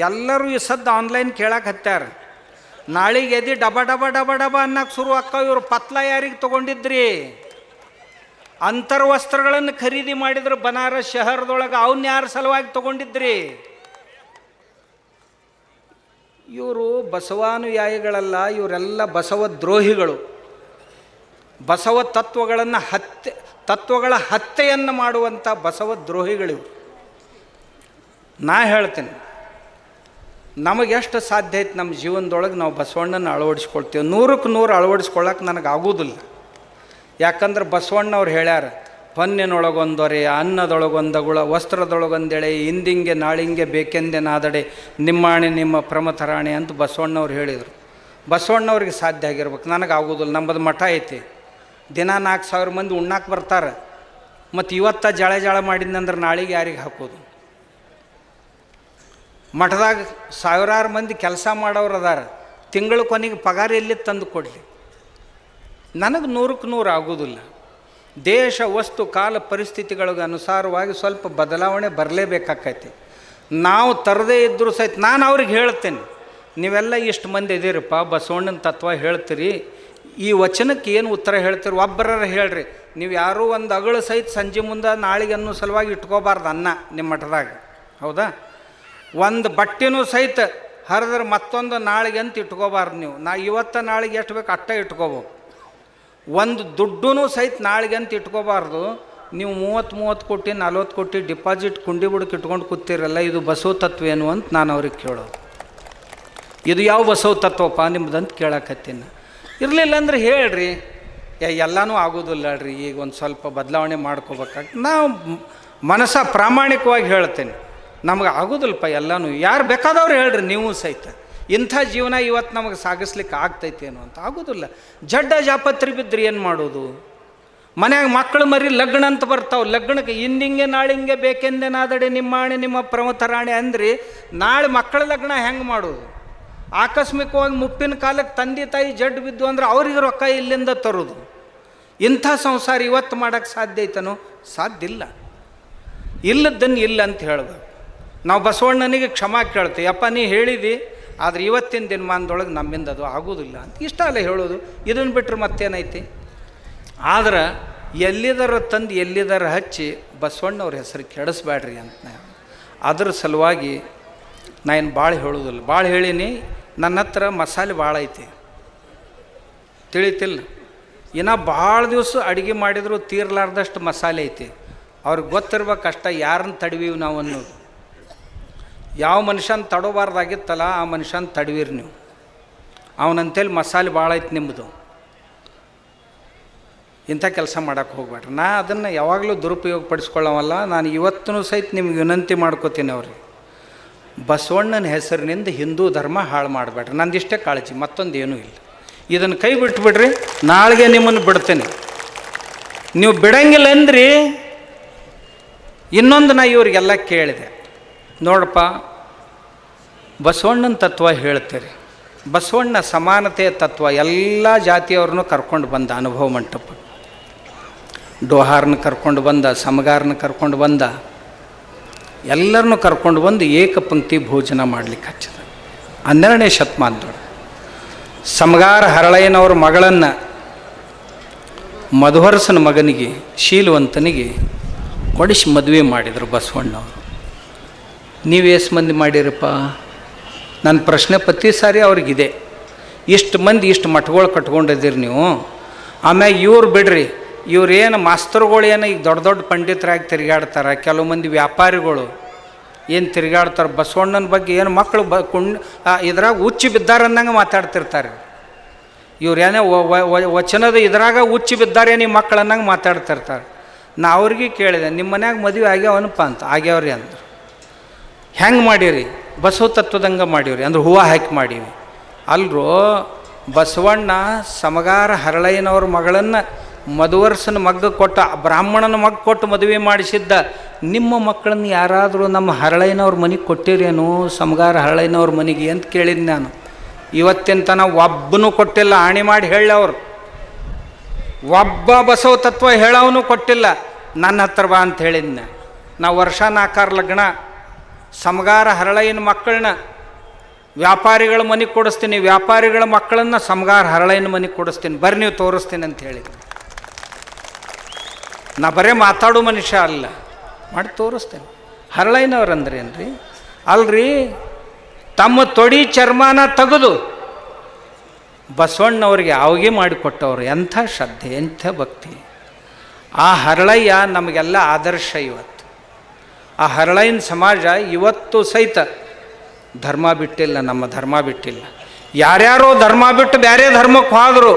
A: ಎಲ್ಲರೂ ಈ ಸದ್ದು ಆನ್ಲೈನ್ ಕೇಳಕ್ಕೆ ಹತ್ತಾರ. ನಾಳೆಗೆ ಎದಿ ಡಬ ಡಬ ಡಬ ಡಬ ಅನ್ನಕ್ಕೆ ಶುರು ಅಕ್ಕ. ಇವರು ಪತ್ಲ ಯಾರಿಗೆ ತೊಗೊಂಡಿದ್ರಿ? ಅಂತರ್ವಸ್ತ್ರಗಳನ್ನು ಖರೀದಿ ಮಾಡಿದ್ರು ಬನಾರಸ್ ಶಹರದೊಳಗೆ. ಅವನ್ನ ಯಾರ ಸಲುವಾಗಿ ತೊಗೊಂಡಿದ್ರಿ? ಇವರು ಬಸವಾನುಯಾಯಿಗಳಲ್ಲ, ಇವರೆಲ್ಲ ಬಸವ ದ್ರೋಹಿಗಳು. ಬಸವ ತತ್ವಗಳ ಹತ್ಯೆಯನ್ನು ಮಾಡುವಂಥ ಬಸವ ದ್ರೋಹಿಗಳಿವು. ನಾ ಹೇಳ್ತೀನಿ, ನಮಗೆ ಎಷ್ಟು ಸಾಧ್ಯ ಐತೆ ನಮ್ಮ ಜೀವನದೊಳಗೆ ನಾವು ಬಸವಣ್ಣನ ಅಳವಡಿಸ್ಕೊಳ್ತೀವಿ. 100ಕ್ಕೆ 100 ಅಳವಡಿಸ್ಕೊಳ್ಳೋಕೆ ನನಗೆ ಆಗೋದಿಲ್ಲ. ಯಾಕಂದ್ರೆ ಬಸವಣ್ಣವ್ರು ಹೇಳ್ಯಾರ, ಹೊನ್ನಿನೊಳಗೊಂದೊರೆ, ಅನ್ನದೊಳಗೊಂದಗುಳ, ವಸ್ತ್ರದೊಳಗೊಂದೆಳೆ, ಇಂದಿಂಗೆ ನಾಳಿಂಗೆ ಬೇಕೆಂದೆ ನಾದಡೆ, ನಿಮ್ಮಾಣೆ ನಿಮ್ಮ ಪ್ರಮಥರಾಣೆ ಅಂತ ಬಸವಣ್ಣವ್ರು ಹೇಳಿದರು. ಬಸವಣ್ಣವ್ರಿಗೆ ಸಾಧ್ಯ ಆಗಿರ್ಬೇಕು, ನನಗೆ ಆಗೋದಿಲ್ಲ. ನಮ್ಮದು ಮಠ ಐತಿ, ದಿನ 4000 ಮಂದಿ ಉಣ್ಣಾಕೆ ಬರ್ತಾರೆ. ಮತ್ತು ಇವತ್ತ ಜಾಳ ಮಾಡಿದ್ನಂದ್ರೆ ನಾಳೆಗೆ ಯಾರಿಗೆ ಹಾಕೋದು? ಮಠದಾಗ 1000 ಮಂದಿ ಕೆಲಸ ಮಾಡೋರು ಅದಾರ, ತಿಂಗಳ ಕೊನೆಗೆ ಪಗಾರ ಎಲ್ಲಿ ತಂದು ಕೊಡಲಿ? ನನಗೆ 100ಕ್ಕೆ 100 ಆಗೋದಿಲ್ಲ. ದೇಶ, ವಸ್ತು, ಕಾಲ, ಪರಿಸ್ಥಿತಿಗಳಿಗೆ ಅನುಸಾರವಾಗಿ ಸ್ವಲ್ಪ ಬದಲಾವಣೆ ಬರಲೇಬೇಕಾಕೈತಿ. ನಾವು ತರದೇ ಇದ್ದರೂ ಸಹಿತ ನಾನು ಅವ್ರಿಗೆ ಹೇಳ್ತೇನೆ, ನೀವೆಲ್ಲ ಇಷ್ಟು ಮಂದಿ ಇದೀರಪ್ಪ, ಬಸವಣ್ಣನ ತತ್ವ ಹೇಳ್ತೀರಿ, ಈ ವಚನಕ್ಕೆ ಏನು ಉತ್ತರ ಹೇಳ್ತೀರಿ? ಒಬ್ಬರ ಹೇಳ್ರಿ. ನೀವು ಯಾರೂ ಒಂದು ಅಗಳು ಸಹಿತ ಸಂಜೆ ಮುಂದೆ ನಾಳೆಗೆ ಅನ್ನೋ ಸಲುವಾಗಿ ಇಟ್ಕೋಬಾರ್ದು ಅನ್ನ ನಿಮ್ಮ ಮಠದಾಗ. ಹೌದಾ? ಒಂದು ಬಟ್ಟೆನೂ ಸಹಿತ ಹರಿದ್ರೆ ಮತ್ತೊಂದು ನಾಳೆಗೆ ಅಂತ ಇಟ್ಕೋಬಾರ್ದು ನೀವು. ಇವತ್ತು ನಾಳೆಗೆ ಎಷ್ಟು ಬೇಕು ಅಷ್ಟೇ ಇಟ್ಕೋಬೇಕು. ಒಂದು ದುಡ್ಡೂ ಸಹಿತ ನಾಳೆಗೆ ಅಂತ ಇಟ್ಕೋಬಾರ್ದು. ನೀವು 30 ಕೋಟಿ 40 ಕೋಟಿ ಡಿಪಾಸಿಟ್ ಕುಂಡಿ ಬುಡಕ್ಕೆ ಇಟ್ಕೊಂಡು ಕೂತಿರಲ್ಲ, ಇದು ಬಸವ ತತ್ವ ಏನು ಅಂತ ನಾನು ಅವ್ರಿಗೆ ಕೇಳೋದು. ಇದು ಯಾವ ಬಸವ ತತ್ವಪ್ಪ ನಿಮ್ದಂತ ಕೇಳಕತ್ತೀನಿ. ಇರಲಿಲ್ಲ ಅಂದ್ರೆ ಹೇಳ್ರಿ. ಎಲ್ಲನೂ ಆಗೋದಿಲ್ಲ ರೀ, ಈಗ ಒಂದು ಸ್ವಲ್ಪ ಬದಲಾವಣೆ ಮಾಡ್ಕೋಬೇಕಾಗ್ತದೆ. ನಾವು ಮನಸ್ಸ ಪ್ರಾಮಾಣಿಕವಾಗಿ ಹೇಳ್ತೇನೆ, ನಮಗೆ ಆಗೋದಿಲ್ಲಪ್ಪ ಎಲ್ಲನೂ. ಯಾರು ಬೇಕಾದವ್ರು ಹೇಳ್ರಿ, ನೀವು ಸಹಿತ ಇಂಥ ಜೀವನ ಇವತ್ತು ನಮಗೆ ಸಾಗಿಸ್ಲಿಕ್ಕೆ ಆಗ್ತೈತೇನೋ ಅಂತ. ಆಗೋದಿಲ್ಲ. ಜಡ್ಡ ಜಾಪತ್ರಿ ಬಿದ್ದರೆ ಏನು ಮಾಡೋದು? ಮನ್ಯಾಗ ಮಕ್ಕಳು ಮರಿ ಲಗ್ನ ಅಂತ ಬರ್ತಾವೆ. ಲಗ್ನಕ್ಕೆ ಇಂದಿಂಗೆ ನಾಳಿಂಗೆ ಬೇಕೆಂದೇನಾದಡೆ ನಿಮ್ಮಾಣೆ ನಿಮ್ಮ ಪ್ರಮಥರಾಣೆ ಅಂದ್ರಿ, ನಾಳೆ ಮಕ್ಕಳ ಲಗ್ನ ಹೆಂಗೆ ಮಾಡೋದು? ಆಕಸ್ಮಿಕವಾಗಿ ಮುಪ್ಪಿನ ಕಾಲಕ್ಕೆ ತಂದೆ ತಾಯಿ ಜಡ್ಡು ಬಿದ್ದು ಅಂದ್ರೆ ಅವ್ರಿಗೆ ರೊಕ್ಕ ಇಲ್ಲಿಂದ ತರೋದು. ಇಂಥ ಸಂಸಾರ ಇವತ್ತು ಮಾಡೋಕ್ಕೆ ಸಾಧ್ಯ ಐತನೋ? ಸಾಧ್ಯ ಇಲ್ಲ. ಇಲ್ಲದನ್ನು ಇಲ್ಲ ಅಂತ ಹೇಳ್ಬೇಕು. ನಾವು ಬಸವಣ್ಣನಿಗೆ ಕ್ಷಮಾ ಕೇಳ್ತೀವಿ, ಅಪ್ಪ ನೀ ಹೇಳಿದಿ, ಆದರೆ ಇವತ್ತಿನ ದಿನಮಾನದೊಳಗೆ ನಮ್ಮಿಂದ ಅದು ಆಗೋದಿಲ್ಲ ಅಂತ ಇಷ್ಟ ಅಲ್ಲ ಹೇಳೋದು. ಇದನ್ನು ಬಿಟ್ಟರೆ ಮತ್ತೇನೈತಿ? ಆದ್ರೆ ಎಲ್ಲಿದರ ತಂದು ಎಲ್ಲಿದರ ಹಚ್ಚಿ ಬಸವಣ್ಣವ್ರ ಹೆಸರು ಕೆಡಿಸ್ಬೇಡ್ರಿ ಅಂತ ನಾನು ಅದ್ರ ಸಲುವಾಗಿ ನಾನು ಭಾಳ ಹೇಳೋದಿಲ್ಲ. ಭಾಳ ಹೇಳೀನಿ. ನನ್ನ ಹತ್ರ ಮಸಾಲೆ ಭಾಳ ಐತಿ, ತಿಳಿತಿಲ್ಲ. ಇನ್ನು ಭಾಳ ದಿವಸ ಅಡುಗೆ ಮಾಡಿದ್ರು ತೀರ್ಲಾರ್ದಷ್ಟು ಮಸಾಲೆ ಐತಿ. ಅವ್ರಿಗೆ ಗೊತ್ತಿರ್ಬೇಕಷ್ಟ ಯಾರನ್ನ ತಡವೀವಿ ನಾವು ಅನ್ನೋದು. ಯಾವ ಮನುಷ್ಯನ ತಡೋಬಾರ್ದಾಗಿತ್ತಲ್ಲ ಆ ಮನುಷ್ಯನ ತಡವೀರಿ ನೀವು. ಅವನಂತೇಳಿ ಮಸಾಲೆ ಭಾಳ ಐತಿ ನಿಮ್ಮದು. ಇಂಥ ಕೆಲಸ ಮಾಡೋಕ್ಕೆ ಹೋಗ್ಬೇಡ್ರಿ. ನಾ ಅದನ್ನು ಯಾವಾಗಲೂ ದುರುಪಯೋಗ ಪಡಿಸ್ಕೊಳ್ಳೋವಲ್ಲ. ನಾನು ಇವತ್ತೂ ಸಹಿತ ನಿಮ್ಗೆ ವಿನಂತಿ ಮಾಡ್ಕೋತೀನಿ ಅವ್ರಿಗೆ, ಬಸವಣ್ಣನ ಹೆಸರಿನಿಂದ ಹಿಂದೂ ಧರ್ಮ ಹಾಳು ಮಾಡಬೇಡ್ರಿ. ನಂದಿಷ್ಟೇ ಕಾಳಜಿ, ಮತ್ತೊಂದು ಏನೂ ಇಲ್ಲ. ಇದನ್ನು ಕೈ ಬಿಟ್ಬಿಡ್ರಿ, ನಾಳೆಗೆ ನಿಮ್ಮನ್ನು ಬಿಡ್ತೇನೆ. ನೀವು ಬಿಡಂಗಿಲ್ಲ ಅಂದ್ರಿ. ಇನ್ನೊಂದು ನಾ ಇವ್ರಿಗೆಲ್ಲ ಕೇಳಿದೆ, ನೋಡಪ್ಪ ಬಸವಣ್ಣನ ತತ್ವ ಹೇಳ್ತೀರಿ. ಬಸವಣ್ಣ ಸಮಾನತೆಯ ತತ್ವ ಎಲ್ಲ ಜಾತಿಯವ್ರನ್ನೂ ಕರ್ಕೊಂಡು ಬಂದ ಅನುಭವ ಮಂಟಪ. ಡೋಹಾರನ್ನ ಕರ್ಕೊಂಡು ಬಂದ, ಸಮಗಾರನ್ನ ಕರ್ಕೊಂಡು ಬಂದ, ಎಲ್ಲರನ್ನೂ ಕರ್ಕೊಂಡು ಬಂದು ಏಕಪಂಕ್ತಿ ಭೋಜನ ಮಾಡಲಿಕ್ಕೆ ಹಚ್ಚಿದ 12ನೇ ಶತಮಾನದೊಳಗೆ. ಸಮಗಾರ ಹರಳಯ್ಯನವ್ರ ಮಗಳನ್ನು ಮಧುವರಸನ ಮಗನಿಗೆ, ಶೀಲವಂತನಿಗೆ ಕೊಡಿಸಿ ಮದುವೆ ಮಾಡಿದರು ಬಸವಣ್ಣವರು. ನೀವು ಎಷ್ಟು ಮಂದಿ ಮಾಡಿರಪ್ಪ? ನನ್ನ ಪ್ರಶ್ನೆ ಪ್ರತಿ ಸಾರಿ ಅವ್ರಿಗಿದೆ. ಇಷ್ಟು ಮಂದಿ ಇಷ್ಟು ಮಠಗಳು ಕಟ್ಕೊಂಡಿದ್ದೀರಿ ನೀವು. ಆಮ್ಯಾಗ ಇವ್ರು ಬಿಡ್ರಿ, ಇವ್ರೇನು ಮಾಸ್ತರುಗಳು ಏನು ಈಗ ದೊಡ್ಡ ದೊಡ್ಡ ಪಂಡಿತರಾಗಿ ತಿರುಗಾಡ್ತಾರೆ. ಕೆಲವು ಮಂದಿ ವ್ಯಾಪಾರಿಗಳು ಏನು ತಿರುಗಾಡ್ತಾರೆ. ಬಸವಣ್ಣನ ಬಗ್ಗೆ ಏನು ಮಕ್ಕಳು ಇದ್ರಾಗ ಹುಚ್ಚಿ ಬಿದ್ದಾರನ್ನಂಗೆ ಮಾತಾಡ್ತಿರ್ತಾರೆ. ಇವ್ರೇನೇ ವಚನದ ಇದ್ರಾಗ ಹುಚ್ಚಿ ಬಿದ್ದಾರೆ ನೀವು ಮಕ್ಕಳು ಅನ್ನಂಗೆ ಮಾತಾಡ್ತಿರ್ತಾರೆ. ನಾ ಅವ್ರಿಗೆ ಕೇಳಿದೆ, ನಿಮ್ಮ ಮನ್ಯಾಗ ಮದುವೆ ಆಗ್ಯಾವನಪ್ಪ ಅಂತ. ಆಗ್ಯಾವ್ರಿ ಅಂದರು. ಹೆಂಗೆ ಮಾಡೀರಿ? ಬಸವ ತತ್ವದಂಗೆ ಮಾಡೀವ್ರಿ ಅಂದ್ರೆ ಹೂವು ಹಾಕಿ ಮಾಡೀವಿ. ಅಲ್ರೋ, ಬಸವಣ್ಣ ಸಮಗಾರ ಹರಳಯ್ಯನವ್ರ ಮಗಳನ್ನು ಮಧುವರಸನ ಮಗ ಕೊಟ್ಟ, ಬ್ರಾಹ್ಮಣನ ಮಗ ಕೊಟ್ಟು ಮದುವೆ ಮಾಡಿಸಿದ್ದ. ನಿಮ್ಮ ಮಕ್ಕಳನ್ನು ಯಾರಾದರೂ ನಮ್ಮ ಹರಳಯ್ಯನವ್ರ ಮನೆಗೆ ಕೊಟ್ಟಿರೇನು? ಸಮಗಾರ ಹರಳಯ್ಯನವ್ರ ಮನೆಗೆ ಅಂತ ಕೇಳಿದ್ ನಾನು. ಇವತ್ತಿನ ತನಕ ಒಬ್ಬನೂ ಕೊಟ್ಟಿಲ್ಲ. ಆಣಿ ಮಾಡಿ ಹೇಳವ್ರು, ಒಬ್ಬ ಬಸವ ತತ್ವ ಹೇಳವನು ಕೊಟ್ಟಿಲ್ಲ. ನನ್ನ ಹತ್ರ ಬಾ ಅಂತ ಹೇಳಿದ್ನ. ನಾ ವರ್ಷ 4 ಲಗ್ನ ಸಮಗಾರ ಹರಳಯ್ಯನ ಮಕ್ಕಳನ್ನ ವ್ಯಾಪಾರಿಗಳ ಮನೆಗೆ ಕೊಡಿಸ್ತೀನಿ, ವ್ಯಾಪಾರಿಗಳ ಮಕ್ಕಳನ್ನು ಸಮಗಾರ ಹರಳಯ್ಯನ ಮನೆಗೆ ಕೊಡಿಸ್ತೀನಿ, ಬರ್ರಿ ನೀವು ತೋರಿಸ್ತೀನಿ ಅಂತ ಹೇಳಿದ್ನಿ. ನಾ ಬರೇ ಮಾತಾಡೋ ಮನುಷ್ಯ ಅಲ್ಲ, ಮಾಡಿ ತೋರಿಸ್ತೇನೆ. ಹರಳಯ್ಯನವ್ರು ಅಂದ್ರೆ ಏನ್ರಿ? ಅಲ್ರಿ, ತಮ್ಮ ತೊಡಿ ಚರ್ಮನ ತೆಗೆದು ಬಸವಣ್ಣವ್ರಿಗೆ ಆವಿಗೆ ಮಾಡಿಕೊಟ್ಟವ್ರು. ಎಂಥ ಶ್ರದ್ಧೆ, ಎಂಥ ಭಕ್ತಿ! ಆ ಹರಳಯ್ಯ ನಮಗೆಲ್ಲ ಆದರ್ಶ. ಇವತ್ತು ಆ ಹರಳಯ್ಯನ ಸಮಾಜ ಇವತ್ತು ಸಹಿತ ಧರ್ಮ ಬಿಟ್ಟಿಲ್ಲ, ನಮ್ಮ ಧರ್ಮ ಬಿಟ್ಟಿಲ್ಲ. ಯಾರ್ಯಾರೋ ಧರ್ಮ ಬಿಟ್ಟು ಬೇರೆ ಧರ್ಮಕ್ಕೆ ಹೋದರು.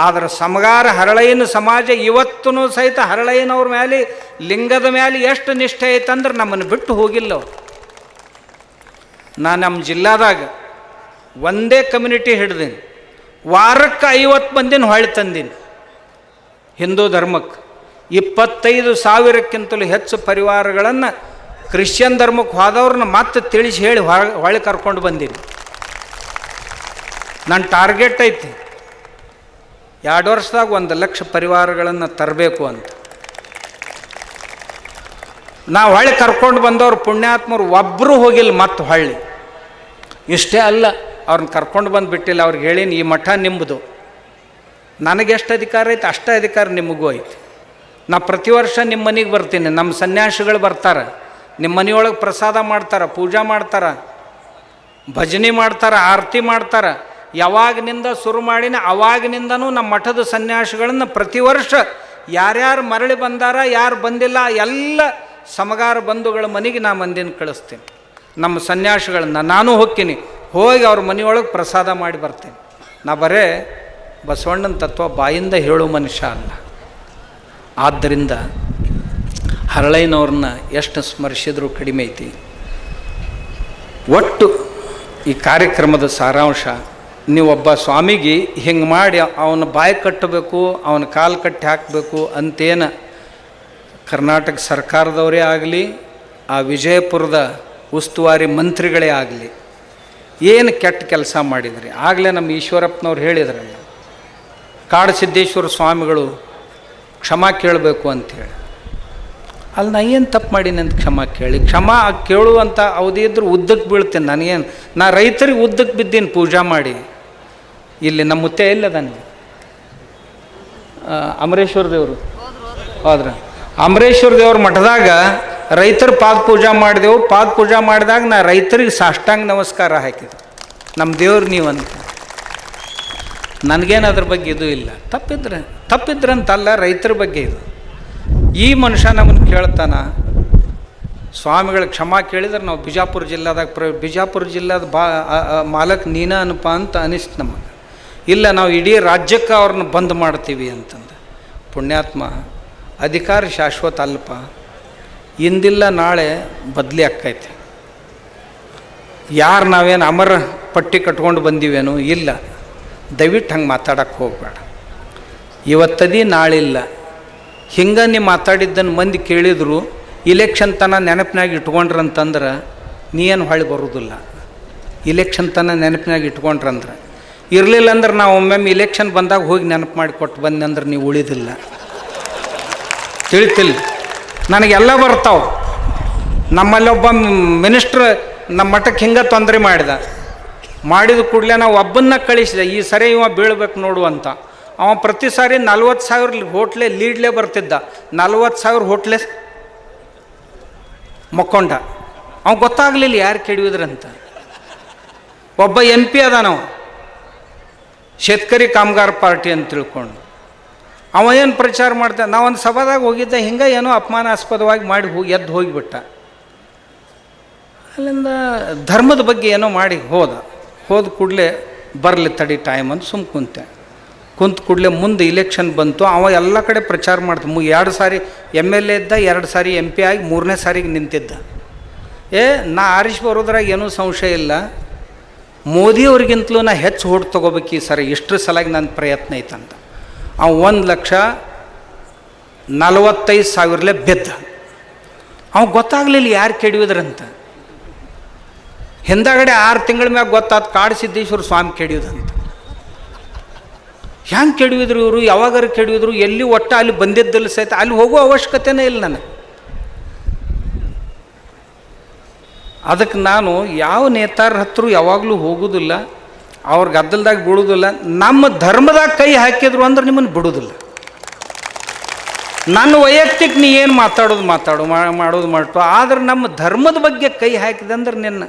A: ಆದರೆ ಸಮಗಾರ ಹರಳಯ್ಯನ ಸಮಾಜ ಇವತ್ತೂ ಸಹಿತ ಹರಳಯ್ಯನವ್ರ ಮೇಲೆ, ಲಿಂಗದ ಮೇಲೆ ಎಷ್ಟು ನಿಷ್ಠೆ ಐತಂದ್ರೆ ನಮ್ಮನ್ನು ಬಿಟ್ಟು ಹೋಗಿಲ್ಲ ಅವರು. ನಾನು ನಮ್ಮ ಜಿಲ್ಲಾದಾಗ ಒಂದೇ ಕಮ್ಯುನಿಟಿ ಹಿಡ್ದೀನಿ, ವಾರಕ್ಕೆ 50 ಮಂದಿನ ಹೊಳ್ಳಿ ತಂದೀನಿ ಹಿಂದೂ ಧರ್ಮಕ್ಕೆ. 25,000ಕ್ಕಿಂತಲೂ ಹೆಚ್ಚು ಪರಿವಾರಗಳನ್ನು ಕ್ರಿಶ್ಚಿಯನ್ ಧರ್ಮಕ್ಕೆ ಹೋದವ್ರನ್ನ ಮತ್ತೆ ತಿಳಿಸಿ ಹೇಳಿ ಹೊಳ್ಳಿ ಕರ್ಕೊಂಡು ಬಂದೀನಿ. ನನ್ನ ಟಾರ್ಗೆಟ್ ಐತಿ 2 ವರ್ಷದಾಗ 1,00,000 ಪರಿವಾರಗಳನ್ನು ತರಬೇಕು ಅಂತ. ನಾವು ಹೊಳ್ಳಿ ಕರ್ಕೊಂಡು ಬಂದವ್ರು ಪುಣ್ಯಾತ್ಮರು ಒಬ್ಬರು ಹೋಗಿಲ್ಲ ಮತ್ತೆ ಹೊಳ್ಳಿ. ಇಷ್ಟೇ ಅಲ್ಲ, ಅವ್ರನ್ನ ಕರ್ಕೊಂಡು ಬಂದು ಬಿಟ್ಟಿಲ್ಲ. ಅವ್ರಿಗೆ ಹೇಳೀನಿ, ಈ ಮಠ ನಿಮ್ಮದು, ನನಗೆಷ್ಟು ಅಧಿಕಾರ ಐತೆ ಅಷ್ಟೇ ಅಧಿಕಾರ ನಿಮಗೂ ಐತಿ. ನಾ ಪ್ರತಿ ವರ್ಷ ನಿಮ್ಮ ಮನೆಗೆ ಬರ್ತೀನಿ, ನಮ್ಮ ಸನ್ಯಾಸಿಗಳು ಬರ್ತಾರೆ, ನಿಮ್ಮ ಮನೆಯೊಳಗೆ ಪ್ರಸಾದ ಮಾಡ್ತಾರೆ, ಪೂಜಾ ಮಾಡ್ತಾರೆ, ಭಜನೆ ಮಾಡ್ತಾರೆ, ಆರತಿ ಮಾಡ್ತಾರೆ. ಯಾವಾಗಿನಿಂದ ಶುರು ಮಾಡಿನ ಅವಾಗಿನಿಂದನೂ ನಮ್ಮ ಮಠದ ಸನ್ಯಾಸಿಗಳನ್ನು ಪ್ರತಿ ವರ್ಷ ಯಾರ್ಯಾರು ಮರಳಿ ಬಂದಾರ, ಯಾರು ಬಂದಿಲ್ಲ, ಎಲ್ಲ ಸಮಗಾರ ಬಂಧುಗಳ ಮನೆಗೆ ನಾ ಮಂದಿನ ಕಳಿಸ್ತೀನಿ. ನಮ್ಮ ಸನ್ಯಾಸಿಗಳನ್ನ ನಾನು ಹೋಗ್ತೀನಿ, ಹೋಗಿ ಅವ್ರ ಮನೆಯೊಳಗೆ ಪ್ರಸಾದ ಮಾಡಿ ಬರ್ತೀನಿ. ನಾ ಬರೇ ಬಸವಣ್ಣನ ತತ್ವ ಬಾಯಿಂದ ಹೇಳೋ ಮನುಷ್ಯ ಅಲ್ಲ. ಆದ್ದರಿಂದ ಹರಳಯ್ಯನವ್ರನ್ನ ಎಷ್ಟು ಸ್ಮರಿಸಿದ್ರೂ ಕಡಿಮೆ ಐತಿ. ಒಟ್ಟು ಈ ಕಾರ್ಯಕ್ರಮದ ಸಾರಾಂಶ ನೀವೊಬ್ಬ ಸ್ವಾಮಿಗೆ ಹಿಂಗೆ ಮಾಡಿ ಅವನ ಬಾಯಿ ಕಟ್ಟಬೇಕು, ಅವನ ಕಾಲು ಕಟ್ಟಿ ಹಾಕಬೇಕು ಅಂತೇನು ಕರ್ನಾಟಕ ಸರ್ಕಾರದವರೇ ಆಗಲಿ, ಆ ವಿಜಯಪುರದ ಉಸ್ತುವಾರಿ ಮಂತ್ರಿಗಳೇ ಆಗಲಿ ಏನು ಕೆಟ್ಟ ಕೆಲಸ ಮಾಡಿದ್ರಿ. ಆಗಲೇ ನಮ್ಮ ಈಶ್ವರಪ್ಪನವ್ರು ಹೇಳಿದ್ರಲ್ಲ, ಕಾಡಸಿದ್ದೇಶ್ವರ ಸ್ವಾಮಿಗಳು ಕ್ಷಮಾ ಕೇಳಬೇಕು ಅಂಥೇಳಿ. ಅಲ್ಲಿ ನಾ ಏನು ತಪ್ಪು ಮಾಡೀನಿ ಅಂತ ಕ್ಷಮಾ ಕೇಳಿ, ಕ್ಷಮಾ ಕೇಳುವಂಥ ಅವಧಿ ಇದ್ರೂ ಉದ್ದಕ್ಕೆ ಬೀಳ್ತೇನೆ. ನನಗೇನು, ನಾ ರೈತರಿಗೆ ಉದ್ದಕ್ಕೆ ಬಿದ್ದೀನಿ ಪೂಜಾ ಮಾಡಿ. ಇಲ್ಲಿ ನಮ್ಮ ಮುತ್ತೆ ಎಲ್ಲದಾನೆ ಅಮರೇಶ್ವರ ದೇವರು ಹೋದ್ರ, ಅಮರೇಶ್ವರ ದೇವ್ರ ಮಠದಾಗ ರೈತರ ಪಾದ ಪೂಜಾ ಮಾಡಿದೆವು. ಪಾದ ಪೂಜಾ ಮಾಡಿದಾಗ ನಾ ರೈತರಿಗೆ ಸಾಷ್ಟಾಂಗ ನಮಸ್ಕಾರ ಹಾಕಿದೆ, ನಮ್ಮ ದೇವ್ರು ನೀವಂತ. ನನಗೇನು ಅದ್ರ ಬಗ್ಗೆ ಇದು ಇಲ್ಲ. ತಪ್ಪಿದ್ರಂತಲ್ಲ, ರೈತರ ಬಗ್ಗೆ ಇದು. ಈ ಮನುಷ್ಯ ನಮ್ಮನ್ನು ಕೇಳ್ತಾನ, ಸ್ವಾಮಿಗಳ ಕ್ಷಮಾ ಕೇಳಿದ್ರೆ ನಾವು ಬಿಜಾಪುರ ಜಿಲ್ಲಾದಾಗ ಬಿಜಾಪುರ ಜಿಲ್ಲಾದ ಮಾಲಕ್ ನೀನ ಅನಪ ಅಂತ ಅನಿಸ್ತು ನಮಗೆ. ಇಲ್ಲ, ನಾವು ಇಡೀ ರಾಜ್ಯಕ್ಕೆ ಅವ್ರನ್ನ ಬಂದ್ ಮಾಡ್ತೀವಿ ಅಂತಂದು. ಪುಣ್ಯಾತ್ಮ, ಅಧಿಕಾರ ಶಾಶ್ವತ ಅಲ್ಪ, ಇಂದಿಲ್ಲ ನಾಳೆ ಬದಲಿ ಆಕ್ಕೈತೆ. ಯಾರು ನಾವೇನು ಅಮರ ಪಟ್ಟಿ ಕಟ್ಕೊಂಡು ಬಂದೀವೇನೋ ಇಲ್ಲ. ದಯವಿಟ್ಟು ಹಂಗೆ ಮಾತಾಡೋಕ್ಕೆ ಹೋಗಬೇಡ. ಇವತ್ತದಿ ನಾಳಿಲ್ಲ. ಹಿಂಗೆ ನೀವು ಮಾತಾಡಿದ್ದನ್ನು ಮಂದಿ ಕೇಳಿದ್ರು ಇಲೆಕ್ಷನ್ ತನ ನೆನಪಿನಾಗ ಇಟ್ಕೊಂಡ್ರಂತಂದ್ರೆ ನೀ ಏನು ಹೊಳ್ಳಿ ಬರೋದಿಲ್ಲ. ಇಲೆಕ್ಷನ್ ತನ ನೆನಪಿನಾಗ ಇಟ್ಕೊಂಡ್ರಂದ್ರೆ ಇರಲಿಲ್ಲ ಅಂದ್ರೆ ನಾವು ಒಮ್ಮೊಮ್ಮೆ ಇಲೆಕ್ಷನ್ ಬಂದಾಗ ಹೋಗಿ ನೆನಪು ಮಾಡಿ ಕೊಟ್ಟು ಬಂದೆ ಅಂದ್ರೆ ನೀವು ಉಳಿದಿಲ್ಲ. ತಿಳಿತಿಲ್ಲ, ನನಗೆಲ್ಲ ಬರ್ತಾವೆ. ನಮ್ಮಲ್ಲಿ ಒಬ್ಬ ಮಿನಿಸ್ಟ್ರ್ ನಮ್ಮ ಮಠಕ್ಕೆ ಹಿಂಗೆ ತೊಂದರೆ ಮಾಡಿದ ಕೂಡಲೇ ನಾವು ಒಬ್ಬನ್ನ ಕಳಿಸಿದೆ, ಈ ಸರಿ ಇವ ಬೀಳ್ಬೇಕು ನೋಡು ಅಂತ. ಅವ ಪ್ರತಿ ಸಾರಿ 40,000 ಹೋಟ್ಲೆ ಲೀಡ್ಲೇ ಬರ್ತಿದ್ದ. 40,000 ಹೋಟ್ಲೆ ಮಕ್ಕೊಂಡ. ಅವ ಗೊತ್ತಾಗಲಿಲ್ಲ ಯಾರು ಕೆಡಿಯೋದ್ರಂತ. ಒಬ್ಬ MP ಅದಾನವ, ಶೇತಕರಿ ಕಾಮಗಾರ ಪಾರ್ಟಿ ಅಂತ ತಿಳ್ಕೊಂಡು ಅವ ಏನು ಪ್ರಚಾರ ಮಾಡ್ತಾನೆ. ನಾವೊಂದು ಸಭಾದಾಗ ಹೋಗಿದ್ದೆ, ಹಿಂಗೆ ಏನೋ ಅಪಮಾನಾಸ್ಪದವಾಗಿ ಮಾಡಿ ಎದ್ದು ಹೋಗಿಬಿಟ್ಟ. ಅಲ್ಲಿಂದ ಧರ್ಮದ ಬಗ್ಗೆ ಏನೋ ಮಾಡಿ ಹೋದ ಕೂಡಲೇ ಬರಲಿ ತಡಿ ಟೈಮ್ ಅಂತ ಸುಮ್ಮ ಕುಂತ ಕೂಡಲೇ ಮುಂದೆ ಇಲೆಕ್ಷನ್ ಬಂತು. ಅವ ಎಲ್ಲ ಕಡೆ ಪ್ರಚಾರ ಮಾಡ್ತ. 2 ಸಾರಿ MLA ಇದ್ದ, 2 ಸಾರಿ MP ಆಗಿ 3ನೇ ಸಾರಿಗೆ ನಿಂತಿದ್ದ. ನಾ ಆರಿಸಿ ಬರೋದ್ರಾಗ ಏನೂ ಸಂಶಯ ಇಲ್ಲ. ಮೋದಿಯವ್ರಿಗಿಂತಲೂ ನಾ ಹೆಚ್ಚು ಓಟ್ ತೊಗೋಬೇಕು ಈ ಸರಿ, ಇಷ್ಟರ ಸಲಾಗಿ ನನ್ನ ಪ್ರಯತ್ನ ಐತಂತ. ಅವ 1,45,000 ಬಿದ್ದ. ಅವ ಗೊತ್ತಾಗಲಿಲ್ಲ ಯಾರು ಕೆಡಿಯೋದ್ರಂತ. ಹಿಂದಾಗಡೆ 6 ತಿಂಗಳ ಮ್ಯಾಗ ಗೊತ್ತಾದ ಕಾಡಸಿದ್ದೇಶ್ವರ ಸ್ವಾಮಿ ಕೆಡಿಯೋದಂತ. ಹೆಂಗೆ ಕೆಡಿಯೋದ್ರು ಇವರು, ಯಾವಾಗಾರು ಕೆಡಿಯೋದ್ರು, ಎಲ್ಲಿ ಒಟ್ಟು ಅಲ್ಲಿ ಬಂದಿದ್ದಿಲ್ಲ ಸಹಿತ ಅಲ್ಲಿ ಹೋಗೋ ಅವಶ್ಯಕತೆನೇ ಇಲ್ಲ ನನಗೆ. ಅದಕ್ಕೆ ನಾನು ಯಾವ ನೇತಾರ ಹತ್ರ ಯಾವಾಗಲೂ ಹೋಗೋದಿಲ್ಲ, ಅವ್ರ ಗದ್ದಲ್ದಾಗ ಬಿಡೋದಿಲ್ಲ. ನಮ್ಮ ಧರ್ಮದಾಗ ಕೈ ಹಾಕಿದ್ರು ಅಂದ್ರೆ ನಿಮ್ಮನ್ನು ಬಿಡೋದಿಲ್ಲ. ನನ್ನ ವೈಯಕ್ತಿಕ ನೀ ಏನು ಮಾಡೋದು ಮಾಡ್ತು, ಆದ್ರೆ ನಮ್ಮ ಧರ್ಮದ ಬಗ್ಗೆ ಕೈ ಹಾಕಿದೆ ಅಂದ್ರೆ ನಿನ್ನ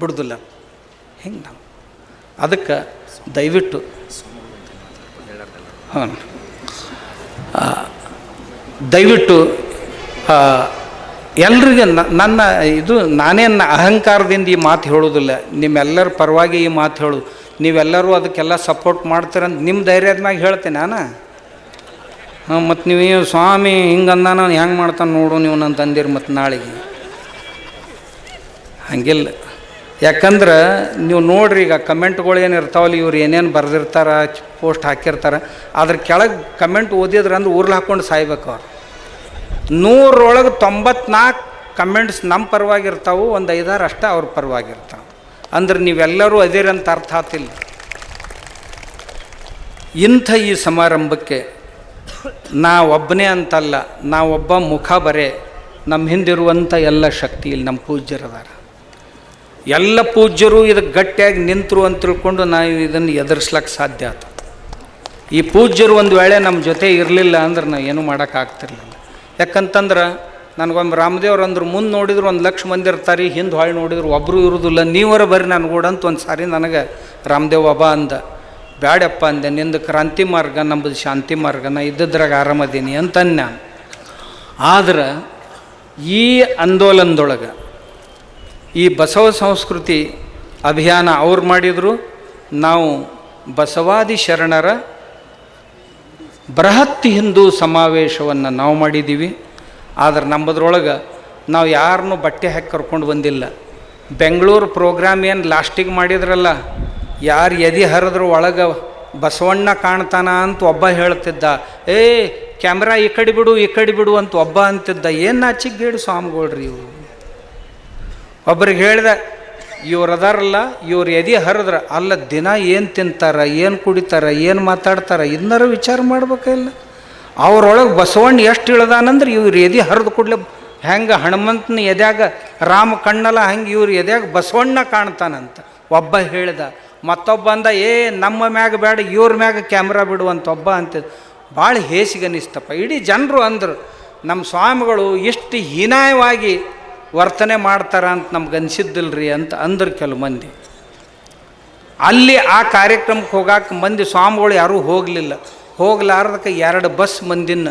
A: ಬಿಡೋದಿಲ್ಲ. ಹಿಂಗೆ ನಾವು ಅದಕ್ಕೆ ದಯವಿಟ್ಟು ದಯವಿಟ್ಟು ಎಲ್ರಿಗೆ ನನ್ನ ಇದು ನಾನೇನು ಅಹಂಕಾರದಿಂದ ಈ ಮಾತು ಹೇಳೋದಿಲ್ಲ, ನಿಮ್ಮೆಲ್ಲರ ಪರವಾಗಿ ಈ ಮಾತು ಹೇಳೋದು. ನೀವೆಲ್ಲರೂ ಅದಕ್ಕೆಲ್ಲ ಸಪೋರ್ಟ್ ಮಾಡ್ತೀರಂತ ನಿಮ್ಮ ಧೈರ್ಯದ ಮ್ಯಾಗ ಹೇಳ್ತೇನೆ ನಾನು. ಮತ್ತು ನೀವು ಸ್ವಾಮಿ ಹಿಂಗಂದ ನಾನು ಹೆಂಗೆ ಮಾಡ್ತಾನೆ ನೋಡು ನೀವು ನನ್ನ ತಂದಿರಿ ಮತ್ತು ನಾಳೆಗೆ ಹಂಗಿಲ್ಲ. ಯಾಕಂದ್ರೆ ನೀವು ನೋಡ್ರಿ, ಈಗ ಕಮೆಂಟ್ಗಳು ಏನು ಇರ್ತಾವಲ್ಲ, ಇವ್ರು ಏನೇನು ಬರೆದಿರ್ತಾರೆ, ಪೋಸ್ಟ್ ಹಾಕಿರ್ತಾರೆ, ಅದ್ರ ಕೆಳಗೆ ಕಮೆಂಟ್ ಓದಿದ್ರೆ ಅಂದ್ರೆ ಊರ್ಲಿ ಹಾಕ್ಕೊಂಡು ಸಾಯ್ಬೇಕು ಅವ್ರು. 100ರೊಳಗೆ 94 ಕಮೆಂಟ್ಸ್ ನಮ್ಮ ಪರವಾಗಿರ್ತಾವೆ, ಒಂದು 5-6 ಅಷ್ಟೇ ಅವ್ರ ಪರವಾಗಿರ್ತಾವೆ. ಅಂದ್ರೆ ನೀವೆಲ್ಲರೂ ಅದಿರಂತ ಅರ್ಥ ಆತಿಲ್ಲ. ಇಂಥ ಈ ಸಮಾರಂಭಕ್ಕೆ ನಾವೊಬ್ಬನೇ ಅಂತಲ್ಲ, ನಾವೊಬ್ಬ ಮುಖ ಬರೇ. ನಮ್ಮ ಹಿಂದಿರುವಂಥ ಎಲ್ಲ ಶಕ್ತಿ ಇಲ್ಲಿ ನಮ್ಮ ಪೂಜ್ಯರದಾರ. ಎಲ್ಲ ಪೂಜ್ಯರು ಇದಕ್ಕೆ ಗಟ್ಟಿಯಾಗಿ ನಿಂತರು ಅಂತ ತಿಳ್ಕೊಂಡು ನಾವು ಇದನ್ನು ಎದುರಿಸ್ಲಿಕ್ಕೆ ಸಾಧ್ಯ ಆಯ್ತು. ಈ ಪೂಜ್ಯರು ಒಂದು ವೇಳೆ ನಮ್ಮ ಜೊತೆ ಇರಲಿಲ್ಲ ಅಂದ್ರೆ ನಾವು ಏನೂ ಮಾಡೋಕ್ಕಾಗ್ತಿರ್ಲಿಲ್ಲ. ಯಾಕಂತಂದ್ರೆ ನನಗೊಮ್ಮೆ ರಾಮದೇವ್ರು ಅಂದ್ರು, ಮುಂದೆ ನೋಡಿದ್ರು 1,00,000 ಮಂದಿ ಇರ್ತಾರೆ, ಹಿಂದೆ ಹೊಳೆ ನೋಡಿದ್ರು ಒಬ್ಬರು ಇರೋದಿಲ್ಲ, ನೀವರ ಬರ್ರಿ ನನಗೂಡಂತ ಒಂದು ಸಾರಿ ನನಗೆ ರಾಮದೇವ್ ಬಾಬಾ ಅಂದ. ಬ್ಯಾಡಪ್ಪ ಅಂದೆ, ನಿಂದು ಕ್ರಾಂತಿ ಮಾರ್ಗ, ನಮ್ಮದು ಶಾಂತಿ ಮಾರ್ಗ, ನಾ ಇದ್ದದ್ರಾಗ ಆರಾಮದೀನಿ ಅಂತಂದು ನಾನು. ಆದ್ರೆ ಈ ಆಂದೋಲನದೊಳಗೆ ಈ ಬಸವ ಸಂಸ್ಕೃತಿ ಅಭಿಯಾನ ಅವ್ರು ಮಾಡಿದರು, ನಾವು ಬಸವಾದಿ ಶರಣರ ಬೃಹತ್ ಹಿಂದೂ ಸಮಾವೇಶವನ್ನು ನಾವು ಮಾಡಿದ್ದೀವಿ. ಆದರೆ ನಮ್ಮದ್ರೊಳಗೆ ನಾವು ಯಾರನ್ನೂ ಬಟ್ಟೆ ಹಾಕಿ ಕರ್ಕೊಂಡು ಬಂದಿಲ್ಲ. ಬೆಂಗಳೂರು ಪ್ರೋಗ್ರಾಮ್ ಏನು ಲಾಸ್ಟಿಗೆ ಮಾಡಿದ್ರಲ್ಲ, ಯಾರು ಎದೆ ಹರಿದ್ರು ಒಳಗೆ ಬಸವಣ್ಣ ಕಾಣ್ತಾನ ಅಂತ ಒಬ್ಬ ಹೇಳ್ತಿದ್ದ, ಏ ಕ್ಯಾಮ್ರಾ ಈ ಕಡೆ ಬಿಡು ಈ ಕಡೆ ಬಿಡು ಅಂತ ಒಬ್ಬ ಅಂತಿದ್ದ. ಏನು ನಾಚಿಗೇಡು ಸ್ವಾಮಿಗಳ್ರಿ ಇವರು. ಒಬ್ರಿಗೆ ಹೇಳ್ದೆ, ಇವ್ರು ಅದಾರಲ್ಲ ಇವ್ರು ಎದೆ ಹರಿದ್ರ ಅಲ್ಲ ದಿನ ಏನು ತಿಂತಾರ, ಏನು ಕುಡಿತಾರ, ಏನು ಮಾತಾಡ್ತಾರ, ಇದನ್ನಾರು ವಿಚಾರ ಮಾಡ್ಬೇಕಿಲ್ಲ. ಅವ್ರೊಳಗೆ ಬಸವಣ್ಣ ಎಷ್ಟು ಇಳ್ದಾನಂದ್ರೆ ಇವ್ರು ಎದೆ ಹರಿದು ಕೂಡಲೇ ಹೆಂಗೆ ಹನುಮಂತನ ಎದ್ಯಾಗ ರಾಮ ಕಣ್ಣಲ್ಲ ಹಂಗೆ ಇವ್ರು ಎದ್ಯಾಗ ಬಸವಣ್ಣ ಕಾಣ್ತಾನಂತ ಒಬ್ಬ ಹೇಳ್ದ. ಮತ್ತೊಬ್ಬ ಅಂದ, ಏ ನಮ್ಮ ಮ್ಯಾಗ ಬೇಡ ಇವ್ರ ಮ್ಯಾಗ ಕ್ಯಾಮ್ರಾ ಬಿಡುವಂತ ಒಬ್ಬ ಅಂತಿದ್ದು. ಭಾಳ ಹೇಸಿಗನಿಸ್ತಪ್ಪ. ಇಡೀ ಜನರು ಅಂದರು ನಮ್ಮ ಸ್ವಾಮಿಗಳು ಇಷ್ಟು ಹೀನಾಯವಾಗಿ ವರ್ತನೆ ಮಾಡ್ತಾರ ಅಂತ ನಮ್ಗೆ ಅನಿಸಿದ್ದಿಲ್ರಿ ಅಂತ ಅಂದರು ಕೆಲವು ಮಂದಿ. ಅಲ್ಲಿ ಆ ಕಾರ್ಯಕ್ರಮಕ್ಕೆ ಹೋಗಾಕ ಮಂದಿ ಸ್ವಾಮಿಗಳು ಯಾರೂ ಹೋಗಲಿಲ್ಲ. ಹೋಗ್ಲಾರ್ದಕ್ಕೆ 2 ಬಸ್ ಮಂದಿನ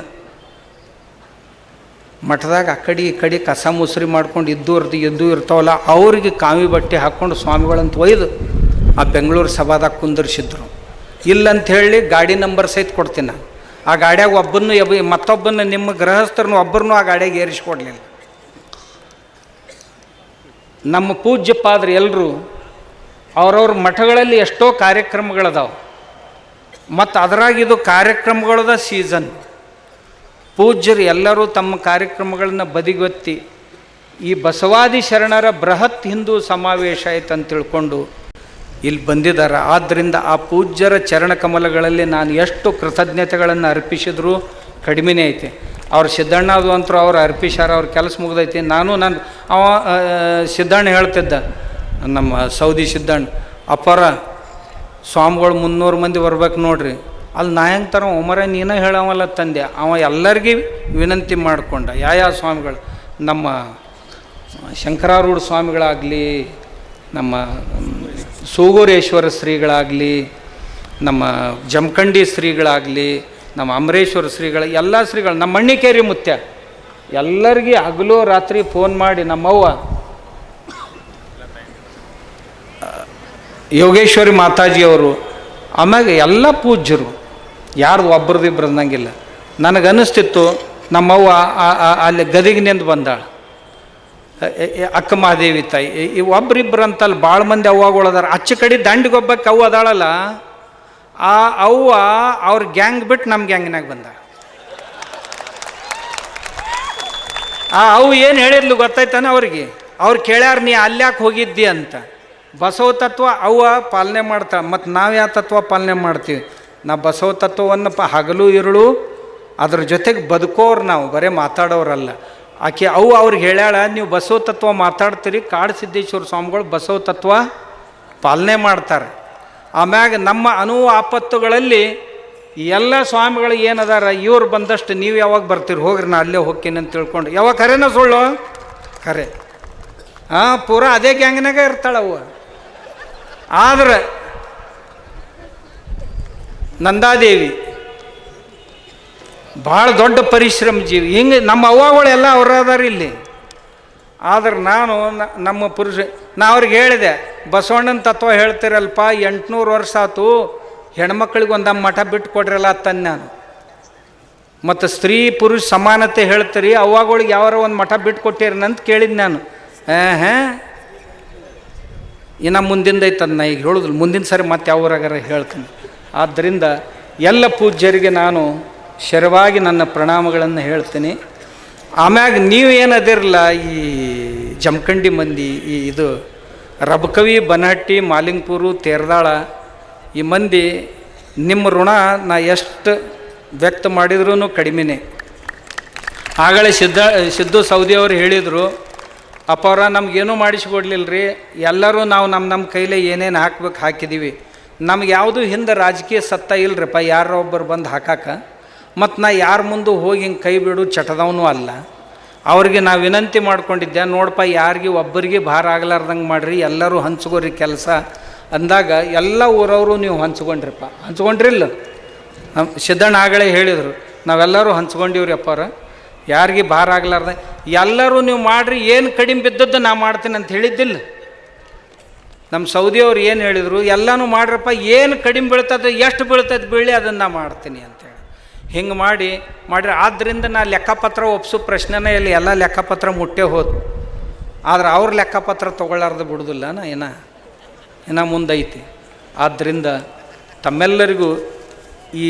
A: ಮಠದಾಗ ಆ ಕಡೆ ಈ ಕಡೆ ಕಸ ಮುಸ್ರಿ ಮಾಡ್ಕೊಂಡು ಎದ್ದು ಇರ್ತಾವಲ್ಲ ಅವ್ರಿಗೆ ಕಾವಿ ಬಟ್ಟೆ ಹಾಕ್ಕೊಂಡು ಸ್ವಾಮಿಗಳಂತ ಒಯ್ದು ಆ ಬೆಂಗಳೂರು ಸಭಾದಾಗ ಕುಂದರ್ಸಿದ್ರು. ಇಲ್ಲಂತ ಹೇಳಿ ಗಾಡಿ ನಂಬರ್ ಸಹಿತ ಕೊಡ್ತೀನಿ ನಾನು. ಆ ಗಾಡಿಯಾಗ ಒಬ್ಬನ್ನು ಮತ್ತೊಬ್ಬನ ನಿಮ್ಮ ಗೃಹಸ್ಥರನ್ನು ಒಬ್ಬರನ್ನು ಆ ಗಾಡಿಯಾಗ ಏರಿಸ್ಕೊಡ್ಲಿಲ್ಲ. ನಮ್ಮ ಪೂಜ್ಯಪಾದ್ರು ಎಲ್ಲರೂ ಅವ್ರವ್ರ ಮಠಗಳಲ್ಲಿ ಎಷ್ಟೋ ಕಾರ್ಯಕ್ರಮಗಳದಾವೆ ಮತ್ತು ಅದರಾಗ ಇದು ಕಾರ್ಯಕ್ರಮಗಳದ ಸೀಸನ್. ಪೂಜ್ಯರು ಎಲ್ಲರೂ ತಮ್ಮ ಕಾರ್ಯಕ್ರಮಗಳನ್ನ ಬದಿಗೊತ್ತಿ ಈ ಬಸವಾದಿ ಶರಣರ ಬೃಹತ್ ಹಿಂದೂ ಸಮಾವೇಶ ಆಯ್ತು ಅಂತ ತಿಳ್ಕೊಂಡು ಇಲ್ಲಿ ಬಂದಿದ್ದಾರೆ. ಆದ್ದರಿಂದ ಆ ಪೂಜ್ಯರ ಚರಣ ಕಮಲಗಳಲ್ಲಿ ನಾನು ಎಷ್ಟು ಕೃತಜ್ಞತೆಗಳನ್ನು ಅರ್ಪಿಸಿದ್ರು ಕಡಿಮೆನೇ ಐತೆ. ಅವ್ರು ಸಿದ್ದಣ್ಣದು ಅಂತರೂ ಅವ್ರು ಅರ್ಪಿಸ್ಯಾರ, ಅವ್ರ ಕೆಲಸ ಮುಗ್ದೈತಿ. ನಾನು ಅವ ಸಿದ್ದಣ್ಣ ಹೇಳ್ತಿದ್ದ, ನಮ್ಮ ಸೌದಿ ಸಿದ್ದಣ್ಣ, ಅಪ್ಪರ ಸ್ವಾಮಿಗಳು 300 ಮಂದಿ ಬರ್ಬೇಕು ನೋಡ್ರಿ. ಅಲ್ಲಿ ನಾ ಹೆಂಗೆ ತರ ಒಮ್ಮರ ನೀನೇ ಹೇಳವಲ್ಲ ತಂದೆ. ಅವ ಎಲ್ಲರಿಗೂ ವಿನಂತಿ ಮಾಡಿಕೊಂಡ. ಯಾವ ಸ್ವಾಮಿಗಳು, ನಮ್ಮ ಶಂಕರಾರೂಢ ಸ್ವಾಮಿಗಳಾಗಲಿ, ನಮ್ಮ ಸೂಗೂರೇಶ್ವರ ಶ್ರೀಗಳಾಗಲಿ, ನಮ್ಮ ಜಮಖಂಡಿ ಶ್ರೀಗಳಾಗಲಿ, ನಮ್ಮ ಅಮರೇಶ್ವರ ಶ್ರೀಗಳ ಎಲ್ಲ ಶ್ರೀಗಳು, ನಮ್ಮ ಮಣ್ಣಿಕೇರಿ ಮುತ್ಯ ಎಲ್ಲರಿಗೂ ಹಗಲು ರಾತ್ರಿ ಫೋನ್ ಮಾಡಿ, ನಮ್ಮವ್ವ ಯೋಗೇಶ್ವರಿ ಮಾತಾಜಿಯವರು, ಆಮ್ಯಾಗ ಎಲ್ಲ ಪೂಜ್ಯರು, ಯಾರ್ದು ಒಬ್ರದ್ದು ಇಬ್ಬರು ಅನ್ನಂಗಿಲ್ಲ. ನನಗನ್ನಿಸ್ತಿತ್ತು ನಮ್ಮವ್ವ ಅಲ್ಲಿ ಗದಿಗಿನಿಂದ ಬಂದಾಳ, ಅಕ್ಕ ಮಹಾದೇವಿ ತಾಯಿ. ಈ ಒಬ್ರಿಬ್ರು ಅಂತಲ್ಲಿ ಭಾಳ ಮಂದಿ ಅವ್ವಗಳದಾರ. ಅಚ್ಚ ಕಡೆ ದಂಡಿಗೊಬ್ಬಕ್ಕೆ ಅವ್ವ ಅದಾಳಲ್ಲ, ಆ ಅವ್ವ ಅವ್ರ ಗ್ಯಾಂಗ್ ಬಿಟ್ಟು ನಮ್ಮ ಗ್ಯಾಂಗ್ನಾಗ ಬಂದಾಳ. ಆ ಅವು ಏನು ಹೇಳಿದ್ಲು ಗೊತ್ತಾಯ್ತಾನೆ ಅವ್ರಿಗೆ. ಅವ್ರು ಕೇಳ್ಯಾರ, ನೀ ಅಲ್ಯಾಕೆ ಹೋಗಿದ್ದಿ ಅಂತ. ಬಸವ ತತ್ವ ಅವ್ವ ಪಾಲನೆ ಮಾಡ್ತಾ, ಮತ್ತು ನಾವು ಯಾವ ತತ್ವ ಪಾಲನೆ ಮಾಡ್ತೀವಿ? ನಾವು ಬಸವ ತತ್ವವನ್ನು ಹಗಲು ಇರುಳು ಅದ್ರ ಜೊತೆಗೆ ಬದುಕೋರು, ನಾವು ಬರೀ ಮಾತಾಡೋರಲ್ಲ. ಆಕೆ ಅವು ಅವ್ರಿಗೆ ಹೇಳ್ಯಾಳ, ನೀವು ಬಸವ ತತ್ವ ಮಾತಾಡ್ತೀರಿ, ಕಾಡು ಸಿದ್ದೇಶ್ವರ ಸ್ವಾಮಿಗಳು ಬಸವ ತತ್ವ ಪಾಲನೆ ಮಾಡ್ತಾರೆ. ಆಮ್ಯಾಗ ನಮ್ಮ ಆಪತ್ತುಗಳಲ್ಲಿ ಎಲ್ಲ ಸ್ವಾಮಿಗಳು ಏನದಾರ, ಇವ್ರು ಬಂದಷ್ಟು ನೀವು ಯಾವಾಗ ಬರ್ತೀರಿ, ಹೋಗ್ರಿ ನಾ ಅಲ್ಲೇ ಹೋಗ್ತೀನಿ ಅಂತ ತಿಳ್ಕೊಂಡು. ಯಾವಾಗ ಖರೇನ ಸುಳ್ಳು? ಖರೆ. ಪೂರಾ ಅದೇ ಗ್ಯಾಂಗ್ನಾಗ ಇರ್ತಾಳವ್ವ. ಆದ್ರೆ ನಂದಾದೇವಿ ಭಾಳ ದೊಡ್ಡ ಪರಿಶ್ರಮ ಜೀವಿ. ಹಿಂಗೆ ನಮ್ಮ ಅವ್ವಗಳೆಲ್ಲ ಅವರದಾರ ಇಲ್ಲಿ. ಆದ್ರೆ ನಾನು ನಮ್ಮ ಪುರುಷ ಅವ್ರಿಗೆ ಹೇಳಿದೆ, ಬಸವಣ್ಣನ ತತ್ವ ಹೇಳ್ತಿರಲ್ಪ, 800 ವರ್ಷ ಆತು, ಹೆಣ್ಮಕ್ಳಿಗೆ ಒಂದಮ್ಮ ಮಠ ಬಿಟ್ಟು ಕೊಡ್ರಲ್ಲ ತನ್ನ ನಾನು. ಮತ್ತು ಸ್ತ್ರೀ ಪುರುಷ ಸಮಾನತೆ ಹೇಳ್ತೀರಿ, ಅವ್ವಗಳಿಗೆ ಯಾವಾರ ಒಂದು ಮಠ ಬಿಟ್ಟು ಕೊಟ್ಟಿರನಂತ ಕೇಳಿದ್ದು ನಾನು. ಇನ್ನು ಮುಂದಿಂದ ಐತದ, ನಾ ಈಗ ಹೇಳುದಿಲ್ಲ, ಮುಂದಿನ ಸರಿ ಮತ್ತೆ ಯಾವ್ರಾಗಾರ ಹೇಳ್ತೀನಿ. ಆದ್ದರಿಂದ ಎಲ್ಲ ಪೂಜ್ಯರಿಗೆ ನಾನು ಶರವಾಗಿ ನನ್ನ ಪ್ರಣಾಮಗಳನ್ನು ಹೇಳ್ತೀನಿ. ಆಮ್ಯಾಗ ನೀವು ಏನದಿರಲ್ಲ, ಈ ಜಮಖಂಡಿ ಮಂದಿ, ಇದು ರಬಕವಿ, ಬನಹಟ್ಟಿ, ಮಾಲಿಂಗಪುರು, ತೇರದಾಳ, ಈ ಮಂದಿ ನಿಮ್ಮ ಋಣ ನಾ ಎಷ್ಟು ವ್ಯಕ್ತ ಮಾಡಿದ್ರೂ ಕಡಿಮೆನೇ. ಆಗಲೇ ಸಿದ್ದು ಸೌದಿಯವರು ಹೇಳಿದರು, ಅಪ್ಪವ್ರ ನಮಗೇನೂ ಮಾಡಿಸ್ಕೊಡ್ಲಿಲ್ಲ ರೀ, ಎಲ್ಲರೂ ನಾವು ನಮ್ಮ ಕೈಲೇ ಏನೇನು ಹಾಕ್ಬೇಕು ಹಾಕಿದ್ದೀವಿ, ನಮ್ಗೆ ಯಾವುದೂ ಹಿಂದೆ ರಾಜಕೀಯ ಸತ್ತ ಇಲ್ಲರಿಪ್ಪ, ಯಾರೋ ಒಬ್ಬರು ಬಂದು ಹಾಕಾಕ. ಮತ್ತು ನಾ ಯಾರ ಮುಂದೆ ಹೋಗಿ ಹಿಂಗೆ ಕೈ ಬಿಡು ಚಟದವನು ಅಲ್ಲ. ಅವ್ರಿಗೆ ನಾವು ವಿನಂತಿ ಮಾಡ್ಕೊಂಡಿದ್ದೆ, ನೋಡಪ್ಪ ಯಾರಿಗೆ ಒಬ್ಬರಿಗೆ ಭಾರ ಆಗ್ಲಾರ್ದಂಗೆ ಮಾಡಿರಿ, ಎಲ್ಲರೂ ಹಂಚ್ಕೋರಿ ಕೆಲಸ ಅಂದಾಗ ಎಲ್ಲ ಊರವರು ನೀವು ಹಂಚ್ಕೊಂಡ್ರಿಪ್ಪ. ಹಂಚ್ಕೊಂಡ್ರಿಲ್ಲ? ನಮ್ಮ ಸಿದ್ದಣ್ಣ ಆಗಲೇ ಹೇಳಿದರು, ನಾವೆಲ್ಲರೂ ಹಂಚ್ಕೊಂಡಿವ್ರಿ ಅಪ್ಪಾರ, ಯಾರಿಗೆ ಭಾರ ಆಗ್ಲಾರ್ದ ಎಲ್ಲರೂ ನೀವು ಮಾಡಿರಿ, ಏನು ಕಡಿಮೆ ಬಿದ್ದದ್ದು ನಾ ಮಾಡ್ತೀನಿ ಅಂತ ಹೇಳಿದ್ದಿಲ್ಲ. ನಮ್ಮ ಸೌದಿಯವ್ರು ಏನು ಹೇಳಿದರು, ಎಲ್ಲನೂ ಮಾಡ್ರಪ್ಪ, ಏನು ಕಡಿಮೆ ಬೀಳ್ತದೆ, ಎಷ್ಟು ಬೀಳ್ತದೆ ಬೀಳಿ ಅದನ್ನು ನಾ ಮಾಡ್ತೀನಿ ಅಂತೇಳಿ. ಹಿಂಗೆ ಮಾಡಿರಿ. ಆದ್ದರಿಂದ ನಾ ಲೆಕ್ಕಪತ್ರ ಒಪ್ಸೋ ಪ್ರಶ್ನೆನೇ ಇಲ್ಲ, ಎಲ್ಲ ಲೆಕ್ಕಪತ್ರ ಮುಟ್ಟೆ ಹೋದು. ಆದ್ರೆ ಅವ್ರ ಲೆಕ್ಕಪತ್ರ ತೊಗೊಳ್ಳಾರ್ದು ಬಿಡೋದಿಲ್ಲ, ನಾ ಇನ್ನು ಮುಂದೈತಿ. ಆದ್ದರಿಂದ ತಮ್ಮೆಲ್ಲರಿಗೂ ಈ